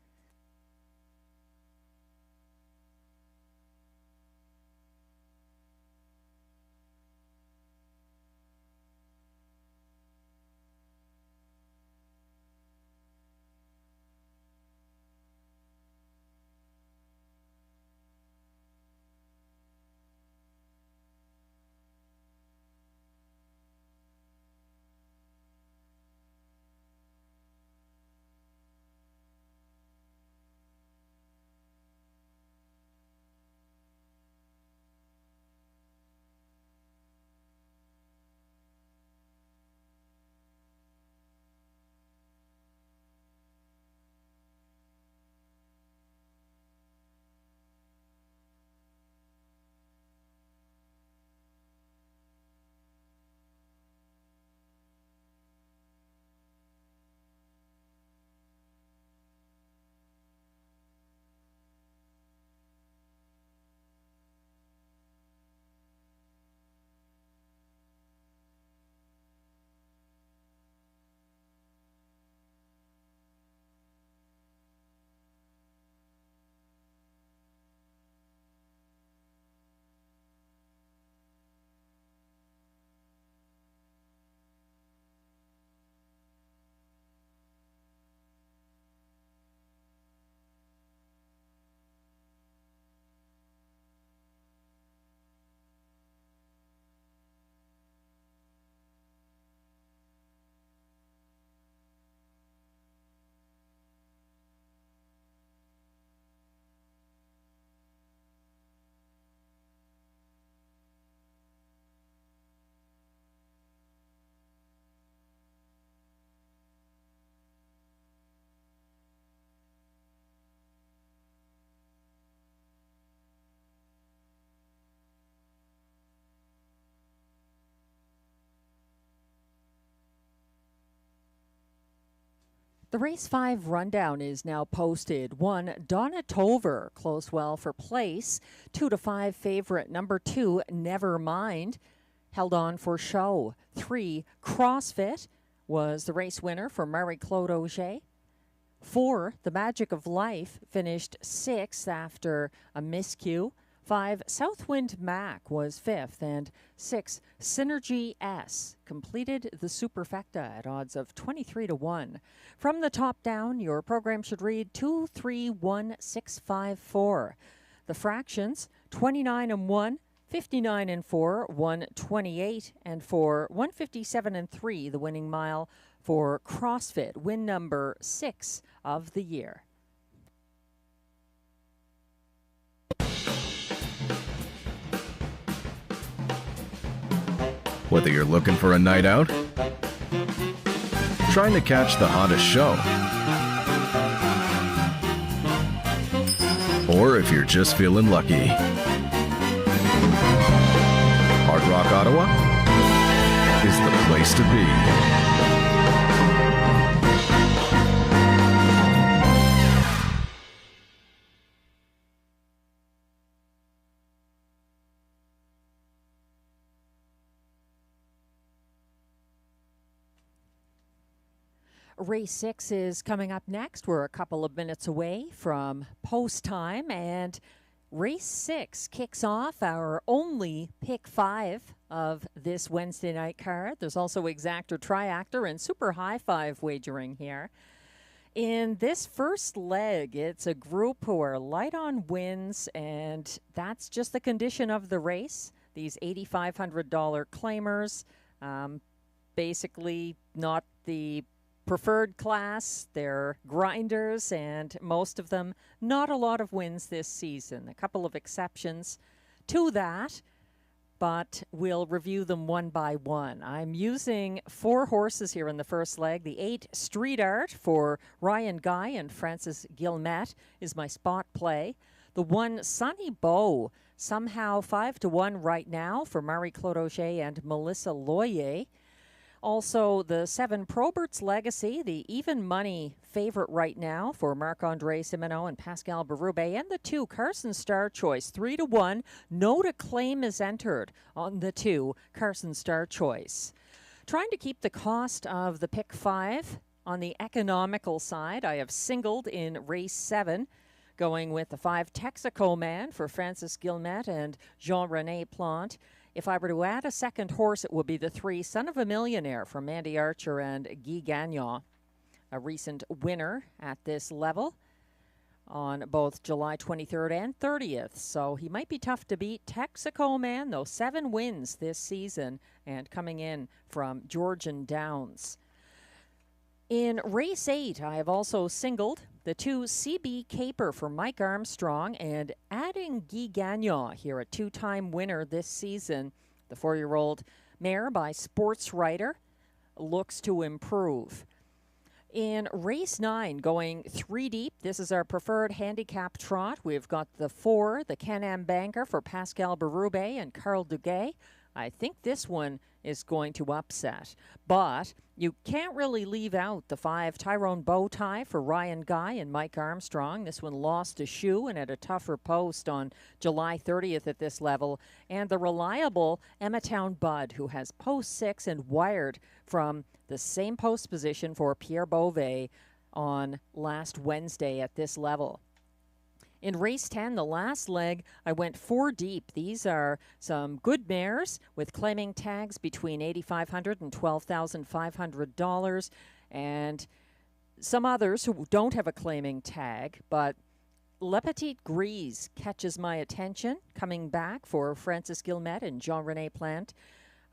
The race 5 rundown is now posted. 1, Donna Tover, close well for place. 2 to 5 favorite. Number 2, Never Mind, held on for show. 3, CrossFit was the race winner for Marie-Claude Auger. 4, The Magic of Life, finished 6th after a miscue. 5, Southwind Mac was 5th, and 6, Synergy S completed the Superfecta at odds of 23 to 1. From the top down, your program should read 231654. The fractions 29 and 1, 59 and 4, 128 and 4, 157 and 3. The winning mile for CrossFit, win number 6 of the year. Whether you're looking for a night out, trying to catch the hottest show, or if you're just feeling lucky, Hard Rock Ottawa is the place to be. Race 6 is coming up next. We're a couple of minutes away from post time, and Race 6 kicks off our only pick 5 of this Wednesday night card. There's also exactor, triactor, and super high 5 wagering here. In this first leg, it's a group who are light on wins, and that's just the condition of the race. These $8,500 claimers, basically not the preferred class. They're grinders, and most of them not a lot of wins this season. A couple of exceptions to that, but we'll review them one by one. I'm using 4 horses here in the first leg. The 8 Street Art for Ryan Guy and Francis Guillemette is my spot play. The 1 Sunny Bow, somehow 5-1 right now for Marie-Claude Auger and Melissa Loyer. Also, the 7 Probert's Legacy, the even money favorite right now for Marc-Andre Simoneau and Pascal Berube, and the 2 Carson Star Choice, 3-1. No to claim is entered on the 2 Carson Star Choice. Trying to keep the cost of the pick 5 on the economical side, I have singled in race 7, going with the 5 Texaco Man for Francis Guillemette and Jean-René Plante. If I were to add a second horse, it would be the 3 Son of a Millionaire from Mandy Archer and Guy Gagnon, a recent winner at this level on both July 23rd and 30th. So he might be tough to beat. Texaco Man, though, 7 wins this season and coming in from Georgian Downs. In race 8, I have also singled the 2 CB Caper for Mike Armstrong and adding Guy Gagnon here, a 2-time winner this season. The 4-year-old mare by Sports Writer looks to improve. In race 9, going 3 deep, this is our preferred handicap trot. We've got the 4, the Can-Am Banker for Pascal Berube and Carl Duguay. I think this one is going to upset, but you can't really leave out the 5 Tyrone Bowtie for Ryan Guy and Mike Armstrong. This one lost a shoe and at a tougher post on July 30th at this level, and the reliable Emmatown Bud, who has post 6 and wired from the same post position for Pierre Beauvais on last Wednesday at this level. In race 10, the last leg, I went 4 deep. These are some good mares with claiming tags between $8,500 and $12,500, and some others who don't have a claiming tag, but Le Petit Grise catches my attention, coming back for Francis Guillemette and Jean-René Plante.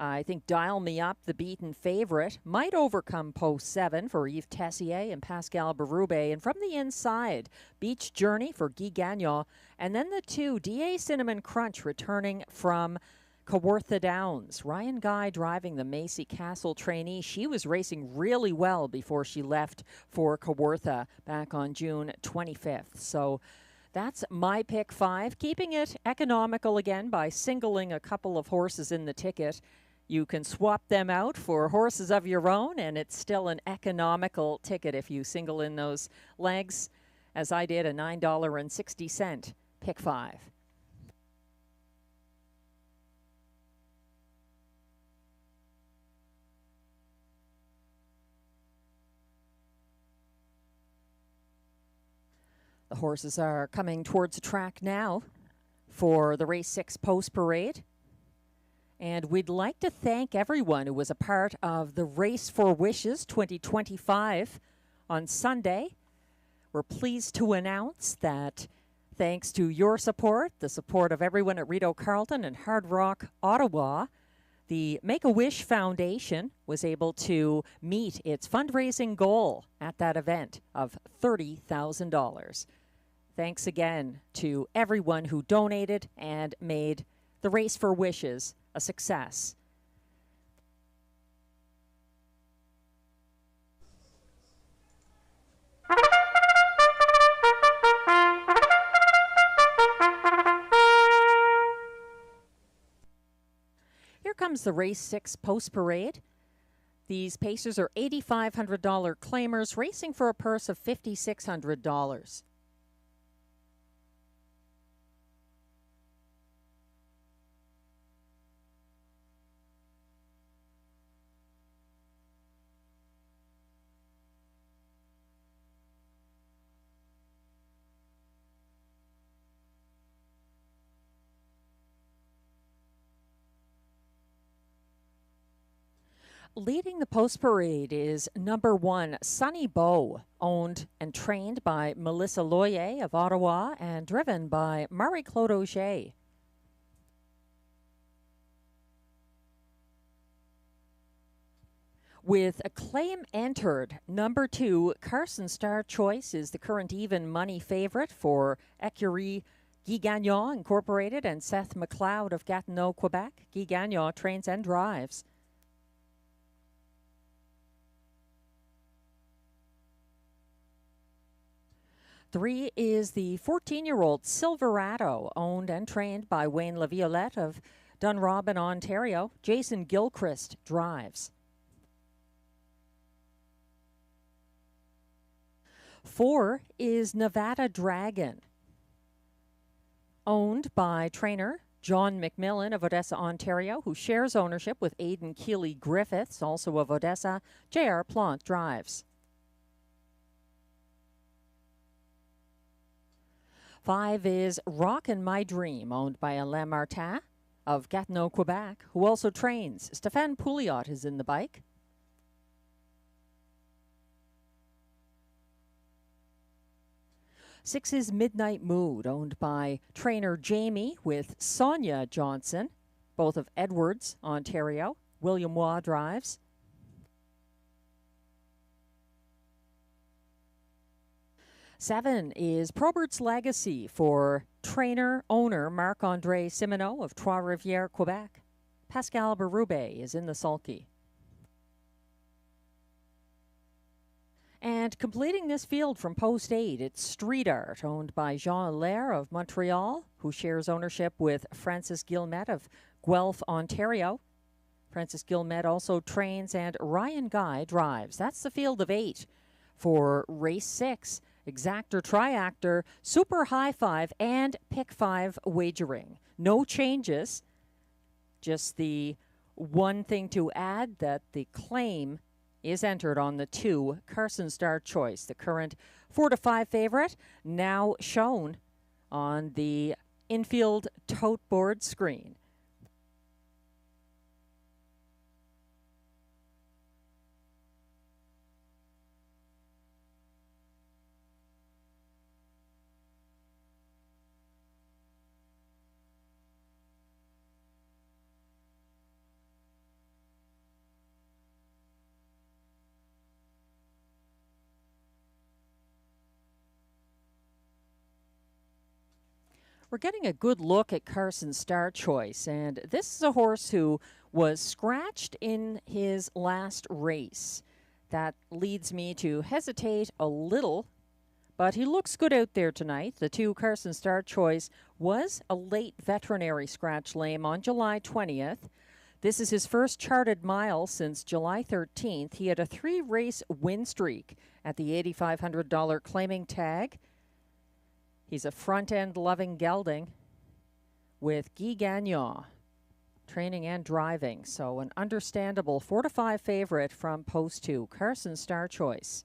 I think Dial Me Up, the beaten favorite, might overcome post 7 for Yves Tessier and Pascal Berube. And from the inside, Beach Journey for Guy Gagnon. And then the 2 DA Cinnamon Crunch returning from Kawartha Downs. Ryan Guy driving the Macy Castle trainee. She was racing really well before she left for Kawartha back on June 25th. So that's my pick 5, keeping it economical again by singling a couple of horses in the ticket. You can swap them out for horses of your own, and it's still an economical ticket if you single in those legs, as I did, a $9.60 pick 5. The horses are coming towards the track now for the race 6 post parade. And we'd like to thank everyone who was a part of the Race for Wishes 2025 on Sunday. We're pleased to announce that thanks to your support, the support of everyone at Rideau Carleton and Hard Rock Ottawa, the Make-A-Wish Foundation was able to meet its fundraising goal at that event of $30,000. Thanks again to everyone who donated and made the Race for Wishes a success. Here comes the race 6 post parade. These pacers are $8,500 claimers racing for a purse of $5,600. Leading the post parade is number 1, Sunny Bow, owned and trained by Melissa Loyer of Ottawa and driven by Marie-Claude Auger. With a claim entered, number 2, Carson Star Choice is the current even money favorite for Écurie Guy Gagnon Incorporated and Seth McLeod of Gatineau, Quebec. Guy Gagnon trains and drives. Three is the 14-year-old Silverado, owned and trained by Wayne Laviolette of Dunrobin, Ontario. Jason Gilchrist drives. 4 is Nevada Dragon, owned by trainer John McMillan of Odessa, Ontario, who shares ownership with Aidan Keeley Griffiths, also of Odessa. J.R. Plante drives. 5 is Rockin' My Dream, owned by Alain Martin of Gatineau, Quebec, who also trains. Stéphane Pouliot is in the bike. 6 is Midnight Mood, owned by trainer Jamie with Sonia Johnson, both of Edwards, Ontario. William Waugh drives. 7 is Probert's Legacy for trainer-owner Marc-André Simoneau of Trois-Rivières, Quebec. Pascal Berube is in the sulky. And completing this field from post 8, it's Street Art, owned by Jean Allaire of Montreal, who shares ownership with Francis Guillemette of Guelph, Ontario. Francis Guillemette also trains, and Ryan Guy drives. That's the field of 8 for race 6. Exactor, Triactor, Super High 5, and Pick 5 wagering. No changes. Just the one thing to add, that the claim is entered on the 2, Carson Star Choice, the current 4-5 favorite, now shown on the infield tote board screen. We're getting a good look at Carson Star Choice, and this is a horse who was scratched in his last race. That leads me to hesitate a little, but he looks good out there tonight. The 2, Carson Star Choice, was a late veterinary scratch lame on July 20th. This is his first charted mile since July 13th. He had a 3-race win streak at the $8,500 claiming tag. He's a front-end loving gelding with Guy Gagnon training and driving. So an understandable 4-5 favorite from post 2, Carson Star Choice.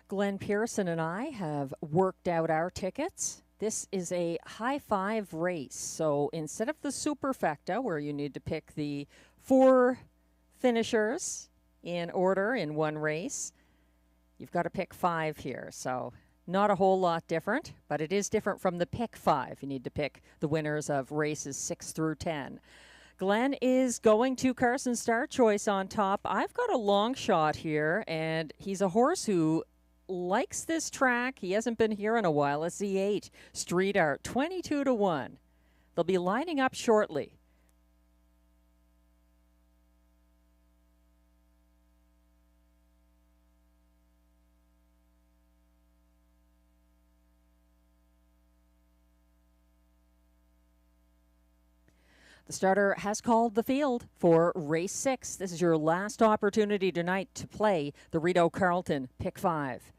Glenn Pearson and I have worked out our tickets. This is a high 5 race, so instead of the superfecta, where you need to pick the 4 finishers in order in one race, you've got to pick 5 here. So not a whole lot different, but it is different from the pick 5. You need to pick the winners of races 6 through 10. Glenn is going to Carson Star Choice on top. I've got a long shot here, and he's a horse who likes this track. He hasn't been here in a while. A Z8 Street Art, 22-1. They'll be lining up shortly. The starter has called the field for race 6. This is your last opportunity tonight to play the Rideau Carleton Pick 5.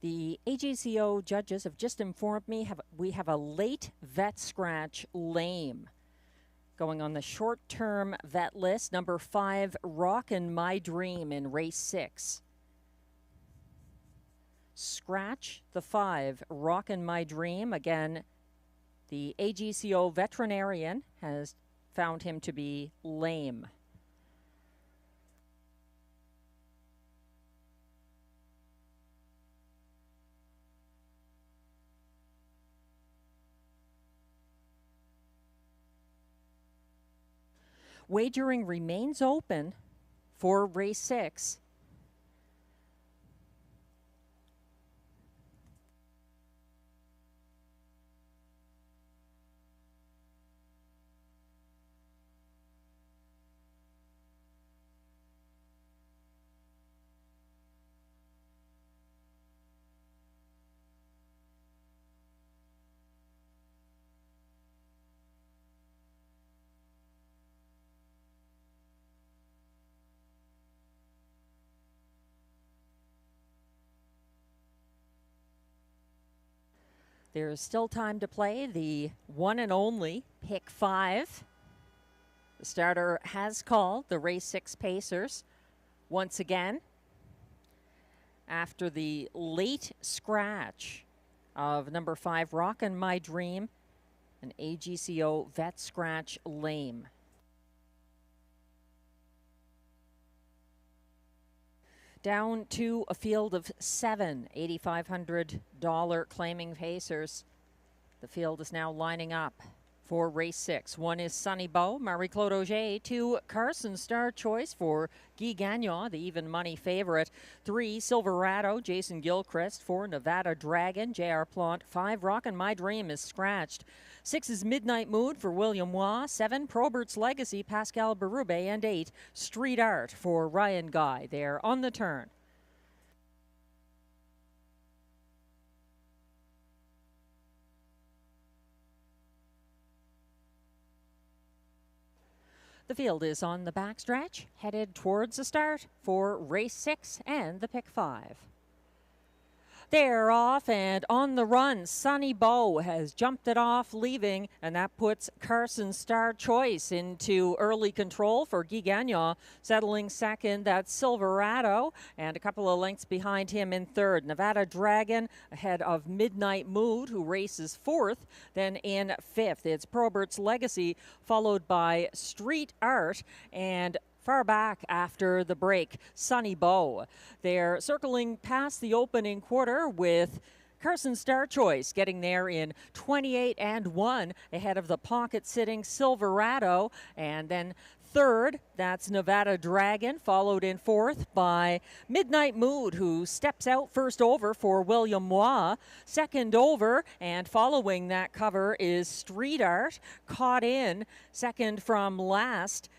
The AGCO judges have just informed me we have a late vet scratch lame going on the short-term vet list. Number 5, Rockin' My Dream in race 6. Scratch the 5, Rockin' My Dream. Again, the AGCO veterinarian has found him to be lame. Wagering remains open for race 6. There's still time to play the one and only pick 5. The starter has called the race 6 Pacers once again after the late scratch of number 5, Rockin' My Dream, an AGCO vet scratch lame. Down to a field of 7 $8,500 claiming Pacers. The field is now lining up for race 6. 1 is Sunny Beau, Marie-Claude Auger. 2, Carson Star Choice for Guy Gagnon, the even money favorite. 3, Silverado, Jason Gilchrist. 4, Nevada Dragon, J.R. Plant. 5, Rockin' My Dream is scratched. 6 is Midnight Mood for William Waugh. 7, Probert's Legacy, Pascal Berube. And 8, Street Art for Ryan Guy. They're on the turn. The field is on the backstretch, headed towards the start for race 6 and the pick 5. They're off and on the run. Sunny Beau has jumped it off, leaving, and that puts Carson Star Choice into early control for Guy Gagnon. Settling second, that's Silverado, and a couple of lengths behind him in third. Nevada Dragon ahead of Midnight Mood, who races fourth. Then in fifth, it's Probert's Legacy, followed by Street Art, and far back after the break, Sunny Beau. They're circling past the opening quarter with Carson Star Choice getting there in 28-1 ahead of the pocket-sitting Silverado. And then third, that's Nevada Dragon, followed in fourth by Midnight Mood, who steps out first over for William Waugh. Second over, and following that cover is Street Art, caught in second from last,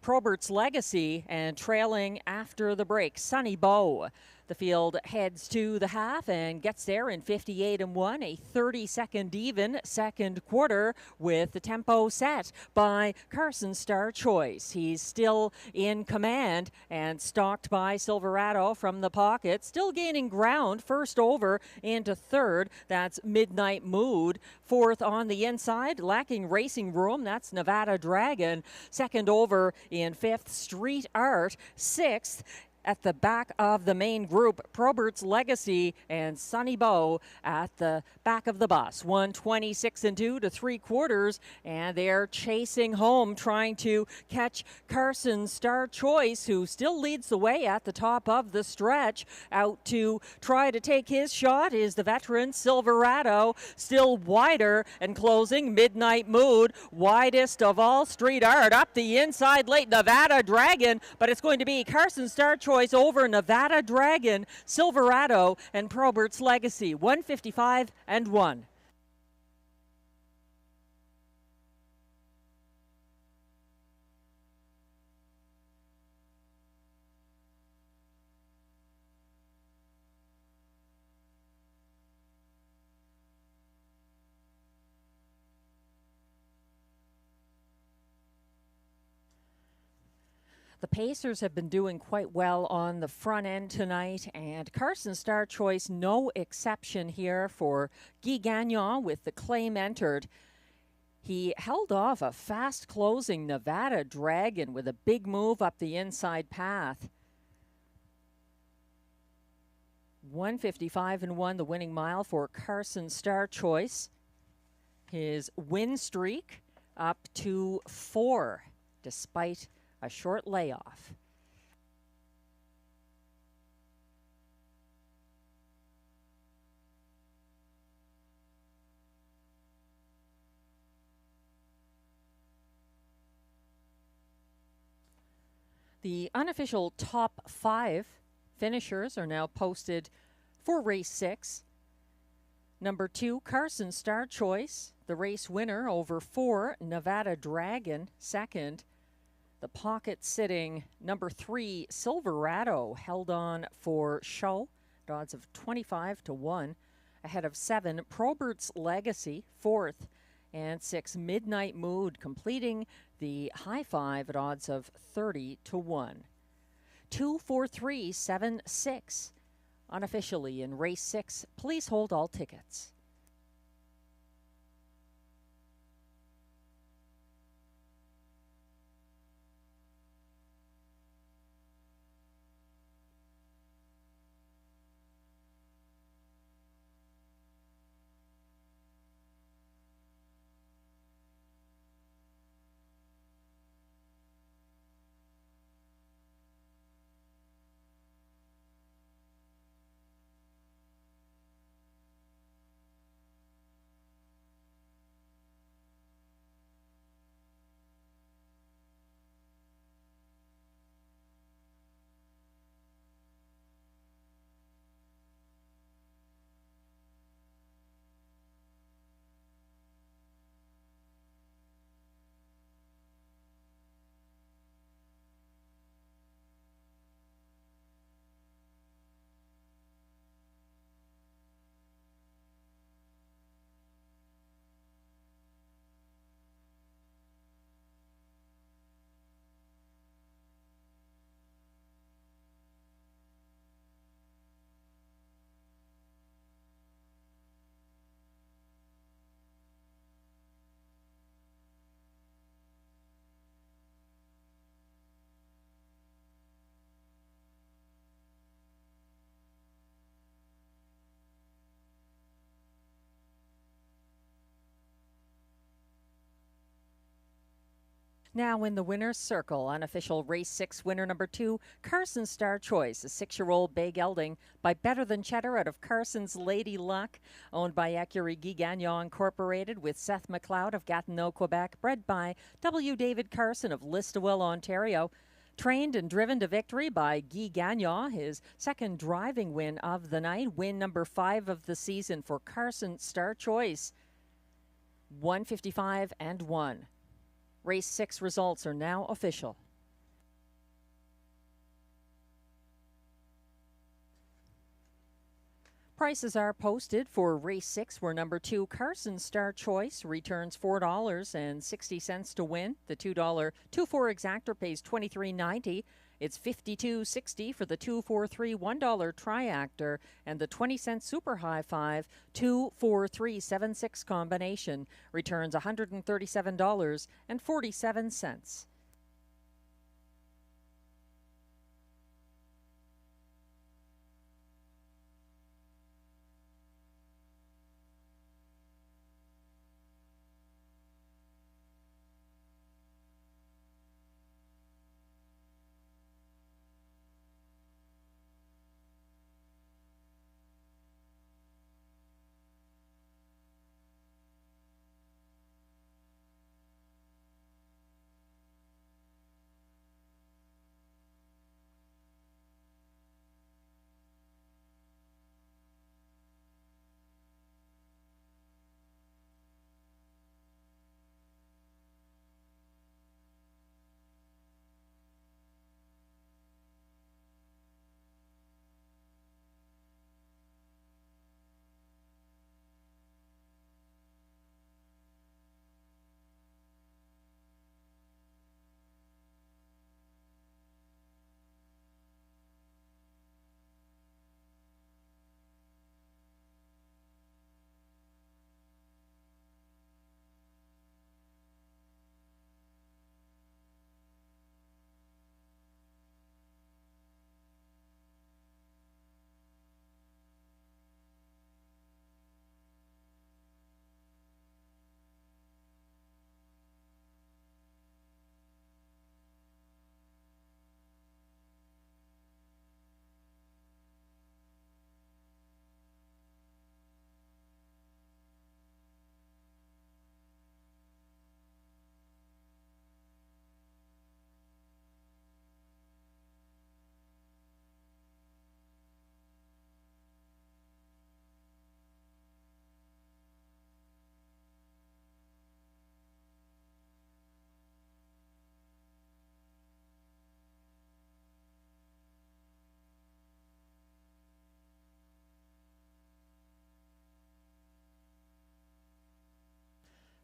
Probert's Legacy, and trailing after the break, Sunny Beau. The field heads to the half and gets there in 58-1, a 30-second even second quarter with the tempo set by Carson Star Choice. He's still in command and stalked by Silverado from the pocket, still gaining ground first over into third. That's Midnight Mood. Fourth on the inside, lacking racing room, that's Nevada Dragon. Second over in fifth, Street Art. Sixth, at the back of the main group, Probert's Legacy, and Sunny Beau at the back of the bus. 1:26-2 to 3/4, and they're chasing home, trying to catch Carson Star Choice, who still leads the way at the top of the stretch. Out to try to take his shot is the veteran Silverado, still wider and closing Midnight Mood. Widest of all, Street Art up the inside late, Nevada Dragon, but it's going to be Carson Star Choice over Nevada Dragon, Silverado, and Probert's Legacy. 1:55-1. The Pacers have been doing quite well on the front end tonight, and Carson Star Choice no exception here for Guy Gagnon with the claim entered. He held off a fast-closing Nevada Dragon with a big move up the inside path. 1:55.1 the winning mile for Carson Star Choice. His win streak up to 4 despite a short layoff. The unofficial top 5 finishers are now posted for race 6. Number 2, Carson Star Choice, the race winner over 4, Nevada Dragon, second. The pocket sitting number 3, Silverado, held on for show at odds of 25-1, ahead of 7, Probert's Legacy, fourth, and 6, Midnight Mood, completing the high 5 at odds of 30-1. 2, 4, 3, 7, 6. Unofficially in race 6, please hold all tickets. Now in the winner's circle, unofficial race 6 winner number 2, Carson Star Choice, a 6-year-old bay gelding by Better Than Cheddar out of Carson's Lady Luck, owned by Ecurie Guy Gagnon Incorporated with Seth McLeod of Gatineau, Quebec, bred by W. David Carson of Listowel, Ontario. Trained and driven to victory by Guy Gagnon, his second driving win of the night, win number 5 of the season for Carson Star Choice. 1:55.1. Race 6 results are now official. Prices are posted for race 6, where number 2, Carson Star Choice, returns $4.60 to win. The $2 2-4 exactor pays $23.90. It's $52.60 for the 2-4-3 $1 triactor, and the 20-cent super high 5 2-4-3-7-6 combination returns $137.47.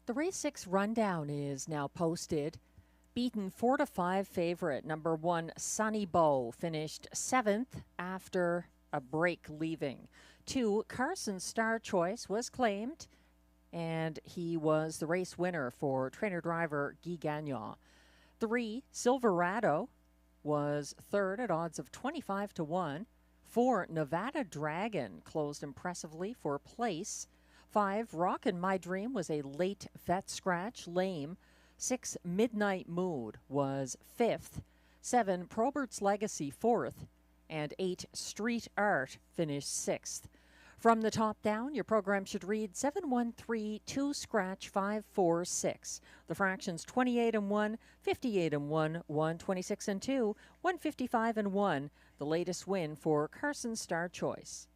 The race 6 rundown is now posted. Beaten 4-5 favorite, number 1 Sunny Bow, finished 7th after a break leaving. 2 Carson Star Choice was claimed, and he was the race winner for trainer-driver Guy Gagnon. 3 Silverado was third at odds of 25-1. 4 Nevada Dragon closed impressively for place. 5 Rockin' My Dream was a late vet scratch, lame. 6 Midnight Mood was 5th. 7 Probert's Legacy 4th. And 8 Street Art finished 6th. From the top down, your program should read 7-1-3-2 scratch 5-4-6. The fractions 28-1, 58-1, 126-2, 155-1. The latest win for Carson Star Choice.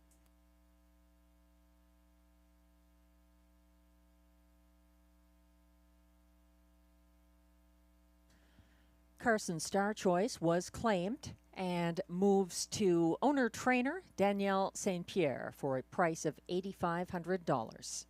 Carson Star Choice was claimed and moves to owner-trainer Danielle St. Pierre for a price of $8,500.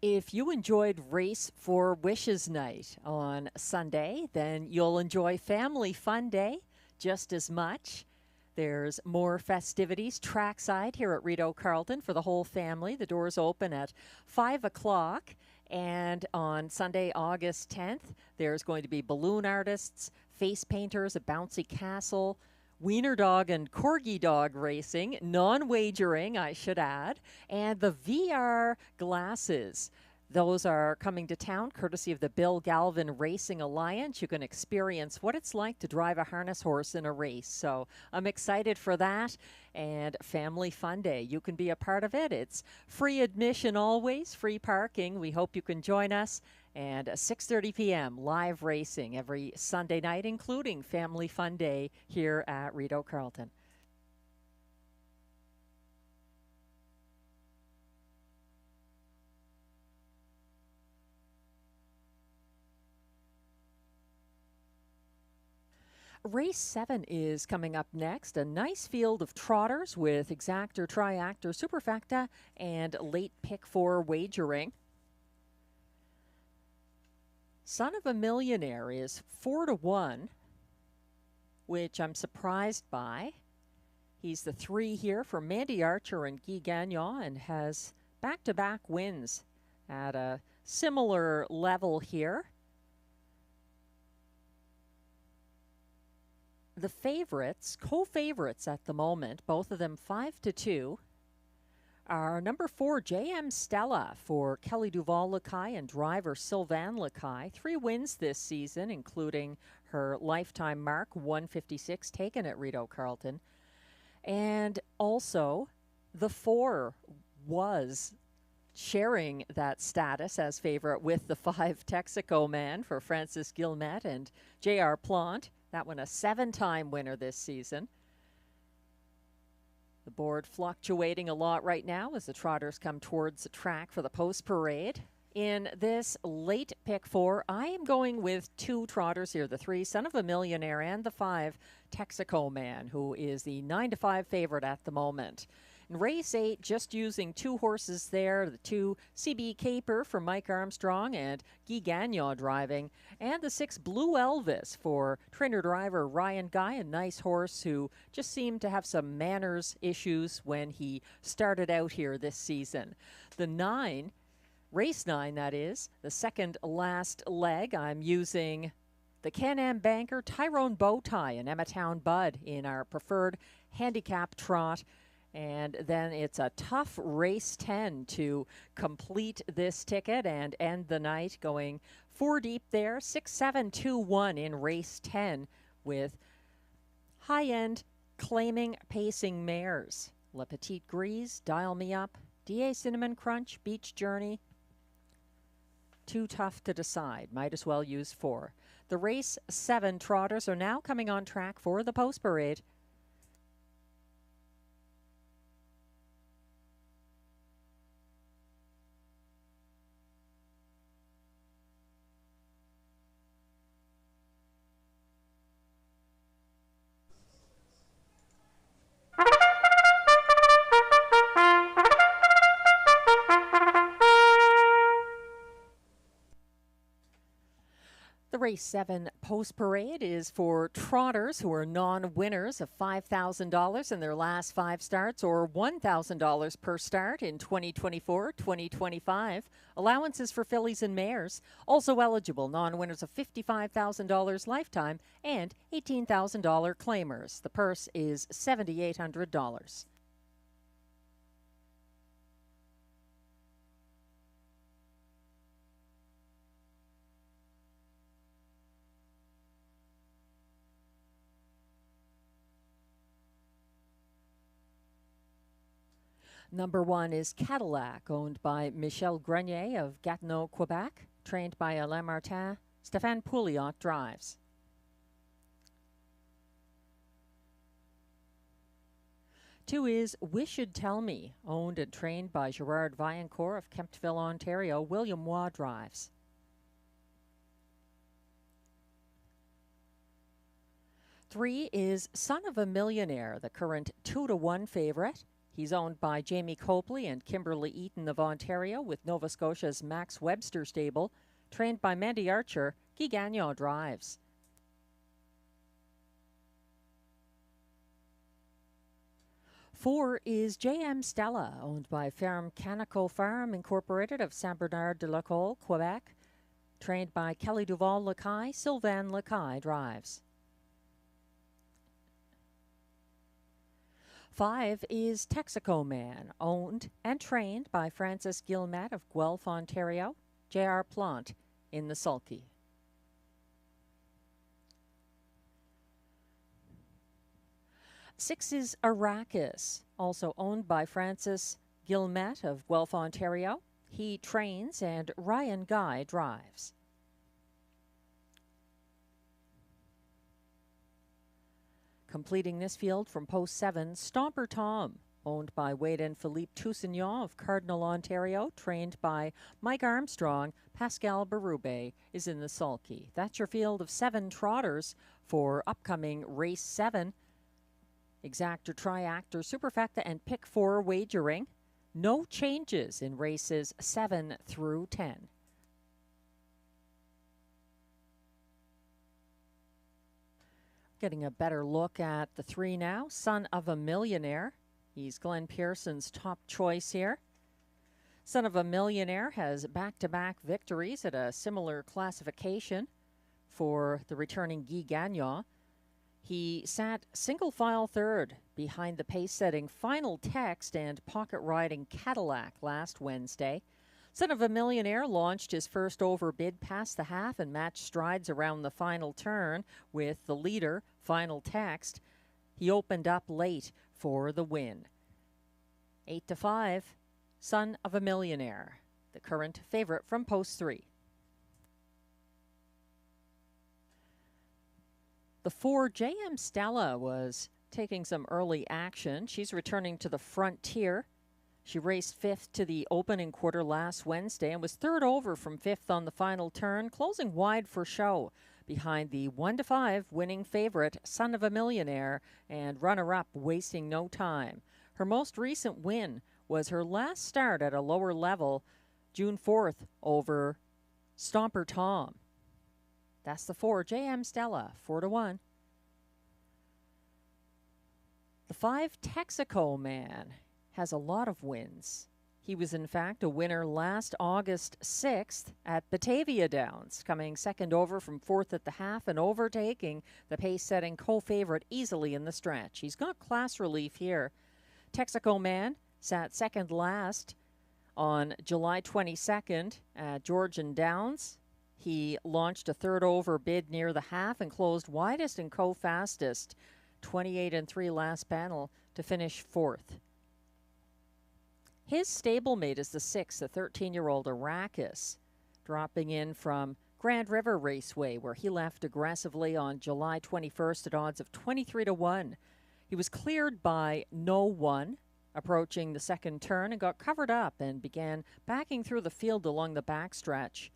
If you enjoyed Race for Wishes Night on Sunday, then you'll enjoy Family Fun Day just as much. There's more festivities trackside here at Rideau Carleton for the whole family. The doors open at 5 o'clock. And on Sunday, August 10th, there's going to be balloon artists, face painters, a bouncy castle, wiener dog and corgi dog racing, non-wagering, I should add, and the VR glasses. Those are coming to town courtesy of the Bill Galvin Racing Alliance. You can experience what it's like to drive a harness horse in a race. So I'm excited for that. And Family Fun Day, you can be a part of it. It's free admission always, free parking. We hope you can join us. And 6:30 p.m. live racing every Sunday night, including Family Fun Day here at Rideau Carleton. Race 7 is coming up next. A nice field of trotters with exactor, triactor, superfecta, and late pick 4 wagering. Son of a Millionaire is 4-1, which I'm surprised by. He's the 3 here for Mandy Archer and Guy Gagnon and has back-to-back wins at a similar level here. The favorites, co-favorites at the moment, both of them 5-2, are number 4, J.M. Stella for Kelly Duval-Lacaille and driver Sylvain Lacaille. 3 wins this season, including her lifetime mark, 156, taken at Rideau Carleton. And also, the 4 was sharing that status as favorite with the 5 Texaco man for Francis Guillemette and J.R. Plante. That one a 7-time winner this season. The board fluctuating a lot right now as the trotters come towards the track for the post parade. In this late pick 4, I am going with 2 trotters here. The 3, Son of a Millionaire, and the 5, Texaco Man, who is the 9-5 favorite at the moment. In race 8, just using 2 horses there, the 2 CB Caper for Mike Armstrong and Guy Gagnon driving, and the 6 Blue Elvis for trainer-driver Ryan Guy, a nice horse who just seemed to have some manners issues when he started out here this season. The 9, race 9 that is, the second last leg, I'm using the Can-Am banker Tyrone Bowtie and Emmatown Bud in our preferred handicap trot. And then it's a tough race 10 to complete this ticket and end the night, going 4 deep there, 6-7-2-1 in race 10 with high-end claiming pacing mares. La Petite Grise, Dial Me Up, DA Cinnamon Crunch, Beach Journey. Too tough to decide. Might as well use 4. The race 7 trotters are now coming on track for the post parade. The race 7 post parade is for trotters who are non-winners of $5,000 in their last 5 starts or $1,000 per start in 2024-2025. Allowances for fillies and mares. Also eligible non-winners of $55,000 lifetime and $18,000 claimers. The purse is $7,800. Number 1 is Cadillac, owned by Michel Grenier of Gatineau, Quebec, trained by Alain Martin. Stéphane Pouliot drives. Two is Wish Should Tell Me, owned and trained by Gerard Vaillancourt of Kemptville, Ontario. William Waugh drives. Three is Son of a Millionaire, the current 2-1 favorite. He's owned by Jamie Copley and Kimberly Eaton of Ontario with Nova Scotia's Max Webster stable. Trained by Mandy Archer, Guy Gagnon drives. Four is J.M. Stella, owned by Ferme Canico Farm Incorporated of Saint-Bernard-de-la-Colle, Quebec. Trained by Kelly Duval-Lacaille, Sylvain Lacaille drives. 5 is Texaco Man, owned and trained by Francis Guillemette of Guelph, Ontario. J.R. Plant in the sulky. 6 is Arrakis, also owned by Francis Guillemette of Guelph, Ontario. He trains and Ryan Guy drives. Completing this field from post 7, Stomper Tom, owned by Wade and Philippe Toussignon of Cardinal, Ontario, trained by Mike Armstrong. Pascal Berube is in the sulky. That's your field of 7 trotters for upcoming race 7. Exactor, Triactor, Superfecta, and Pick 4 wagering. No changes in races 7 through 10. Getting a better look at the 3 now. Son of a Millionaire. He's Glenn Pearson's top choice here. Son of a Millionaire has back-to-back victories at a similar classification for the returning Guy Gagnon. He sat single file third behind the pace-setting Final Text and pocket-riding Cadillac last Wednesday. Son of a Millionaire launched his first over bid past the half and matched strides around the final turn with the leader, Final Text. He opened up late for the win. 8-5, Son of a Millionaire, the current favorite from post 3. The 4 J.M. Stella was taking some early action. She's returning to the Frontier. She raced 5th to the opening quarter last Wednesday and was 3rd over from 5th on the final turn, closing wide for show behind the 1-5 winning favorite, Son of a Millionaire, and runner-up Wasting No Time. Her most recent win was her last start at a lower level, June 4th, over Stomper Tom. That's the 4 J.M. Stella, 4-1. The 5 Texaco Man has a lot of wins. He was, in fact, a winner last August 6th at Batavia Downs, coming 2nd over from 4th at the half and overtaking the pace-setting co-favorite easily in the stretch. He's got class relief here. Texaco Man sat 2nd last on July 22nd at Georgian Downs. He launched a 3rd over bid near the half and closed widest and co-fastest, 28-3 last panel, to finish 4th. His stablemate is the 6, the 13-year-old Arrakis, dropping in from Grand River Raceway, where he left aggressively on July 21st at odds of 23-1. He was cleared by no one approaching the second turn and got covered up and began backing through the field along the backstretch.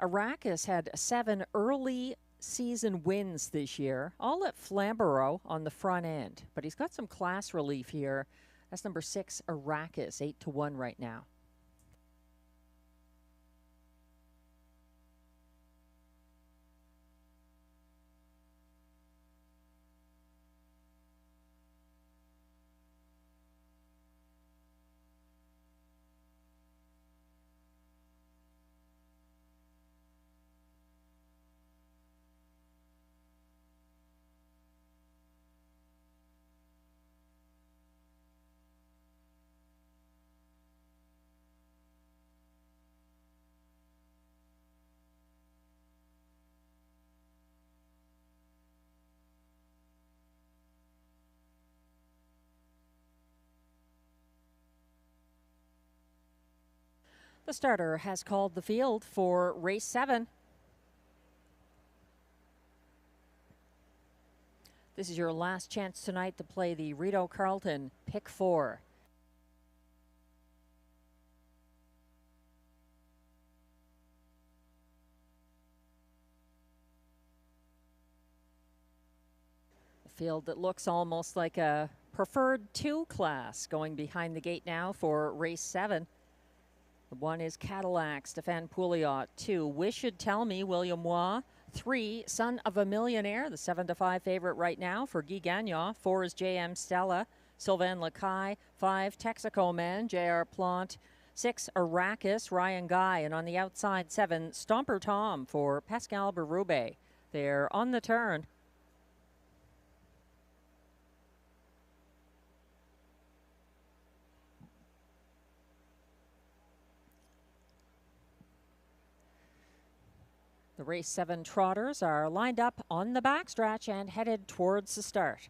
Arrakis had 7 early season wins this year, all at Flamborough on the front end, but he's got some class relief here. That's number 6, Arrakis, 8-1 right now. The starter has called the field for race 7. This is your last chance tonight to play the Rideau Carleton Pick 4. A field that looks almost like a preferred 2 class going behind the gate now for race 7. The 1 is Cadillac, Stéphane Pouliot. 2, Wish Should Tell Me, William Waugh. 3, Son of a Millionaire, the 7-5 favorite right now for Guy Gagnon. 4 is JM Stella, Sylvain Lacaille. 5, Texaco Man, JR Plante. 6, Arrakis, Ryan Guy. And on the outside, 7, Stomper Tom for Pascal Berube. They're on the turn. The race 7 trotters are lined up on the backstretch and headed towards the start.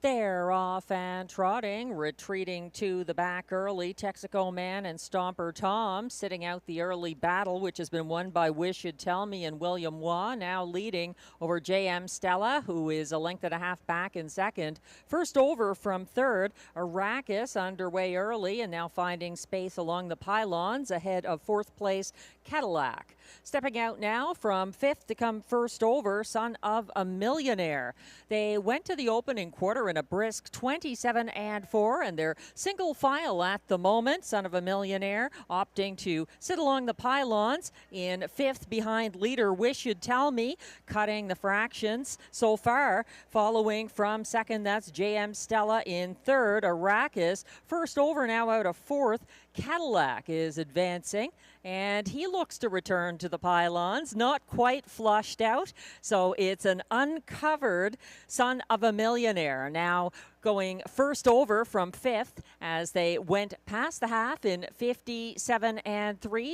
They're off and trotting, retreating to the back early. Texaco Man and Stomper Tom sitting out the early battle, which has been won by Wish Should Tell Me and William Waugh, now leading over JM Stella, who is a length and a half back in second. First over from third, Arrakis underway early and now finding space along the pylons ahead of fourth place Cadillac. Stepping out now from fifth to come first over, Son of a Millionaire. They went to the opening quarter in a brisk 27-4, and they're single file at the moment. Son of a Millionaire opting to sit along the pylons in fifth behind leader Wish Should Tell Me, cutting the fractions so far. Following from second, that's JM Stella in third. Arrakis first over now out of fourth. Cadillac is advancing, and he looks to return to the pylons, not quite flushed out, so it's an uncovered Son of a Millionaire. Now going first over from fifth as they went past the half in 57-3,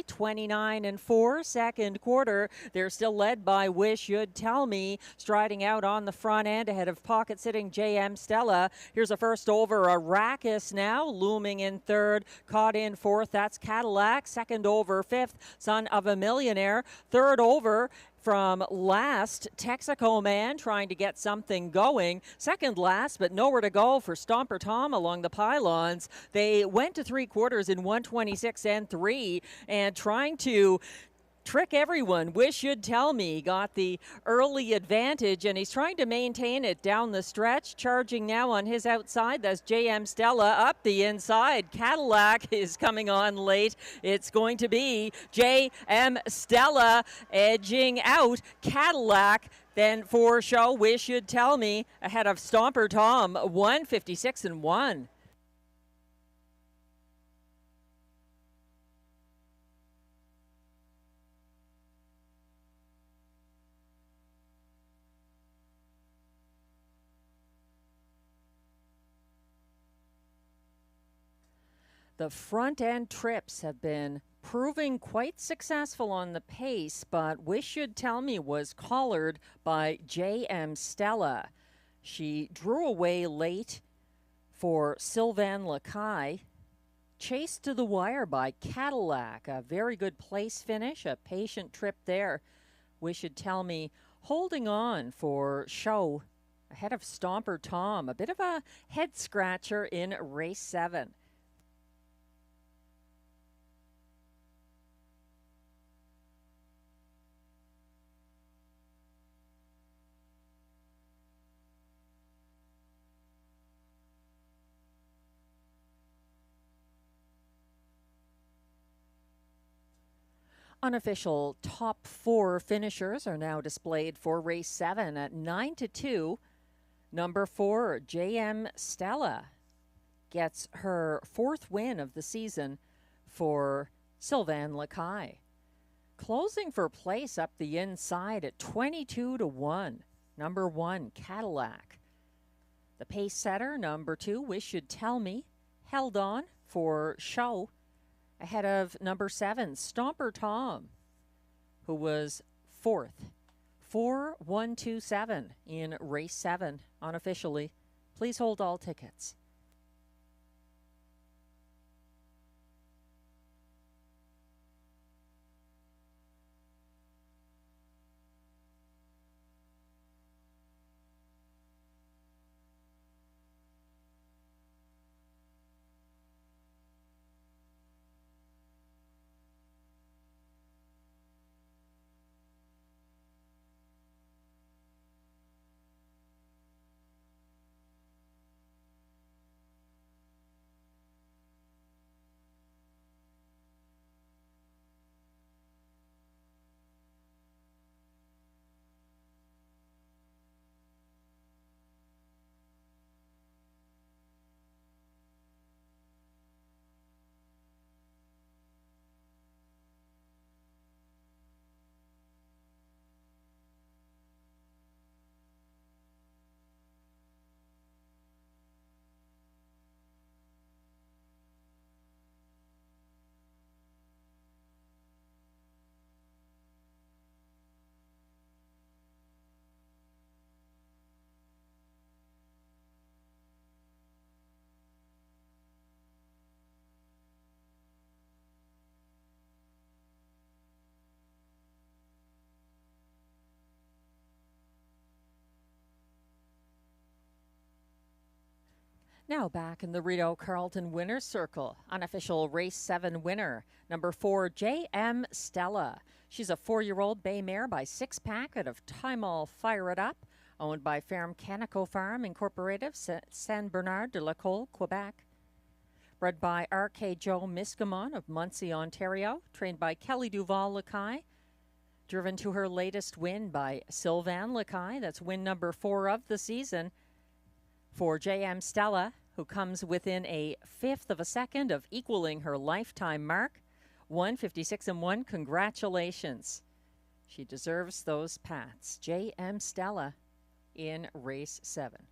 29-4. Second quarter, they're still led by Wish Should Tell Me, striding out on the front end ahead of pocket sitting JM Stella. Here's a first over, Arrakis now looming in third, caught in fourth, that's Cadillac. Second over, fifth, Son of a Millionaire. Third over from last, Texaco Man trying to get something going. Second last, but nowhere to go for Stomper Tom along the pylons. They went to three quarters in 1:26-3 and trying to trick everyone. Wish Should Tell Me got the early advantage, and he's trying to maintain it down the stretch. Charging now on his outside, that's JM Stella up the inside. Cadillac is coming on late. It's going to be JM Stella edging out Cadillac. Then for show, Wish Should Tell Me ahead of Stomper Tom, 1:56-1. The front end trips have been proving quite successful on the pace, but Wish Should Tell Me was collared by JM Stella. She drew away late for Sylvain Lacaille, chased to the wire by Cadillac. A very good place finish, a patient trip there. Wish Should Tell Me holding on for show ahead of Stomper Tom. A bit of a head scratcher in race 7. Unofficial top 4 finishers are now displayed for race 7 at 9-2. Number 4, JM Stella gets her 4th win of the season for Sylvain Lacaille. Closing for place up the inside at 22-1. Number 1, Cadillac. The pace setter, number 2, Wish Should Tell Me, held on for show ahead of number 7, Stomper Tom, who was 4th. 4-1-2-7 in race 7 unofficially. Please hold all tickets. Now back in the Rideau Carleton Winner's Circle, unofficial Race 7 winner, number 4, J.M. Stella. She's a 4-year-old bay mare by 6 Packet of Timol Fire It Up, owned by Ferme Canico Farm Incorporated, Saint Bernard de la Colle, Quebec. Bred by R.K. Joe Miscamon of Muncie, Ontario, trained by Kelly Duval Lacaille. Driven to her latest win by Sylvain Lacaille. That's win number 4 of the season for J.M. Stella, who comes within a 1/5 of a second of equaling her lifetime mark. 1:56.1. Congratulations. She deserves those pats. J.M. Stella in race 7.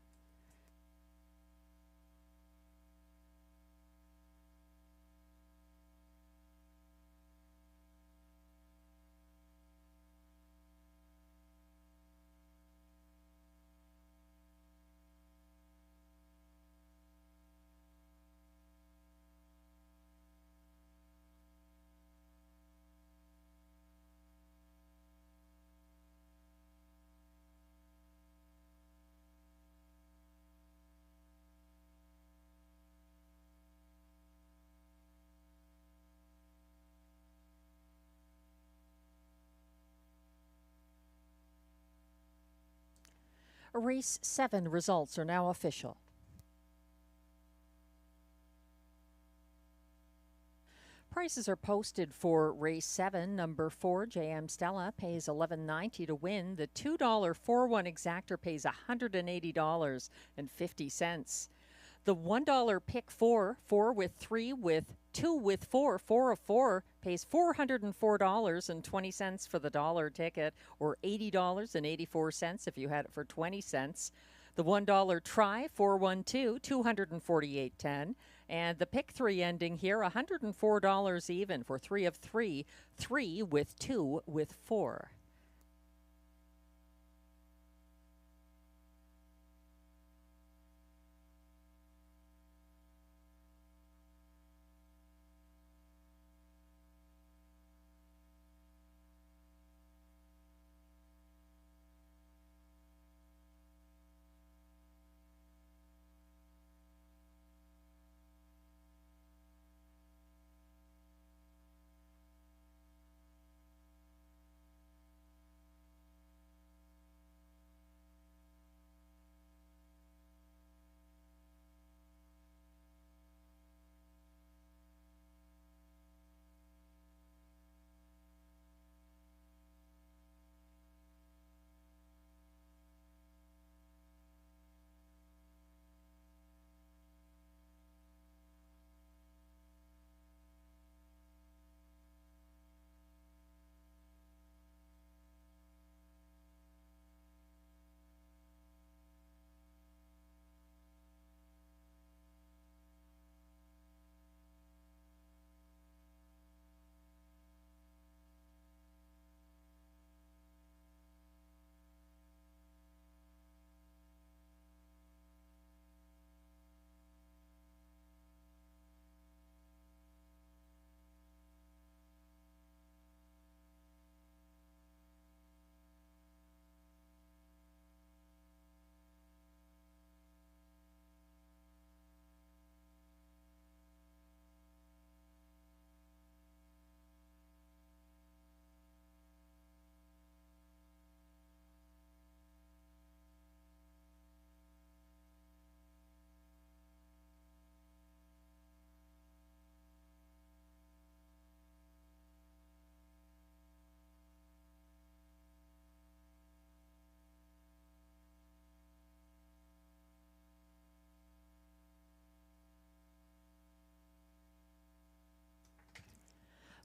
Race 7 results are now official. Prices are posted for race 7. Number 4, J.M. Stella, pays $11.90 to win. The $2 4-1 exactor pays $180.50. The $1 pick 4, 4 with 3 with 2 with 4, 4 of 4 pays $404.20 for the dollar ticket, or $80.84 if you had it for 20 cents. The $1 try 412, $248.10, and the pick 3 ending here $104 even for 3 of 3, 3 with 2 with 4.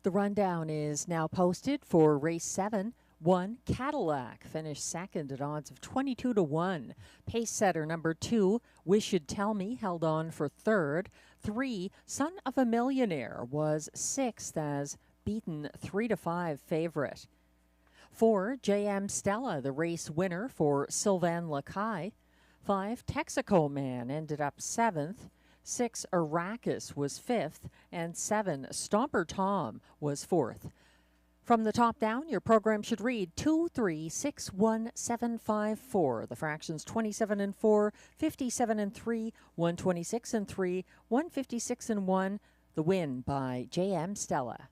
The rundown is now posted for race 7. 1, Cadillac, finished second at odds of 22-1. Pace setter number 2, Wish You'd Tell Me, held on for 3rd. 3, Son of a Millionaire, was 6th as beaten 3-5 favorite. 4, J.M. Stella, the race winner for Sylvain Lacaille. 5, Texaco Man, ended up 7th. 6, Arrakis was 5th, and 7, Stomper Tom was 4th. From the top down, your program should read 2361754. The fractions 27 and 4, 57 and 3, 126 and 3, 156 and 1. The win by J.M. Stella.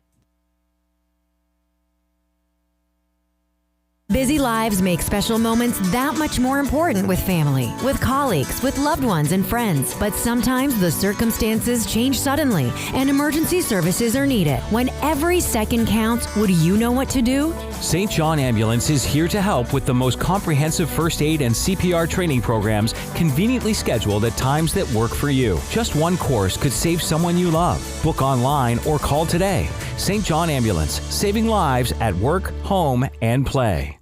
Busy lives make special moments that much more important with family, with colleagues, with loved ones and friends. But sometimes the circumstances change suddenly and emergency services are needed. When every second counts, would you know what to do? St. John Ambulance is here to help with the most comprehensive first aid and CPR training programs conveniently scheduled at times that work for you. Just one course could save someone you love. Book online or call today. St. John Ambulance, saving lives at work, home, and play.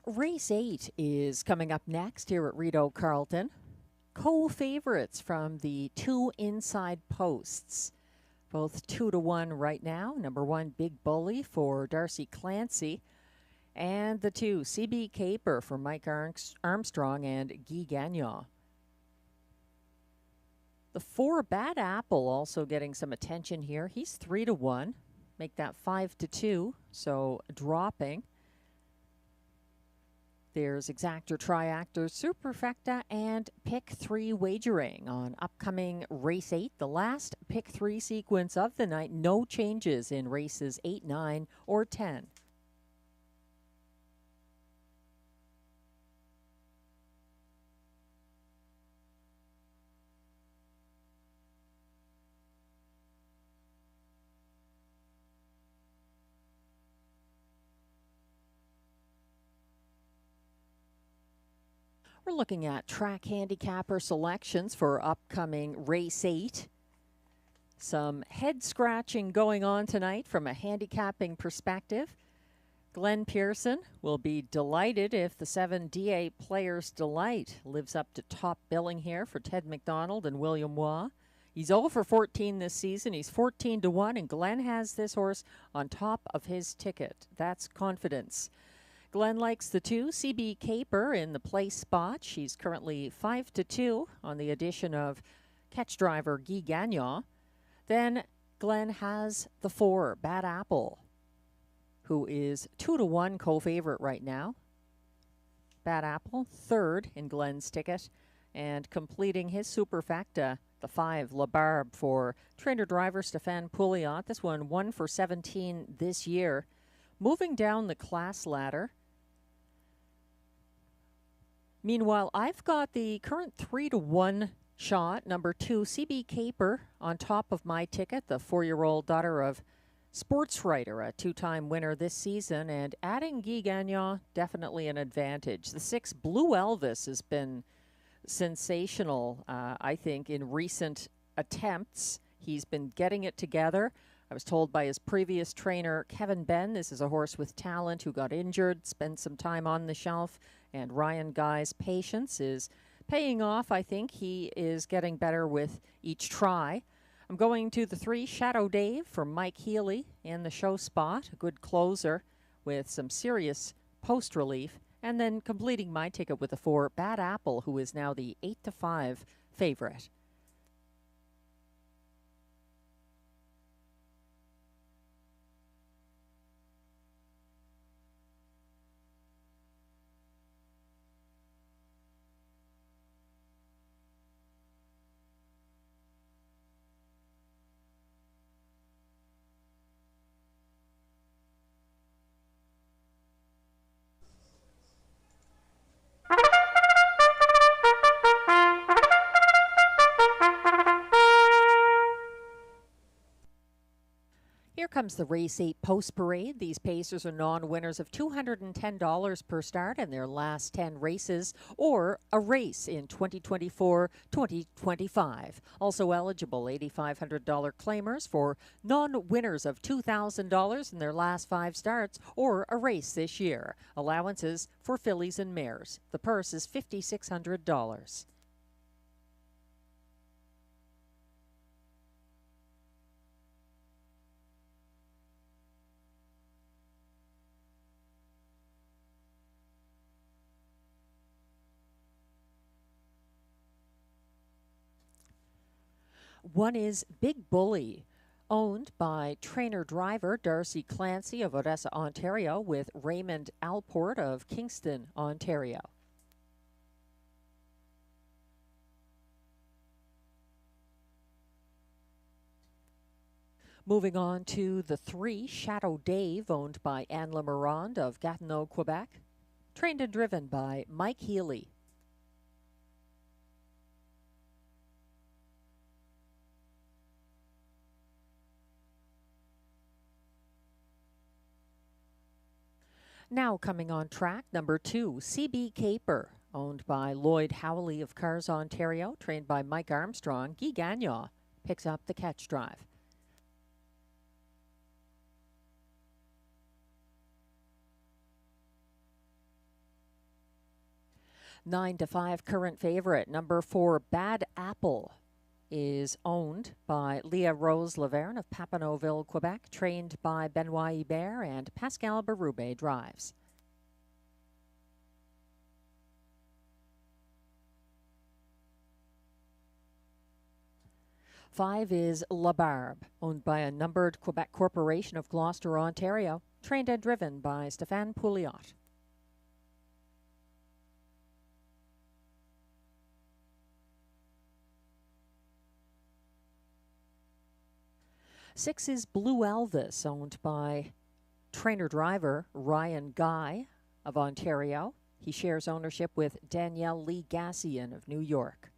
Race 8 is coming up next here at Rideau Carleton. Co-favorites from the two inside posts. Both 2-1 right now. Number 1, Big Bully for Darcy Clancy. And the 2, CB Caper for Mike Armstrong and Guy Gagnon. The 4, Bad Apple, also getting some attention here. He's 3-1. Make that 5-2, so dropping. There's Exactor, Triactor, Superfecta, and Pick 3 wagering on upcoming Race 8, the last Pick 3 sequence of the night. No changes in races 8, 9, or 10. We're looking at track handicapper selections for upcoming Race 8. Some head scratching going on tonight from a handicapping perspective. Glenn Pearson will be delighted if the 7 DA Players Delight lives up to top billing here for Ted McDonald and William Waugh. He's 0 for 14 this season. He's 14-1, and Glenn has this horse on top of his ticket. That's confidence. Glenn likes the 2, CB Caper, in the place spot. She's currently 5-2 on the addition of catch driver Guy Gagnon. Then Glenn has the 4, Bad Apple, who is 2-1 co-favorite right now. Bad Apple, 3rd in Glenn's ticket, and completing his superfecta, the 5, La Barbe, for trainer driver Stéphane Pouliot. This one 1 for 17 this year. Moving down the class ladder. Meanwhile, I've got the current 3-1 shot, number 2, CB Caper, on top of my ticket, the 4-year-old daughter of sports writer, a 2-time winner this season, and adding Guy Gagnon, definitely an advantage. The 6, Blue Elvis, has been sensational, I think, in recent attempts. He's been getting it together. I was told by his previous trainer, Kevin Benn, this is a horse with talent who got injured, spent some time on the shelf, and Ryan Guy's patience is paying off. I think he is getting better with each try. I'm going to the 3, Shadow Dave, for Mike Healy in the show spot, a good closer with some serious post relief, and then completing my ticket with the 4, Bad Apple, who is now the 8-5 favorite. Here comes the Race 8 Post Parade. These pacers are non-winners of $210 per start in their last 10 races, or a race in 2024-2025. Also eligible $8,500 claimers for non-winners of $2,000 in their last 5 starts, or a race this year. Allowances for fillies and mares. The purse is $5,600. One is Big Bully, owned by trainer-driver Darcy Clancy of Odessa, Ontario, with Raymond Alport of Kingston, Ontario. Moving on to the 3, Shadow Dave, owned by Anne Lemarand of Gatineau, Quebec, trained and driven by Mike Healy. Now coming on track, number 2, CB Caper, owned by Lloyd Howley of Cars, Ontario, trained by Mike Armstrong. Guy Gagnon picks up the catch drive. Nine to 5 current favorite, number 4, Bad Apple, is owned by Leah Rose Laverne of Papineauville, Quebec, trained by Benoit Hubert, and Pascal Berube drives. Five is La Barbe, owned by a numbered Quebec corporation of Gloucester, Ontario, trained and driven by Stéphane Pouliot. 6 is Blue Elvis, owned by trainer-driver Ryan Guy of Ontario. He shares ownership with Danielle Lee Gassian of New York.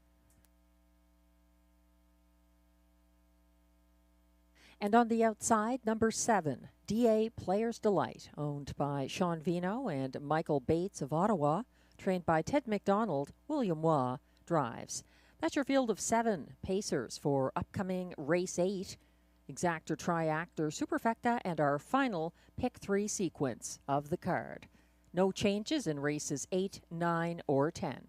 And on the outside, number 7, DA Player's Delight, owned by Sean Vino and Michael Bates of Ottawa, trained by Ted McDonald. William Waugh drives. That's your field of 7 pacers for upcoming race 8. Exactor, Triactor, Superfecta, and our final pick 3 sequence of the card. No changes in races 8, 9, or 10.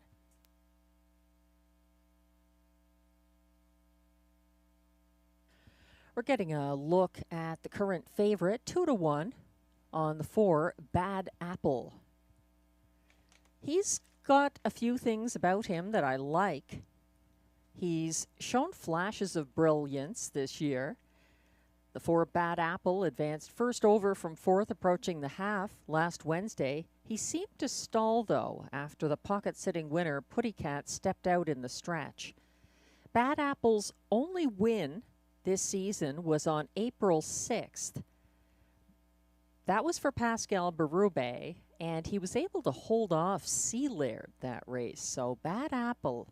We're getting a look at the current favorite, 2 to 1, on the 4, Bad Apple. He's got a few things about him that I like. He's shown flashes of brilliance this year. The 4, Bad Apple, advanced first over from 4th, approaching the half last Wednesday. He seemed to stall, though, after the pocket-sitting winner, Putty Cat, stepped out in the stretch. Bad Apple's only win this season was on April 6th. That was for Pascal Berube, and he was able to hold off Sealaird that race. So Bad Apple,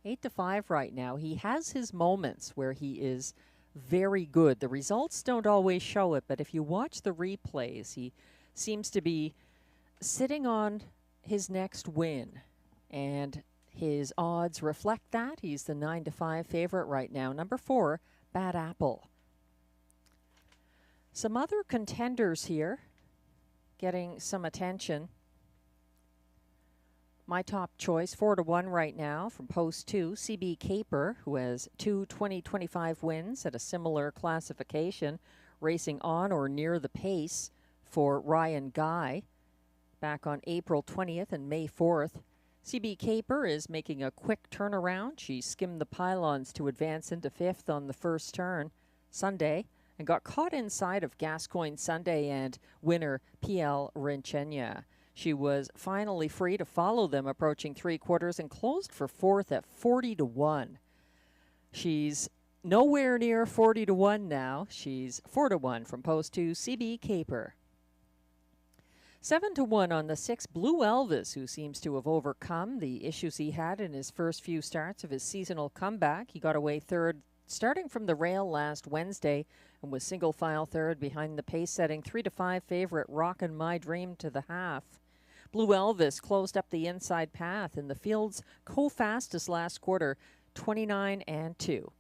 8 to 5 right now. He has his moments where he is very good. The results don't always show it, but if you watch the replays, he seems to be sitting on his next win, and his odds reflect that. He's the 9 to 5 favorite right now. Number 4, Bad Apple. Some other contenders here getting some attention. My top choice, 4 to 1 right now from post 2, CB Caper, who has 2 2025 wins at a similar classification, racing on or near the pace for Ryan Guy back on April 20th and May 4th. CB Caper is making a quick turnaround. She skimmed the pylons to advance into 5th on the first turn Sunday and got caught inside of Gascoigne Sunday and winner PL Rinchenia. She was finally free to follow them approaching 3/4 and closed for 4th at 40 to 1. She's nowhere near 40 to 1 now. She's 4 to 1 from post 2, CB Caper. 7 to 1 on the 6, Blue Elvis, who seems to have overcome the issues he had in his first few starts of his seasonal comeback. He got away 3rd starting from the rail last Wednesday and was single file 3rd behind the pace-setting 3 to 5 favorite Rockin' My Dream to the half. Blue Elvis closed up the inside path in the field's co-fastest last quarter, 29 and 2.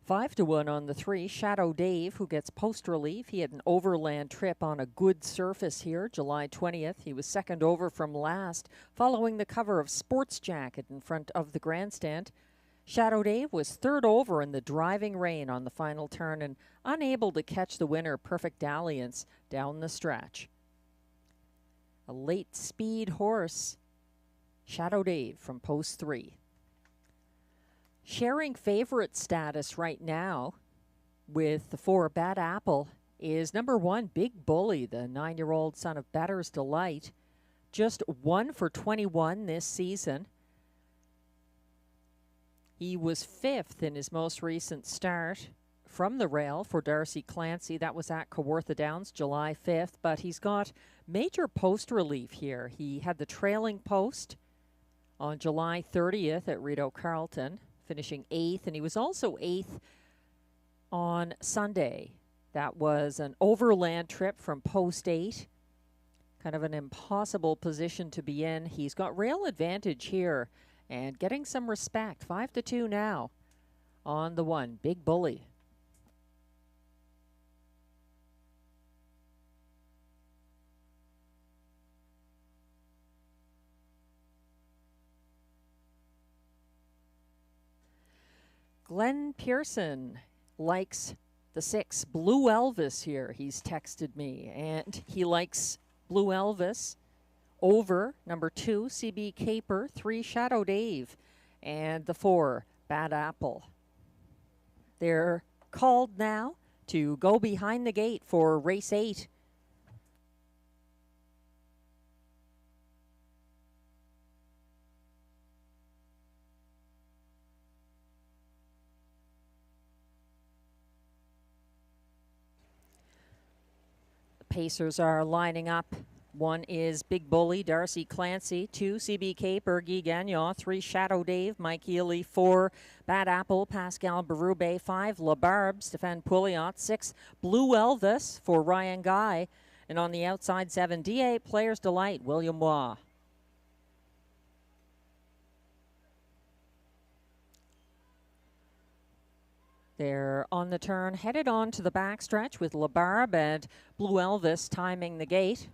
5 to 1 on the 3, Shadow Dave, who gets post relief. He had an overland trip on a good surface here, July 20th. He was second over from last, following the cover of Sports Jacket in front of the grandstand. Shadow Dave was 3rd over in the driving rain on the final turn and unable to catch the winner, Perfect Dalliance, down the stretch. A late speed horse, Shadow Dave from post 3. Sharing favorite status right now with the 4 Bad Apple is number 1, Big Bully, the 9-year-old son of Better's Delight. Just 1 for 21 this season. He was 5th in his most recent start from the rail for Darcy Clancy. That was at Kawartha Downs, July 5th, but he's got major post relief here. He had the trailing post on July 30th at Rideau Carleton, finishing 8th, and he was also 8th on Sunday. That was an overland trip from post 8. Kind of an impossible position to be in. He's got rail advantage here and getting some respect. 5-2 now on the 1, Big Bully. Glenn Pearson likes the 6, Blue Elvis here. He's texted me, and he likes Blue Elvis over number 2, CB Caper, 3, Shadow Dave, and the 4, Bad Apple. They're called now to go behind the gate for race 8. Pacers are lining up. 1 is Big Bully, Darcy Clancy. 2, CB Caper, Guy Gagnon. 3, Shadow Dave, Mike Healy. 4, Bad Apple, Pascal Berube. 5, La Barbe, Stéphane Pouliot. 6, Blue Elvis for Ryan Guy. And on the outside, 7, D8, Players Delight, William Waugh. They're on the turn, headed on to the backstretch with La Barbe and Blue Elvis timing the gate.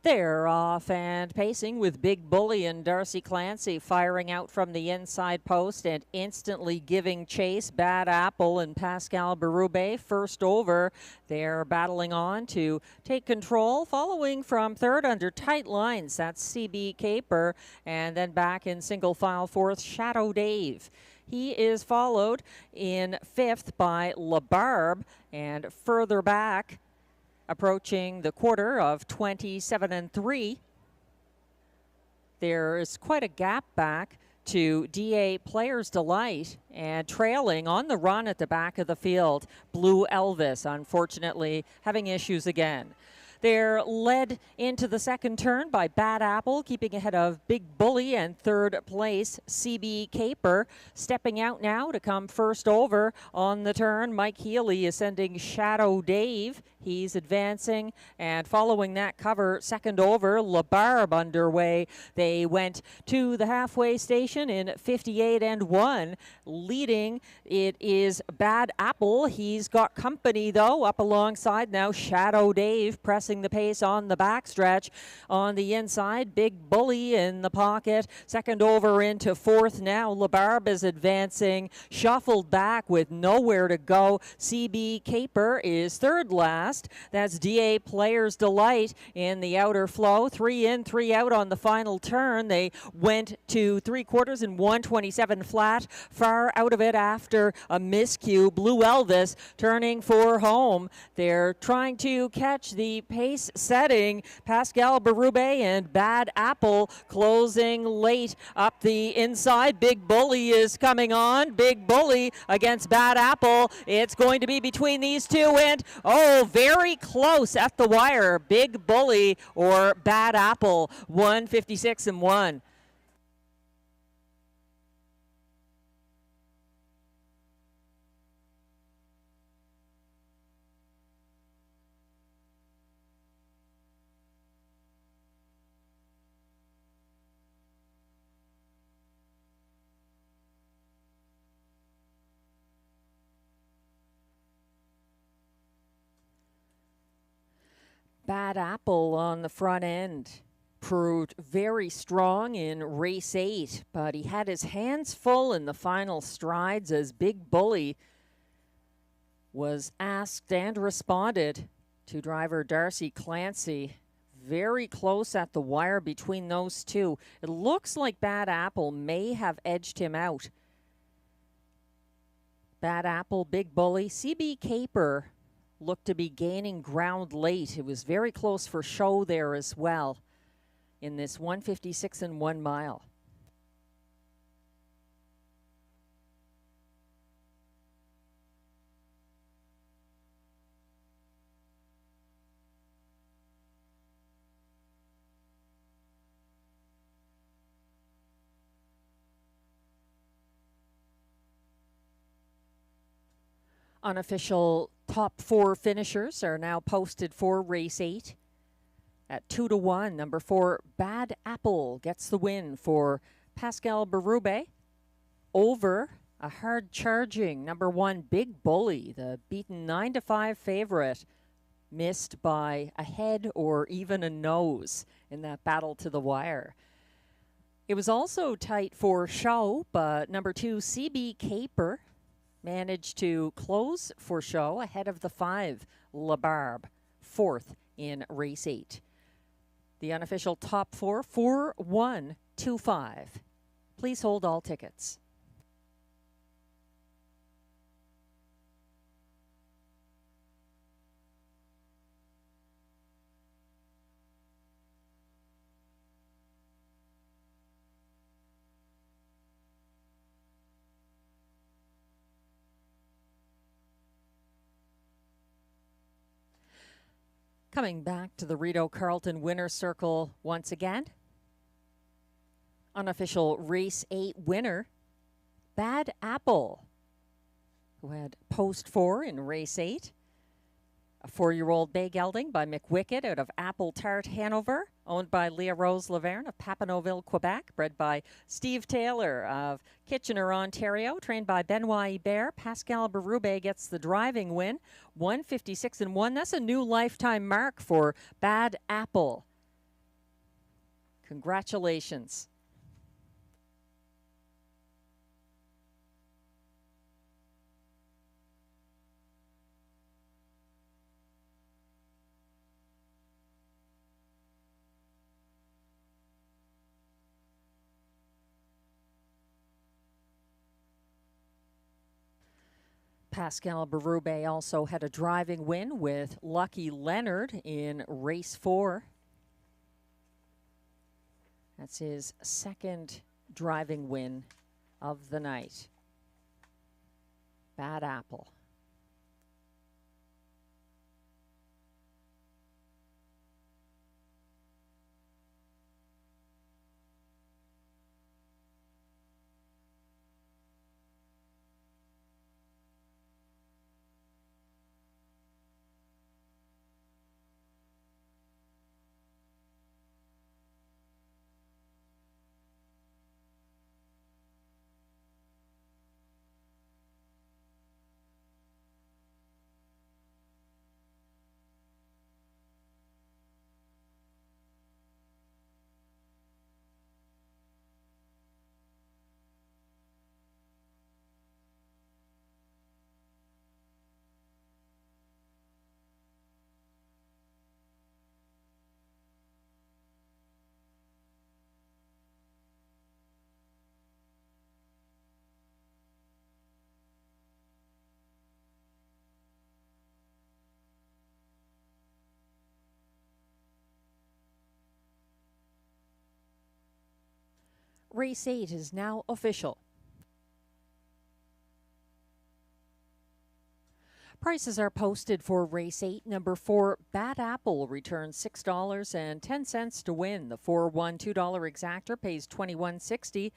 They're off and pacing with Big Bully and Darcy Clancy firing out from the inside post and instantly giving chase. Bad Apple and Pascal Berube first over. They're battling on to take control, following from 3rd under tight lines. That's CB Caper, and then back in single file 4th, Shadow Dave. He is followed in 5th by La Barbe, and further back, approaching the quarter of 27-3. There is quite a gap back to DA Players Delight, and trailing on the run at the back of the field, Blue Elvis, unfortunately having issues again. They're led into the second turn by Bad Apple, keeping ahead of Big Bully, and 3rd place, CB Caper. Stepping out now to come first over on the turn, Mike Healy is sending Shadow Dave. He's advancing, and following that cover, second over, La Barbe underway. They went to the halfway station in 58-1. Leading, it is Bad Apple. He's got company, though, up alongside now. Shadow Dave pressing the pace on the backstretch. On the inside, Big Bully in the pocket. Second over into 4th now. La Barbe is advancing, shuffled back with nowhere to go. CB Caper is 3rd last. That's DA Players Delight in the outer flow. 3 in, 3 out on the final turn. They went to 3/4 and 127 flat. Far out of it after a miscue. Blue Elvis turning for home. They're trying to catch the pace setting Pascal Berube, and Bad Apple closing late up the inside. Big Bully is coming on. Big Bully against Bad Apple. It's going to be between these two, and very close at the wire. Big Bully or Bad Apple, 156-1. Bad Apple on the front end proved very strong in race 8, but he had his hands full in the final strides as Big Bully was asked and responded to driver Darcy Clancy. very close at the wire between those two. It looks like Bad Apple may have edged him out. Bad Apple, Big Bully. CB Caper looked to be gaining ground late. It was very close for show there as well in this 156 and 1 mile. Unofficial top 4 finishers are now posted for race 8 at 2-1. Number 4, Bad Apple gets the win for Pascal Berube over a hard charging number 1, Big Bully, the beaten 9-5 favorite, missed by a head or even a nose in that battle to the wire. It was also tight for show, but number 2, CB Caper, managed to close for show ahead of the 5, La Barbe, 4th in race 8. The unofficial top 4, 4-1-2-5. Please hold all tickets. Coming back to the Rideau Carleton winner circle once again. Unofficial race 8 winner, Bad Apple, who had post 4 in race 8. A 4-year-old bay gelding by McWicked out of Apple Tart, Hanover, owned by Leah Rose Laverne of Papineauville, Quebec, bred by Steve Taylor of Kitchener, Ontario, trained by Benoit Hébert. Pascal Berube gets the driving win, 156 and 1. That's a new lifetime mark for Bad Apple. Congratulations. Pascal Berube also had a driving win with Lucky Leonard in race 4. That's his second driving win of the night. Bad Apple. Race 8 is now official. Prices are posted for race 8. Number 4, Bad Apple returns $6.10 to win. The 4-1 $2 exactor pays $21.60.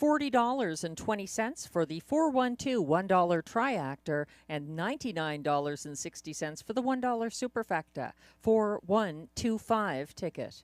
$40.20 for the 412 $1 triactor and $99.60 for the $1 superfecta. 4125 ticket.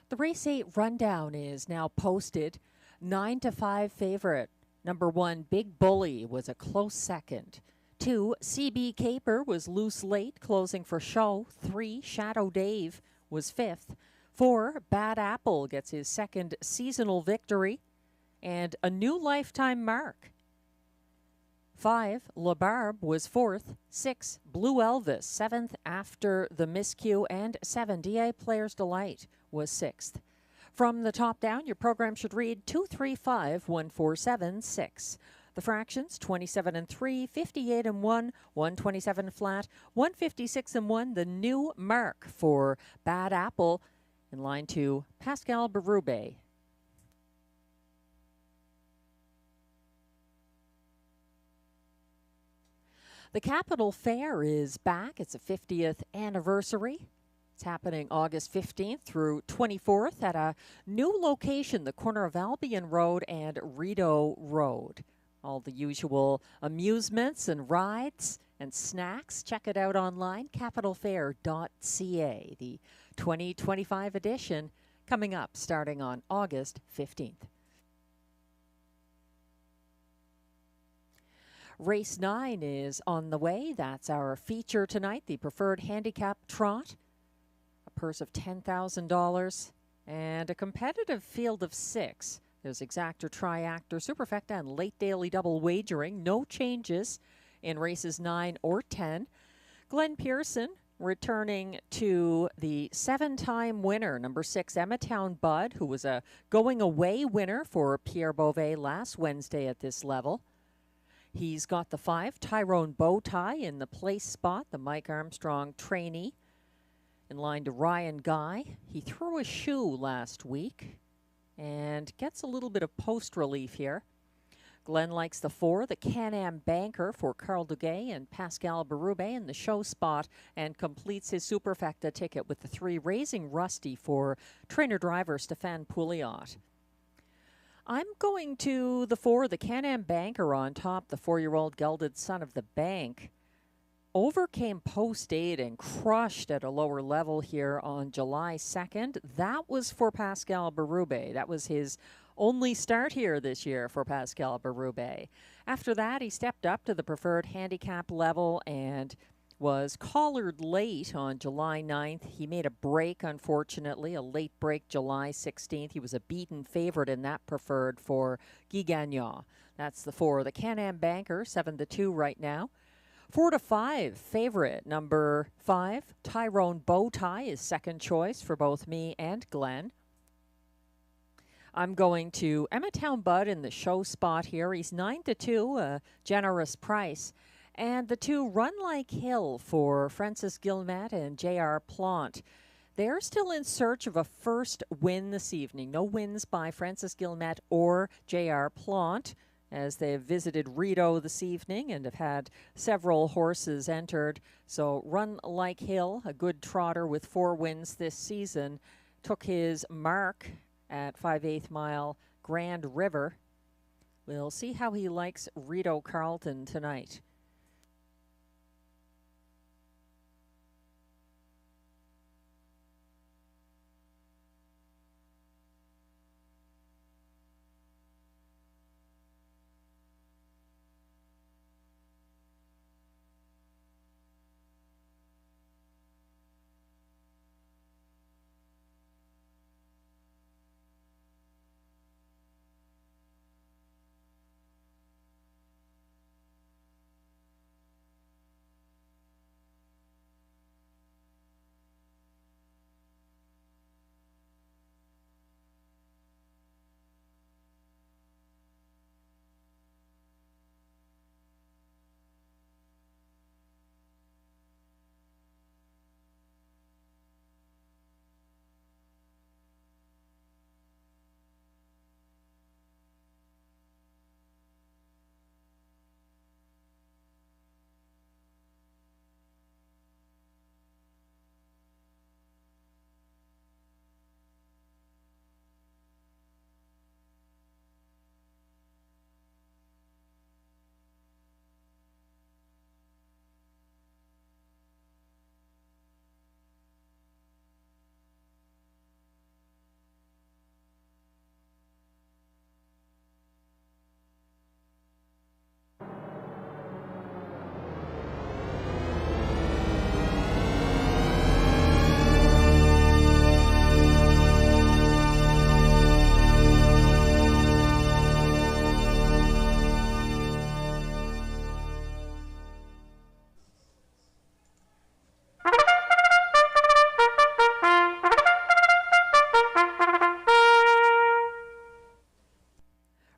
The race 8 rundown is now posted. 9-5 favorite. Number 1, Big Bully, was a close second. 2, CB Caper was loose late, closing for show. 3, Shadow Dave was 5th. 4, Bad Apple gets his second seasonal victory and a new lifetime mark. 5, La Barbe was 4th. 6, Blue Elvis, 7th after the miscue. And 7, DA Player's Delight was 6th. From the top down, your program should read 235 147 6. The fractions 27 and 3, 58 and 1, 127 flat, 156 and 1. The new mark for Bad Apple in line 2, Pascal Berube. The Capital Fair is back. It's a 50th anniversary. It's happening August 15th through 24th at a new location, the corner of Albion Road and Rideau Road. All the usual amusements and rides and snacks. Check it out online, capitalfair.ca. The 2025 edition coming up starting on August 15th. Race 9 is on the way. That's our feature tonight, the Preferred Handicap Trot. A purse of $10,000 and a competitive field of 6. There's exactor, triactor, superfecta, and late daily double wagering. No changes in races 9 or 10. Glenn Pearson returning to the 7-time winner, number 6, Emmetown Bud, who was a going away winner for Pierre Beauvais last Wednesday at this level. He's got the 5, Tyrone Bowtie, in the place spot, the Mike Armstrong trainee. In line to Ryan Guy. He threw a shoe last week and gets a little bit of post relief here. Glenn likes the 4, the Can-Am Banker for Carl Duguay and Pascal Berube in the show spot, and completes his superfecta ticket with the 3, Raising Rusty for trainer-driver Stéphane Pouliot. I'm going to the 4, the Can-Am Banker on top, the 4-year-old gelded son of the bank. Overcame post 8 and crushed at a lower level here on July 2nd. That was for Pascal Berube. That was his only start here this year for Pascal Berube. After that, he stepped up to the preferred handicap level and was collared late on July 9th. He made a break, unfortunately, a late break July 16th. He was a beaten favorite in that preferred for Guy Gagnon. That's the 4, the Can-Am Banker, 7-2 right now. 4-5 favorite, number 5, Tyrone Bowtie, is second choice for both me and Glenn. I'm going to Emmetown Bud in the show spot here. He's 9-2, a generous price. And the 2, Run Like Hill for Francis Guillemette and J.R. Plante. They're still in search of a first win this evening. No wins by Francis Guillemette or J.R. Plante, as they have visited Rideau this evening and have had several horses entered. So Run Like Hill, a good trotter with 4 wins this season, took his mark at 5/8 mile Grand River. We'll see how he likes Rideau Carleton tonight.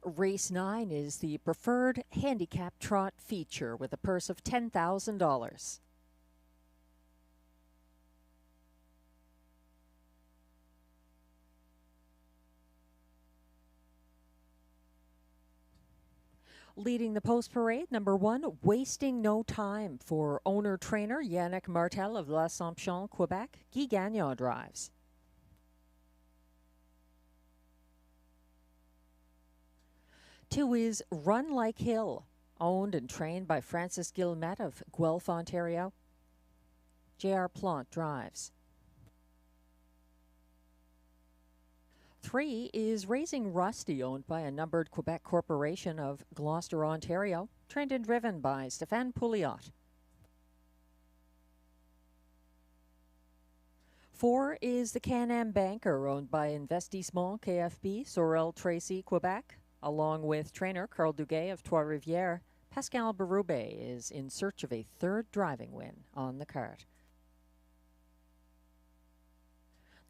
Race 9 is the preferred handicap trot feature with a purse of $10,000. Leading the post parade, number 1, Wasting No Time for owner-trainer Yannick Martel of L'Assomption, Quebec. Guy Gagnon drives. 2 is Run Like Hill, owned and trained by Francis Guillemette of Guelph, Ontario. J.R. Plante drives. 3 is Raising Rusty, owned by a numbered Quebec corporation of Gloucester, Ontario, trained and driven by Stéphane Pouliot. 4 is the Can-Am Banker, owned by Investissement KFB, Sorel Tracy, Quebec. Along with trainer Carl Duguay of Trois-Rivières, Pascal Berube is in search of a 3rd driving win on the cart.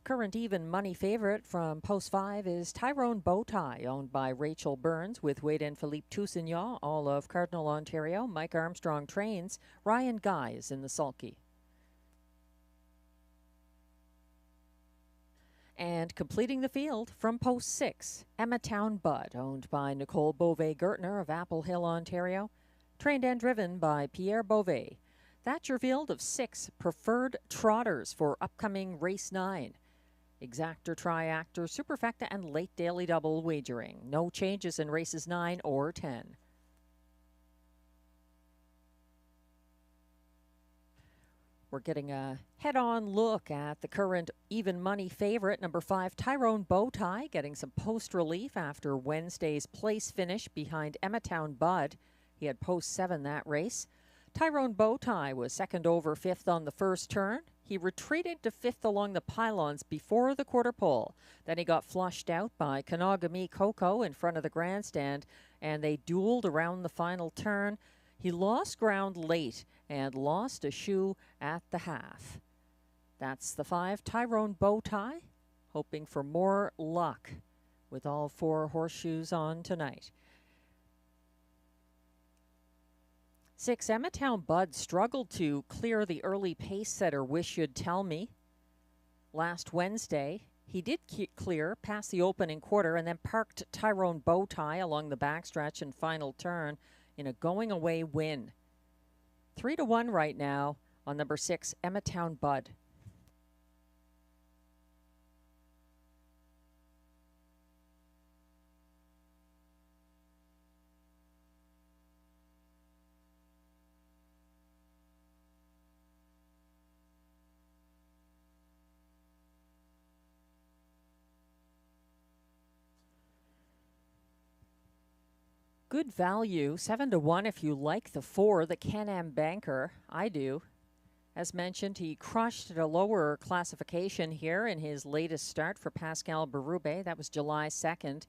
Current even money favorite from Post 5 is Tyrone Bowtie, owned by Rachel Burns with Wade and Philippe Toussaint, all of Cardinal, Ontario. Mike Armstrong trains. Ryan Guy is in the sulky. And completing the field from Post 6, Emmatown Bud, owned by Nicole Beauvais-Gertner of Apple Hill, Ontario, trained and driven by Pierre Beauvais. That's your field of 6 preferred trotters for upcoming Race 9. Exactor, Triactor, Superfecta, and late daily double wagering. No changes in races 9 or 10. We're getting a head-on look at the current even money favorite, number 5, Tyrone Bowtie, getting some post relief after Wednesday's place finish behind Emmatown Bud. He had post 7 that race. Tyrone Bowtie was 2nd over 5th on the first turn. He retreated to 5th along the pylons before the quarter pole. Then he got flushed out by Kanagami Coco in front of the grandstand, and they dueled around the final turn. He lost ground late and lost a shoe at the half. That's the 5, Tyrone Bowtie, hoping for more luck with all 4 horseshoes on tonight. 6, Emmatown Bud struggled to clear the early pace setter Wish You'd Tell Me. Last Wednesday, he did clear past the opening quarter and then parked Tyrone Bowtie along the backstretch and final turn in a going-away win. 3-1 right now on number 6, Emmatown Bud. Good value, 7-1 if you like the 4, the Can-Am Banker. I do. As mentioned, he crushed at a lower classification here in his latest start for Pascal Berube. That was July 2nd.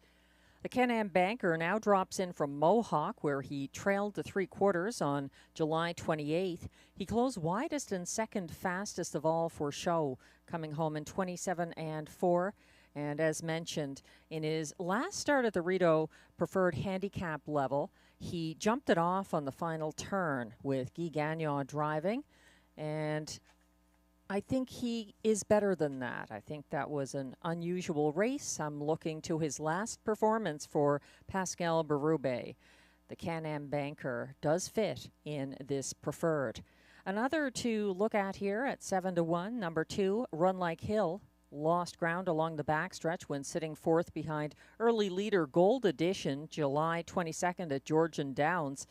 The Can-Am Banker now drops in from Mohawk, where he trailed to 3/4 on July 28th. He closed widest and 2nd fastest of all for show, coming home in 27-4. And as mentioned, in his last start at the Rideau preferred handicap level, he jumped it off on the final turn with Guy Gagnon driving. And I think he is better than that. I think that was an unusual race. I'm looking to his last performance for Pascal Berube. The Can-Am Banker does fit in this preferred. Another to look at here at 7-1, number 2, Run Like Hill. Lost ground along the backstretch when sitting 4th behind early leader Gold Edition, July 22nd at Georgian Downs.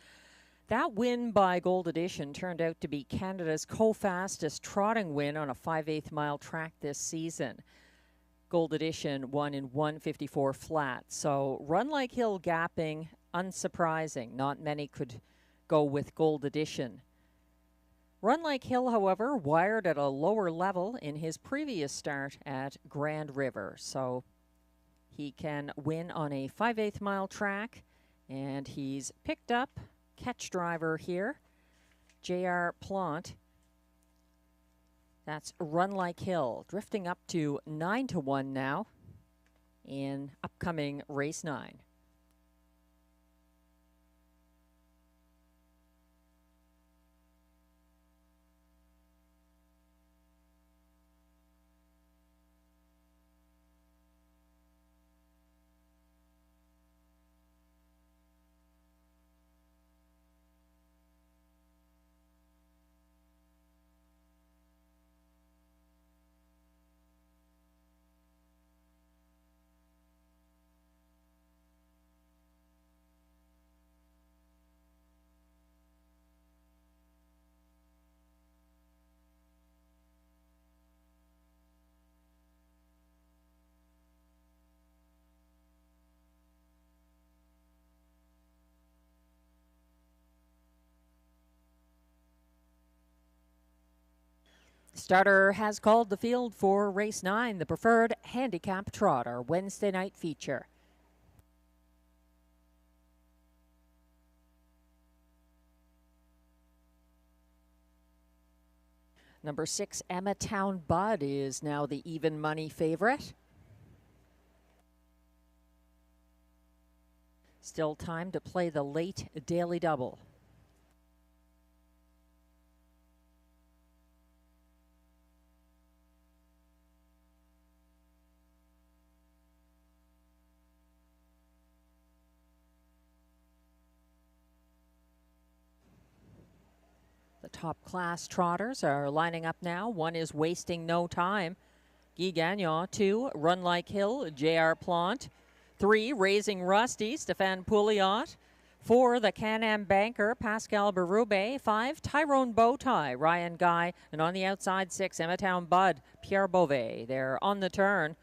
That win by Gold Edition turned out to be Canada's co-fastest trotting win on a 5/8 mile track this season. Gold Edition won in 1:54 flat. So Run Like Hill gapping, unsurprising. Not many could go with Gold Edition. Run Like Hill, however, wired at a lower level in his previous start at Grand River. So he can win on a 5/8 mile track, and he's picked up catch driver here, J.R. Plante. That's Run Like Hill, drifting up to 9-1 now in upcoming race 9. Starter has called the field for race 9, the preferred handicap trot, our Wednesday night feature. Number 6, Emma Town Bud, is now the even money favorite. Still time to play the late daily double. The top class trotters are lining up now. 1 is Wasting No Time. Guy Gagnon. 2, Run Like Hill, J.R. Plant. 3, Raising Rusty, Stéphane Pouliot. 4, the Can-Am Banker, Pascal Berube. 5, Tyrone Bowtie, Ryan Guy. And on the outside, 6, Emma Town Bud, Pierre Beauvais. They're on the turn.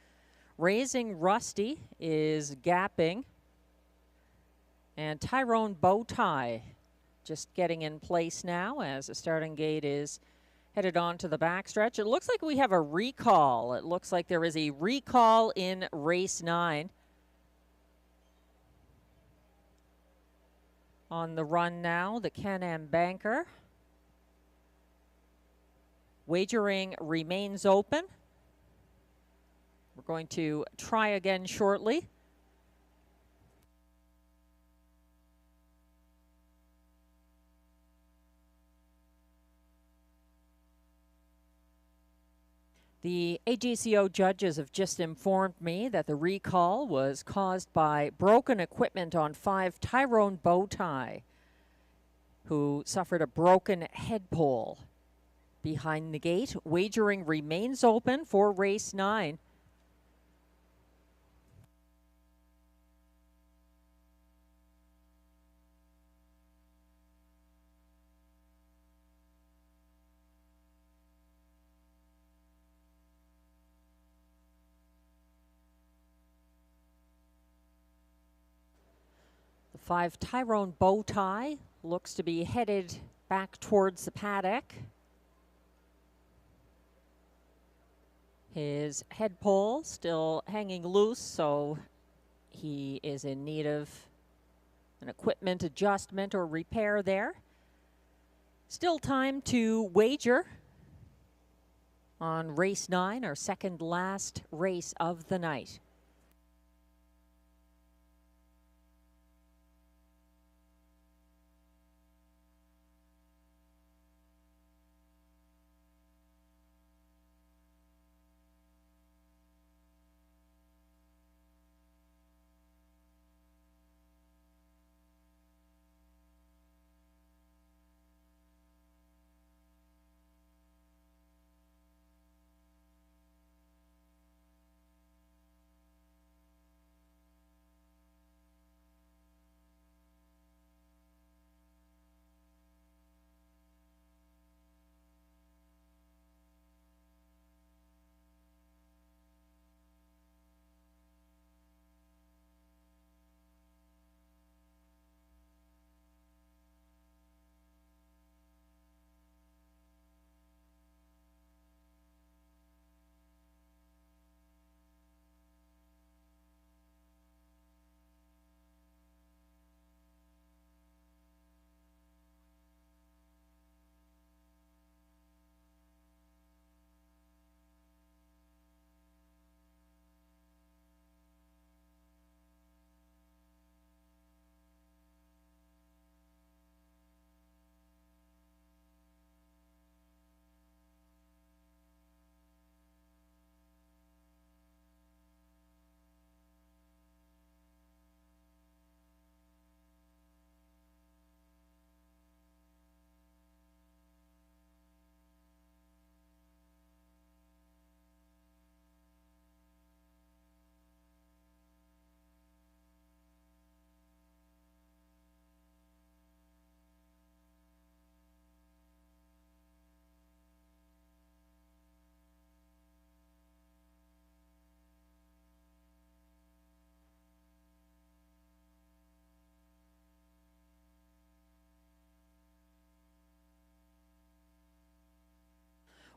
Raising Rusty is gapping. And Tyrone Bowtie just getting in place now as the starting gate is headed on to the backstretch. It looks like we have a recall. It looks like there is a recall in race 9. On the run now, the Can-Am Banker. Wagering remains open. We're going to try again shortly. The AGCO judges have just informed me that the recall was caused by broken equipment on 5, Tyrone Bowtie, who suffered a broken head pole behind the gate. Wagering remains open for race 9. The 5, Tyrone Bowtie, looks to be headed back towards the paddock. His head pole still hanging loose, so he is in need of an equipment adjustment or repair there. Still time to wager on race 9, our second last race of the night.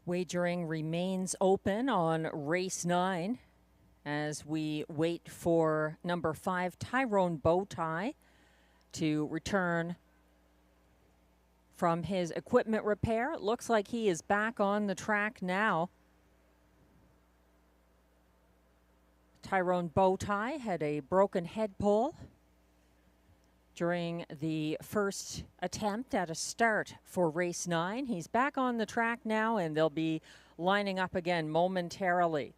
Wagering remains open on race 9 as we wait for number 5, Tyrone Bowtie, to return from his equipment repair. It looks like he is back on the track now. Tyrone Bowtie had a broken head pole during the first attempt at a start for race 9. He's back on the track now, and they'll be lining up again momentarily.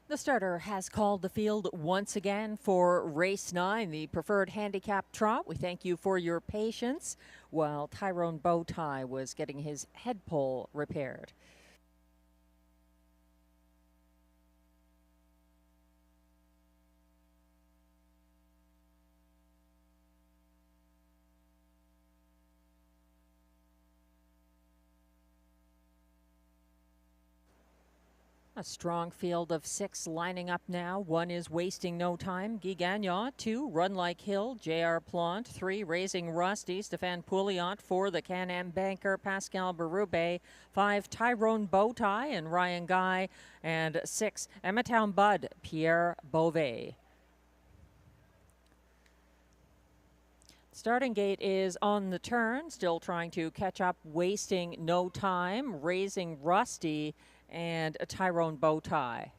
The starter has called the field once again for race 9, the preferred handicap trot. We thank you for your patience while Tyrone Bowtie was getting his head pole repaired. A strong field of 6 lining up now. 1 is Wasting No Time, Guy Gagnon. 2, Run Like Hill, J.R. Plante. 3, Raising Rusty, Stéphane Pouliot. 4, the Can-Am Banker, Pascal Berube. 5, Tyrone Bowtie and Ryan Guy. And 6, Emmetown Bud, Pierre Beauvais. Starting gate is on the turn, still trying to catch up, Wasting No Time, Raising Rusty, and a Tyrone Bowtie.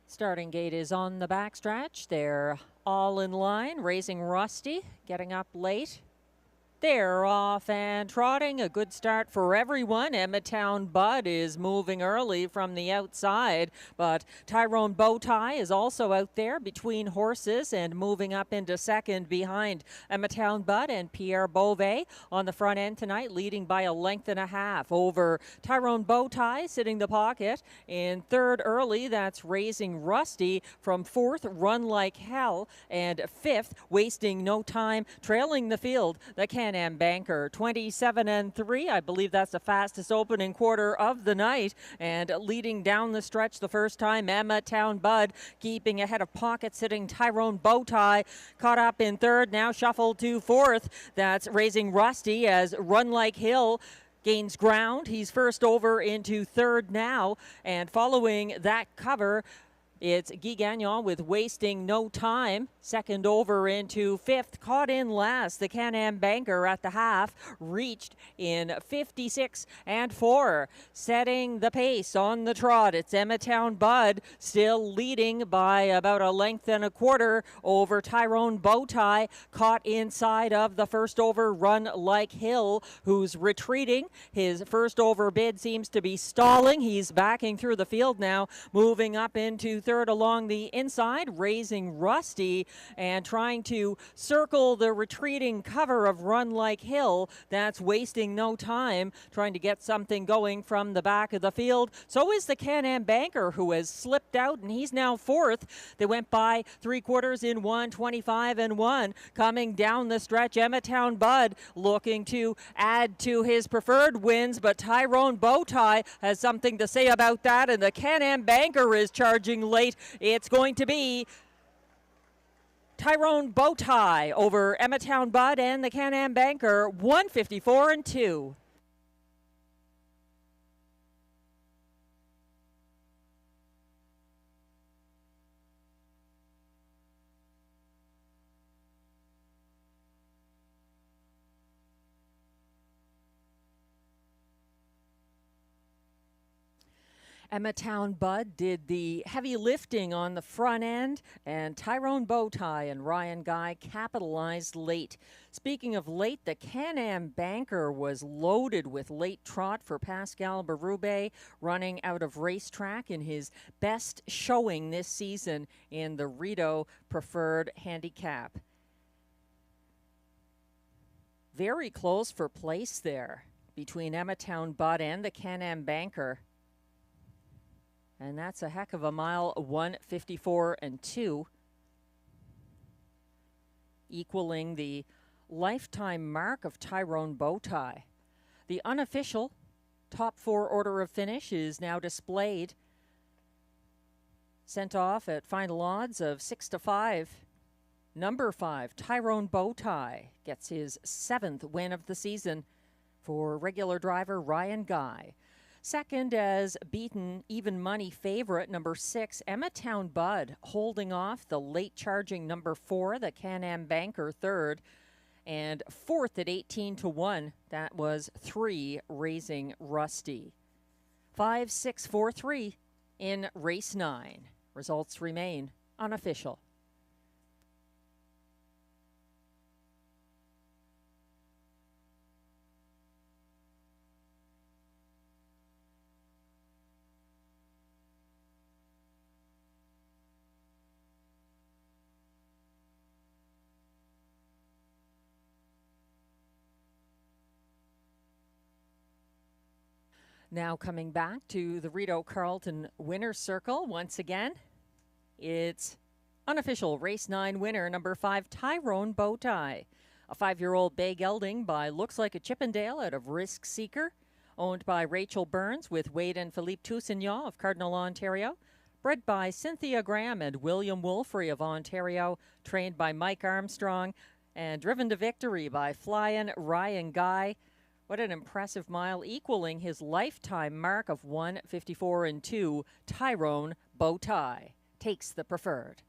Starting gate is on the backstretch. They're all in line. Raising Rusty, getting up late. They're off and trotting. A good start for everyone. Emmetown Bud is moving early from the outside, but Tyrone Bowtie is also out there between horses and moving up into second behind Emmetown Bud and Pierre Beauvais on the front end tonight, leading by a length and a half over Tyrone Bowtie, sitting the pocket. In third early, that's Raising Rusty. From fourth, Run Like Hell, and fifth, Wasting No Time, trailing the field, the Can-Am Banker. 27-3, I believe that's the fastest opening quarter of the night, and leading down the stretch the first time, Emmetown Bud keeping ahead of pocket sitting Tyrone Bowtie, caught up in third, now shuffled to fourth. That's Raising Rusty as Run Like Hill gains ground. He's first over into third now, and following that cover, it's Guy Gagnon with Wasting No Time. Second over into fifth. Caught in last, the Can-Am Banker at the half. Reached in 56-4. Setting the pace on the trot, it's Emmetown Bud still leading by about a length and a quarter over Tyrone Bowtie. Caught inside of the first over, Run Like Hill, who's retreating. His first over bid seems to be stalling. He's backing through the field now, moving up into third along the inside, Raising Rusty, and trying to circle the retreating cover of Run Like Hill. That's Wasting No Time, trying to get something going from the back of the field. So is the Can-Am Banker, who has slipped out, and he's now fourth. They went by 3/4 in 1:25-1. Coming down the stretch, Emmetown Bud looking to add to his preferred wins, but Tyrone Bowtie has something to say about that, and the Can-Am Banker is charging late. It's going to be Tyrone Bowtie over Emmetown Bud and the Can-Am Banker, 154-2. Emmetown Bud did the heavy lifting on the front end, and Tyrone Bowtie and Ryan Guy capitalized late. Speaking of late, the Can-Am Banker was loaded with late trot for Pascal Berube, running out of racetrack in his best showing this season in the Rideau Preferred Handicap. Very close for place there between Emmetown Bud and the Can-Am Banker. And that's a heck of a mile, 1:54 and 2, equaling the lifetime mark of Tyrone Bowtie. The unofficial top 4 order of finish is now displayed. Sent off at final odds of 6-5. Number 5, Tyrone Bowtie, gets his 7th win of the season for regular driver Ryan Guy. Second, as beaten even money favorite, number 6, Emmetown Bud, holding off the late charging number 4, the Can-Am Banker, third. And fourth at 18-1, that was 3, Raising Rusty. 5, 6, 4, 3 in race 9. Results remain unofficial. Now coming back to the Rideau Carleton winner's circle once again. It's unofficial race 9 winner, number 5, Tyrone Bowtie. A 5-year-old bay gelding by Looks Like a Chippendale out of Risk Seeker, owned by Rachel Burns with Wade and Philippe Toussaint of Cardinal, Ontario. Bred by Cynthia Graham and William Wolfrey of Ontario, trained by Mike Armstrong, and driven to victory by Flyin' Ryan Guy. What an impressive mile, equaling his lifetime mark of 1:54 and 2. Tyrone Bowtie takes the preferred.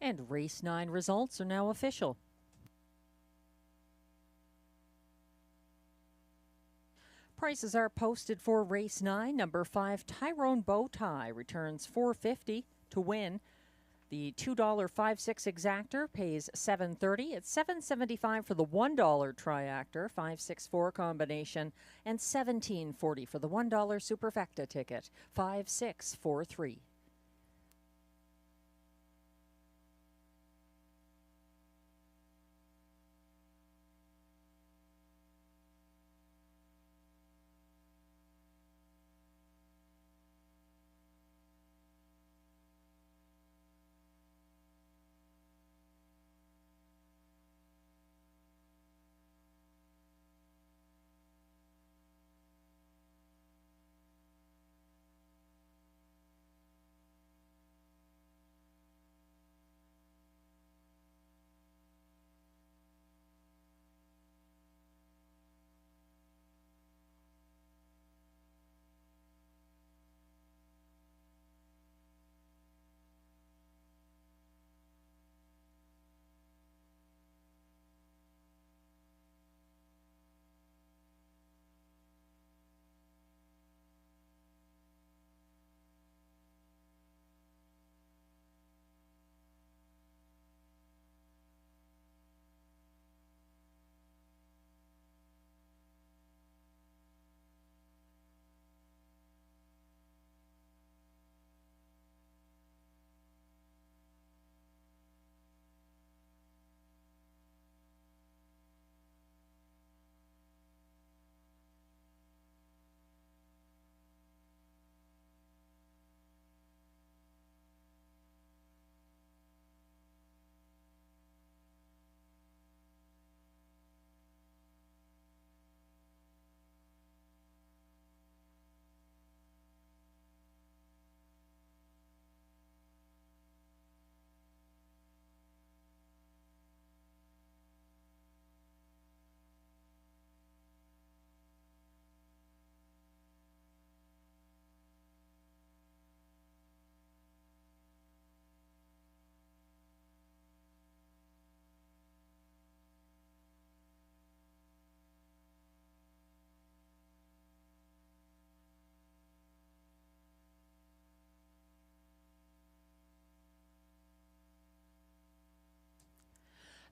And race 9 results are now official. Prices are posted for race 9. Number 5, Tyrone Bowtie, returns $4.50 to win. The $2.56 exactor pays $7.30. It's $7.75 for the $1 triactor, 5-6-4 combination, and $17.40 for the $1 superfecta ticket, 5-6-4-3.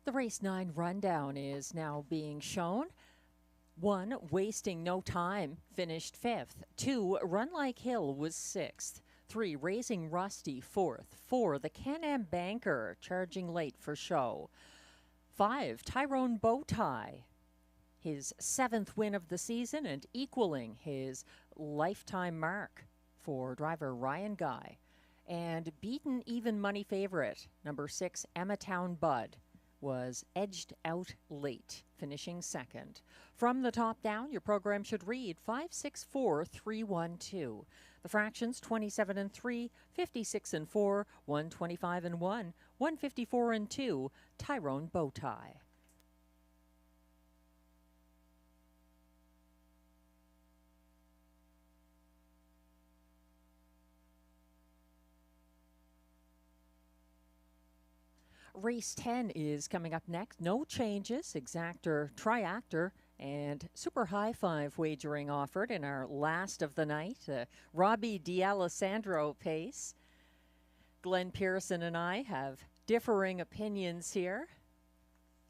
The race 9 rundown is now being shown. 1, Wasting No Time, finished 5th. 2, Run Like Hill was 6th. 3, Raising Rusty, 4th. 4, The Can-Am Banker, charging late for show. 5, Tyrone Bowtie, his 7th win of the season and equaling his lifetime mark for driver Ryan Guy. And beaten even money favorite, number 6, Emmatown Bud, was edged out late, finishing 2nd. From the top down, your program should read 564-312. The fractions 27 and 3, 56 and 4, 125 and 1, 154 and 2, Tyrone Bowtie. Race 10 is coming up next. No changes. Exactor, Triactor, and Super High Five wagering offered in our last of the night. Robbie D'Alessandro pace. Glenn Pearson and I have differing opinions here.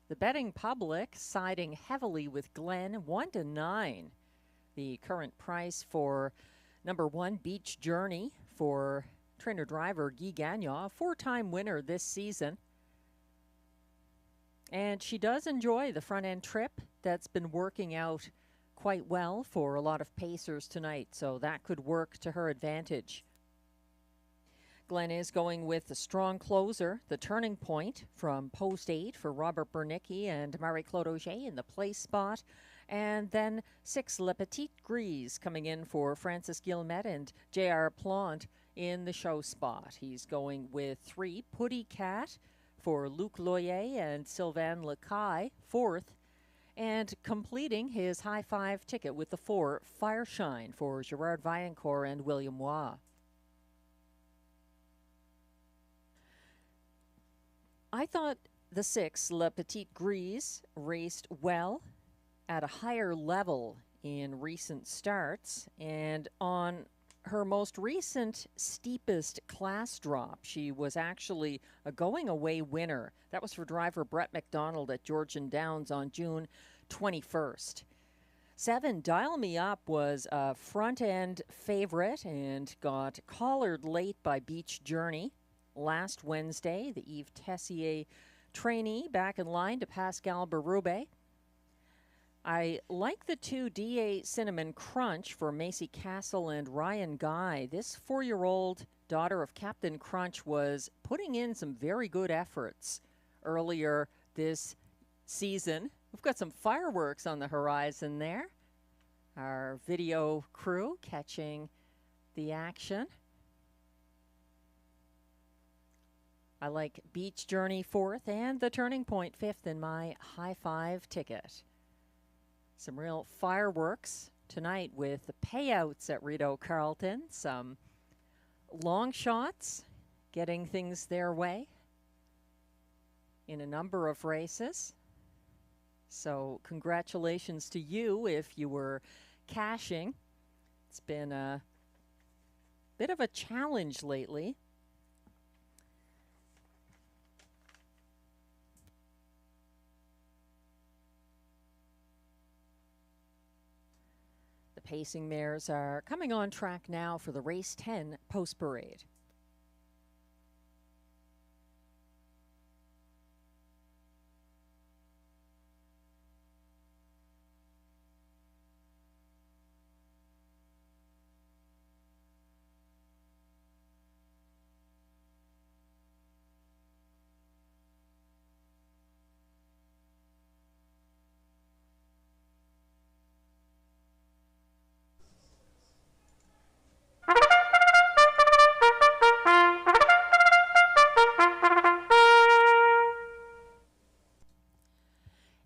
The betting public siding heavily with Glenn, 1-9. The current price for number 1, Beach Journey, for trainer-driver Guy Gagnon, a 4-time winner this season. And she does enjoy the front-end trip. That's been working out quite well for a lot of pacers tonight, so that could work to her advantage. Glenn is going with the strong closer, the Turning Point, from post 8 for Robert Bernicki and Marie-Claude Auger in the place spot. And then 6, Le Petit Grise coming in for Francis Guillemette and J.R. Plante in the show spot. He's going with 3, Putty Cat, for Luc Loyer and Sylvain Lacaille, 4th, and completing his high 5 ticket with the 4, Fireshine, for Gerard Vaillancourt and William Waugh. I thought the 6, Le Petit Grise, raced well at a higher level in recent starts, and on her most recent steepest class drop, she was actually a going-away winner. That was for driver Brett McDonald at Georgian Downs on June 21st. 7, Dial Me Up, was a front-end favorite and got collared late by Beach Journey last Wednesday. The Yves Tessier trainee back in line to Pascal Berube. I like the 2, DA Cinnamon Crunch, for Macy Castle and Ryan Guy. This 4-year-old daughter of Captain Crunch was putting in some very good efforts earlier this season. We've got some fireworks on the horizon there. Our video crew catching the action. I like Beach Journey 4th and the Turning Point 5th in my high 5 ticket. Some real fireworks tonight with the payouts at Rideau Carleton. Some long shots getting things their way in a number of races. So congratulations to you if you were cashing. It's been a bit of a challenge lately. Pacing mares are coming on track now for the race 10 post parade.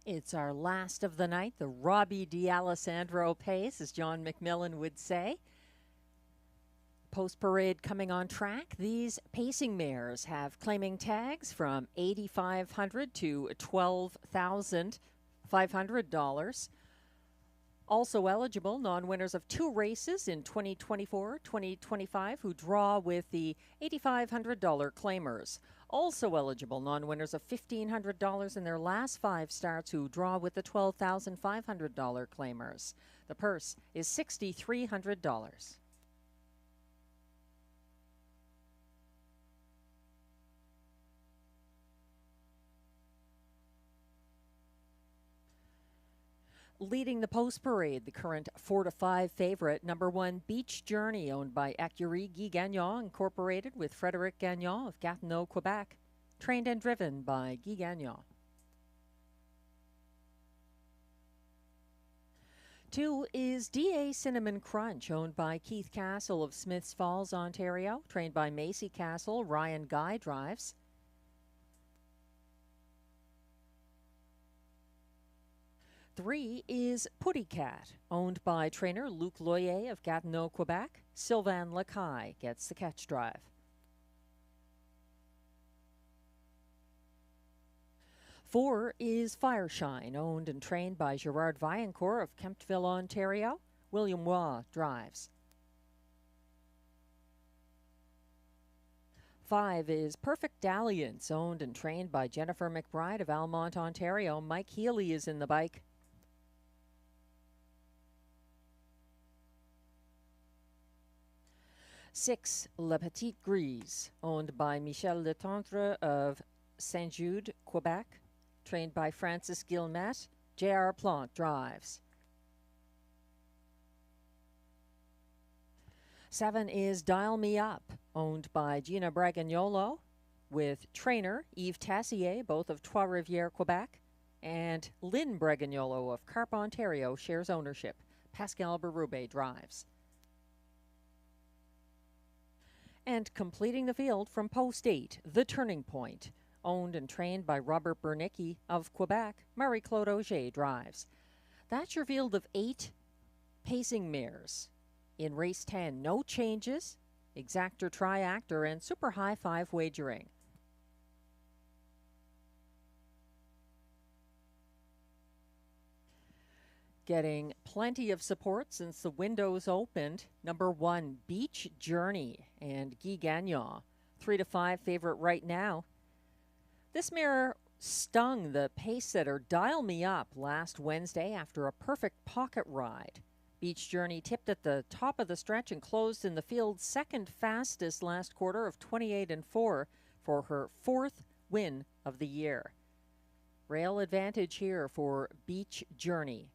It's our last of the night, the Robbie D'Alessandro pace, as John McMillan would say. Post-parade coming on track. These pacing mares have claiming tags from $8,500 to $12,500. Also eligible, non-winners of 2 races in 2024-2025 who draw with the $8,500 claimers. Also eligible non-winners of $1,500 in their last 5 starts who draw with the $12,500 claimers. The purse is $6,300. Leading the post parade, the current 4-5 favorite, number 1 Beach Journey, owned by Écurie Guy Gagnon, incorporated with Frédéric Gagnon of Gatineau, Quebec, trained and driven by Guy Gagnon. 2 is DA Cinnamon Crunch, owned by Keith Castle of Smiths Falls, Ontario, trained by Macy Castle. Ryan Guy drives. 3 is Putty Cat, owned by trainer Luc Loyer of Gatineau, Quebec. Sylvain Lacaille gets the catch drive. 4 is Fireshine, owned and trained by Gerard Vaillancourt of Kemptville, Ontario. William Waugh drives. 5 is Perfect Dalliance, owned and trained by Jennifer McBride of Almont, Ontario. Mike Healy is in the bike. 6, La Petite Grise, owned by Michel Letendre of Saint-Jude, Quebec, trained by Francis Guillemette. J.R. Plante drives. 7 is Dial Me Up, owned by Gina Bragagnolo, with trainer Yves Tassier, both of Trois-Rivières, Quebec, and Lynn Bragagnolo of Carp, Ontario, shares ownership. Pascal Berube drives. And completing the field from post 8, The Turning Point, owned and trained by Robert Bernicki of Quebec. Marie-Claude Auger drives. That's your field of 8 pacing mares. In race 10, no changes, exactor, triactor, and super high 5 wagering. Getting plenty of support since the windows opened. Number 1, Beach Journey, and Guy Gagnon, 3-5 favorite right now. This mare stung the pace setter Dial Me Up last Wednesday after a perfect pocket ride. Beach Journey tipped at the top of the stretch and closed in the field's second fastest last quarter of 28-4 for her 4th win of the year. Rail advantage here for Beach Journey.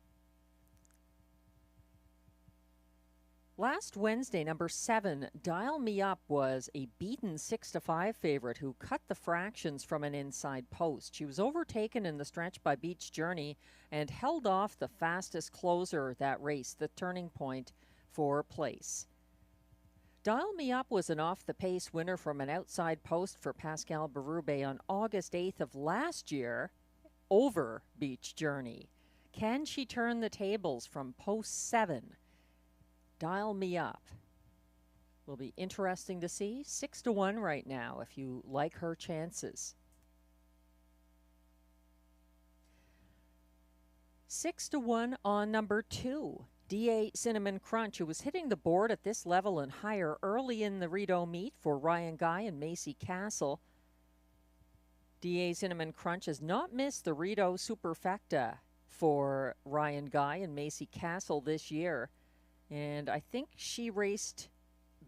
Last Wednesday, number 7, Dial Me Up, was a beaten 6-5 favorite who cut the fractions from an inside post. She was overtaken in the stretch by Beach Journey and held off the fastest closer that race, The Turning Point, for place. Dial Me Up was an off-the-pace winner from an outside post for Pascal Berube on August 8th of last year over Beach Journey. Can she turn the tables from post 7? Dial Me Up will be interesting to see. 6-1 right now if you like her chances. 6-1 on number 2, DA Cinnamon Crunch, who was hitting the board at this level and higher early in the Rideau meet for Ryan Guy and Macy Castle. DA Cinnamon Crunch has not missed the Rideau Superfecta for Ryan Guy and Macy Castle this year. And I think she raced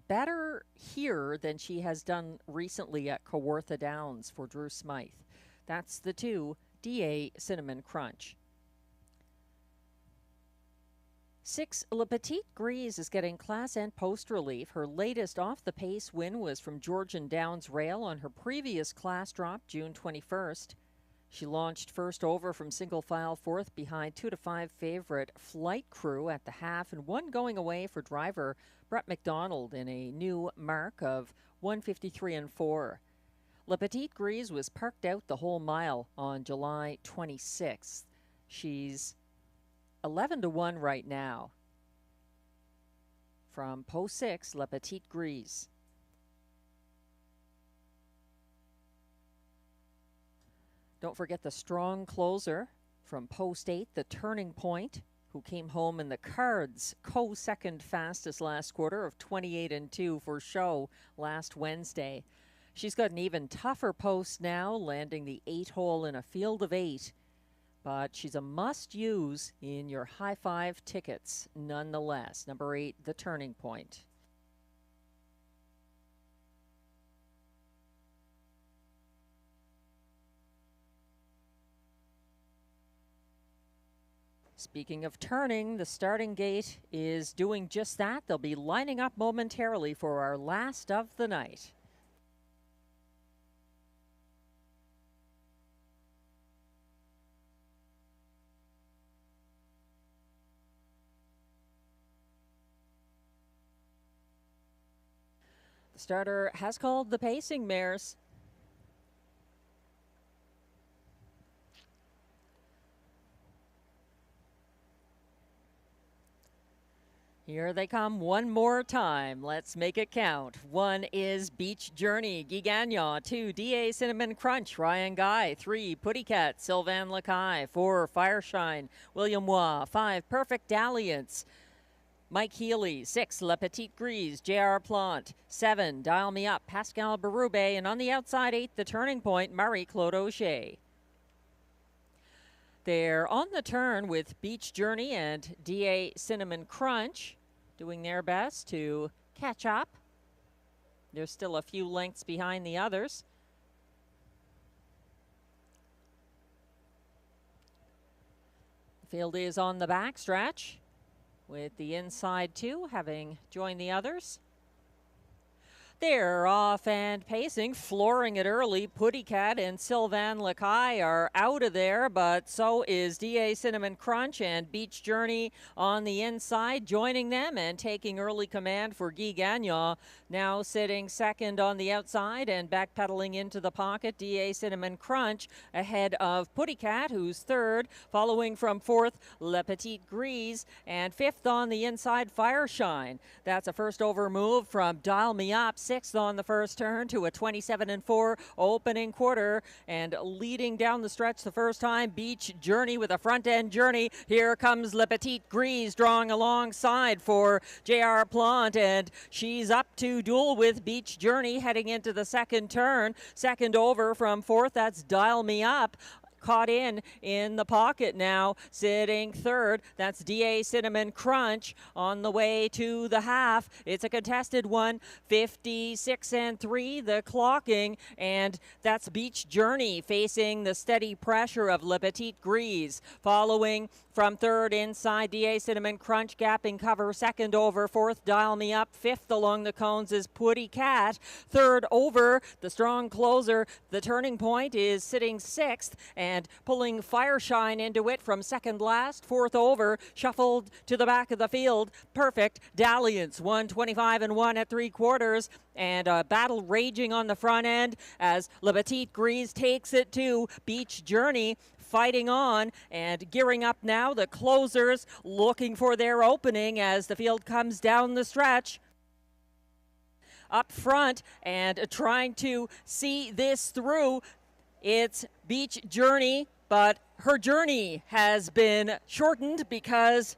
better here than she has done recently at Kawartha Downs for Drew Smythe. That's the 2, DA Cinnamon Crunch. 6, La Petite Grise is getting class and post relief. Her latest off-the-pace win was from Georgian Downs Rail on her previous class drop, June 21st. She launched first over from single file 4th behind 2-5 favorite Flight Crew at the half, and 1 going away for driver Brett McDonald in a new mark of 1:53-4. La Petite Grise was parked out the whole mile on July 26th. She's 11-1 right now. From post 6, La Petite Grise. Don't forget the strong closer from post 8, The Turning Point, who came home in the Cards co-second fastest last quarter of 28-2 for show last Wednesday. She's got an even tougher post now, landing the 8-hole in a field of 8. But she's a must-use in your high five tickets nonetheless. Number 8, the Turning Point. Speaking of turning, the starting gate is doing just that. They'll be lining up momentarily for our last of the night. The starter has called the pacing mares. Here they come one more time. Let's make it count. 1 is Beach Journey, Guy Gagnon. 2, D.A. Cinnamon Crunch, Ryan Guy. 3, Putty Cat, Sylvain Lacaille. 4, Fireshine, William Waugh. 5, Perfect Dalliance, Mike Healy. 6, La Petite Grise, J.R. Plante. 7, Dial Me Up, Pascal Berube. And on the outside, 8, the Turning Point, Marie-Claude Auger. They're on the turn with Beach Journey and D.A. Cinnamon Crunch doing their best to catch up. They're still a few lengths behind the others. The field is on the backstretch with the inside 2 having joined the others. They're off and pacing, flooring it early. Putty Cat and Sylvain Lacaille are out of there, but so is D.A. Cinnamon Crunch and Beach Journey on the inside, joining them and taking early command for Guy Gagnon. Now sitting second on the outside and backpedaling into the pocket, D.A. Cinnamon Crunch ahead of Putty Cat, who's third, following from fourth, La Petite Grise, and fifth on the inside, Fireshine. That's a first over move from Dial Me Up, sixth on the first turn to a 27-4 opening quarter, and leading down the stretch the first time, Beach Journey with a front end journey. Here comes La Petite Grise drawing alongside for J.R. Plante, and she's up to duel with Beach Journey heading into the second turn. Second over from fourth, that's Dial Me Up. Caught in the pocket now, sitting third. That's D.A. Cinnamon Crunch on the way to the half. It's a contested one, 56-3, the clocking, and that's Beach Journey facing the steady pressure of La Petite Grise. Following from third inside, D.A. Cinnamon Crunch gapping cover. Second over, fourth, Dial Me Up. Fifth along the cones is Putty Cat. Third over, the strong closer, the Turning Point, is sitting sixth, and pulling Fireshine into it from second last. Fourth over, shuffled to the back of the field, Perfect Dalliance, 125-1 at 3/4, and a battle raging on the front end as La Petite Grise takes it to Beach Journey, fighting on and gearing up now. The closers looking for their opening as the field comes down the stretch. Up front and trying to see this through, it's Beach Journey, but her journey has been shortened because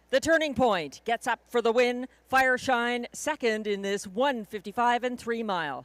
the Turning Point gets up for the win. Fireshine second in this 155-3 mile.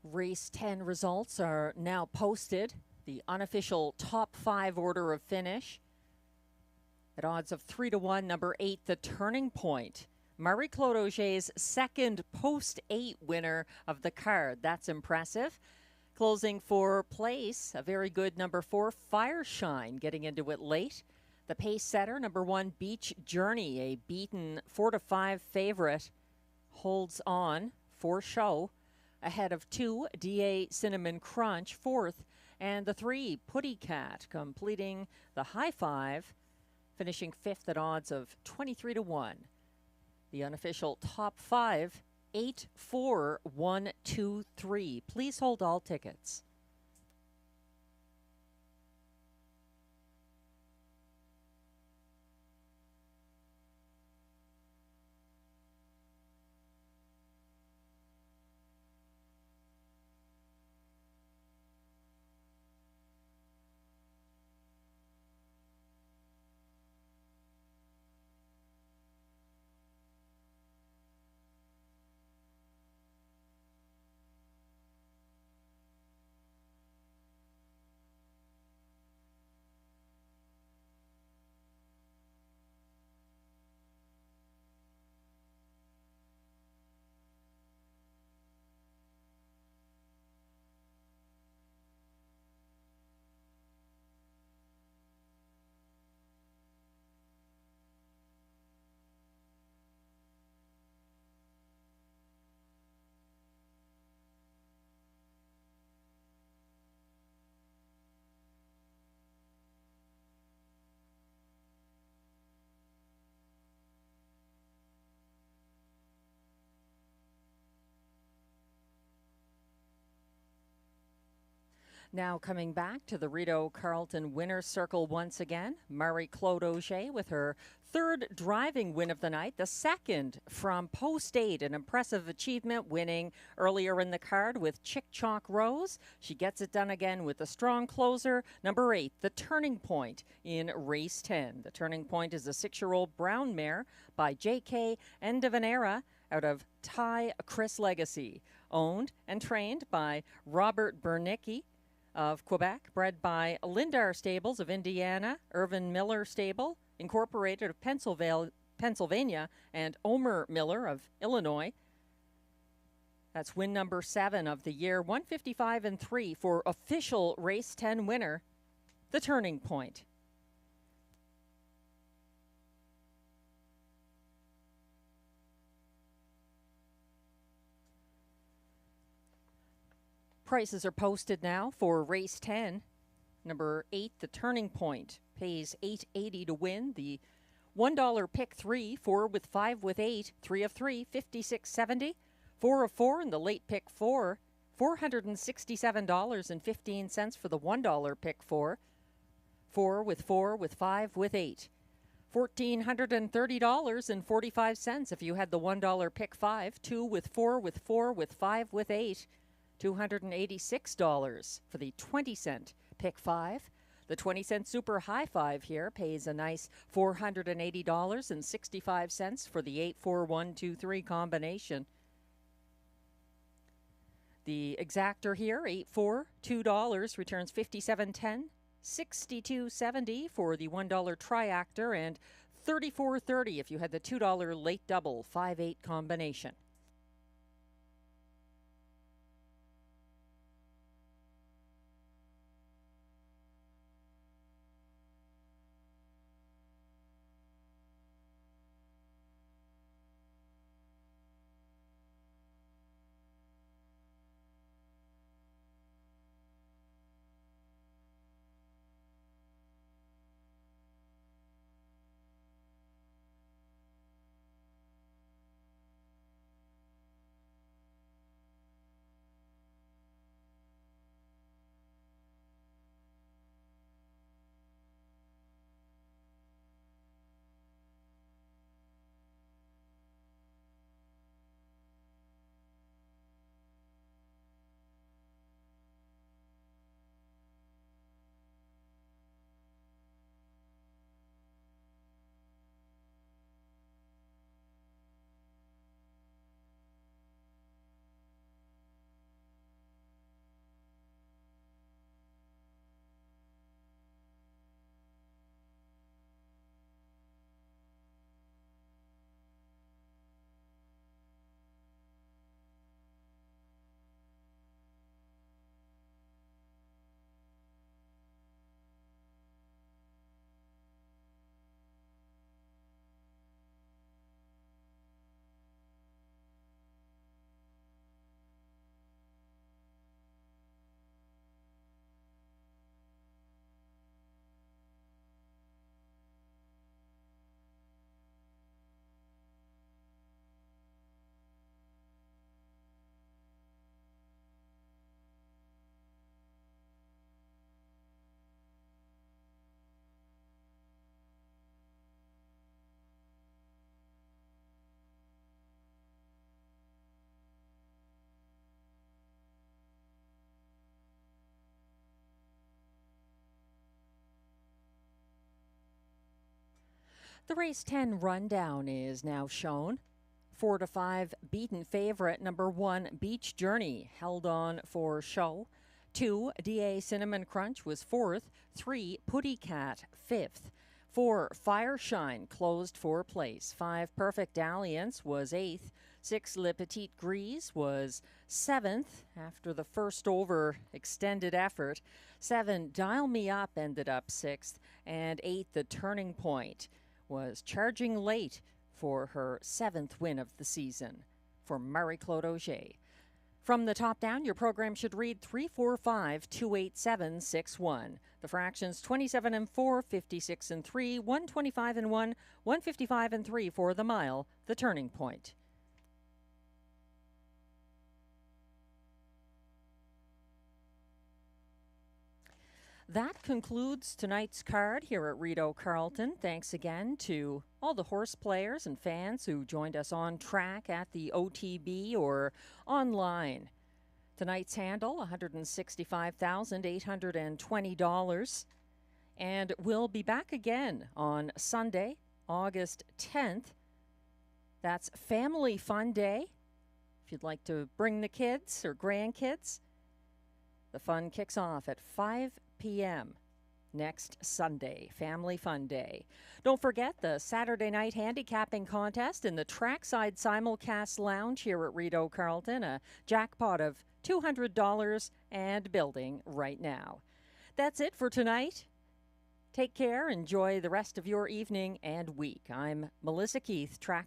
Race 10 results are now posted. The unofficial top 5 order of finish. At odds of 3-1, number 8, The Turning Point. Marie-Claude Auger's second post-8 winner of the card. That's impressive. Closing for place, a very good number 4, Fireshine, getting into it late. The pace setter, number 1, Beach Journey, a beaten 4-5 favorite, holds on for show. Ahead of 2, DA Cinnamon Crunch, 4th. And the 3, Putty Cat, completing the high 5, finishing 5th at odds of 23-1. The unofficial top 5, 8, 4, 1, 2, 3. Please hold all tickets. Now coming back to the Rideau Carleton Winner's Circle once again, Marie-Claude Auger with her third driving win of the night, the second from post 8, an impressive achievement, winning earlier in the card with Chick Chalk Rose. She gets it done again with a strong closer, number 8, The Turning Point in race 10. The Turning Point is a 6-year-old brown mare by J.K. Endevanera out of Thai Chris Legacy, owned and trained by Robert Bernicki of Quebec, bred by Lindar Stables of Indiana, Irvin Miller Stable, Incorporated of Pennsylvania, and Omer Miller of Illinois. That's win number 7 of the year, 155-3 for official race 10 winner, The Turning Point. Prices are posted now for race 10. Number 8, The Turning Point, pays $8.80 to win. The $1 pick 3, 4 with 5 with 8, 3 of 3, $56.70. 4 of 4 in the late pick 4, $467.15 for the $1 pick 4. 4 with 5 with 8. $1,430.45 if you had the $1 pick 5. 2 with 4 with 5 with 8. $286 for the 20-cent pick 5. The 20-cent super high 5 here pays a nice $480.65 for the 8-4-1-2-3 combination. The exactor here, 8-4, $2, returns $57.10, $62.70 for the $1 triactor, and $34.30 if you had the $2 late double 5-8 combination. The race 10 rundown is now shown. 4 to 5 beaten favorite number 1 Beach Journey held on for show. 2 DA Cinnamon Crunch was 4th. 3 Putty Cat 5th. 4 Fireshine closed for place. 5 Perfect Dalliance was 8th. 6 Le Petit Grise was 7th after the first over extended effort. 7 Dial Me Up ended up 6th. And 8 The Turning Point was charging late for her 7th win of the season for Marie-Claude Auger. From the top down, your program should read 345-287-61. The fractions 27 and 4, 56 and 3, 125 and 1, 155 and 3 for the mile, the turning point. That concludes tonight's card here at Rideau Carleton. Thanks again to all the horse players and fans who joined us on track at the OTB or online. Tonight's handle, $165,820. And we'll be back again on Sunday, August 10th. That's Family Fun Day. If you'd like to bring the kids or grandkids, the fun kicks off at 5 p.m. next Sunday, Family Fun Day. Don't forget the Saturday night handicapping contest in the Trackside Simulcast Lounge here at Rideau Carleton, a jackpot of $200 and building right now. That's it for tonight. Take care. Enjoy the rest of your evening and week. I'm Melissa Keith, track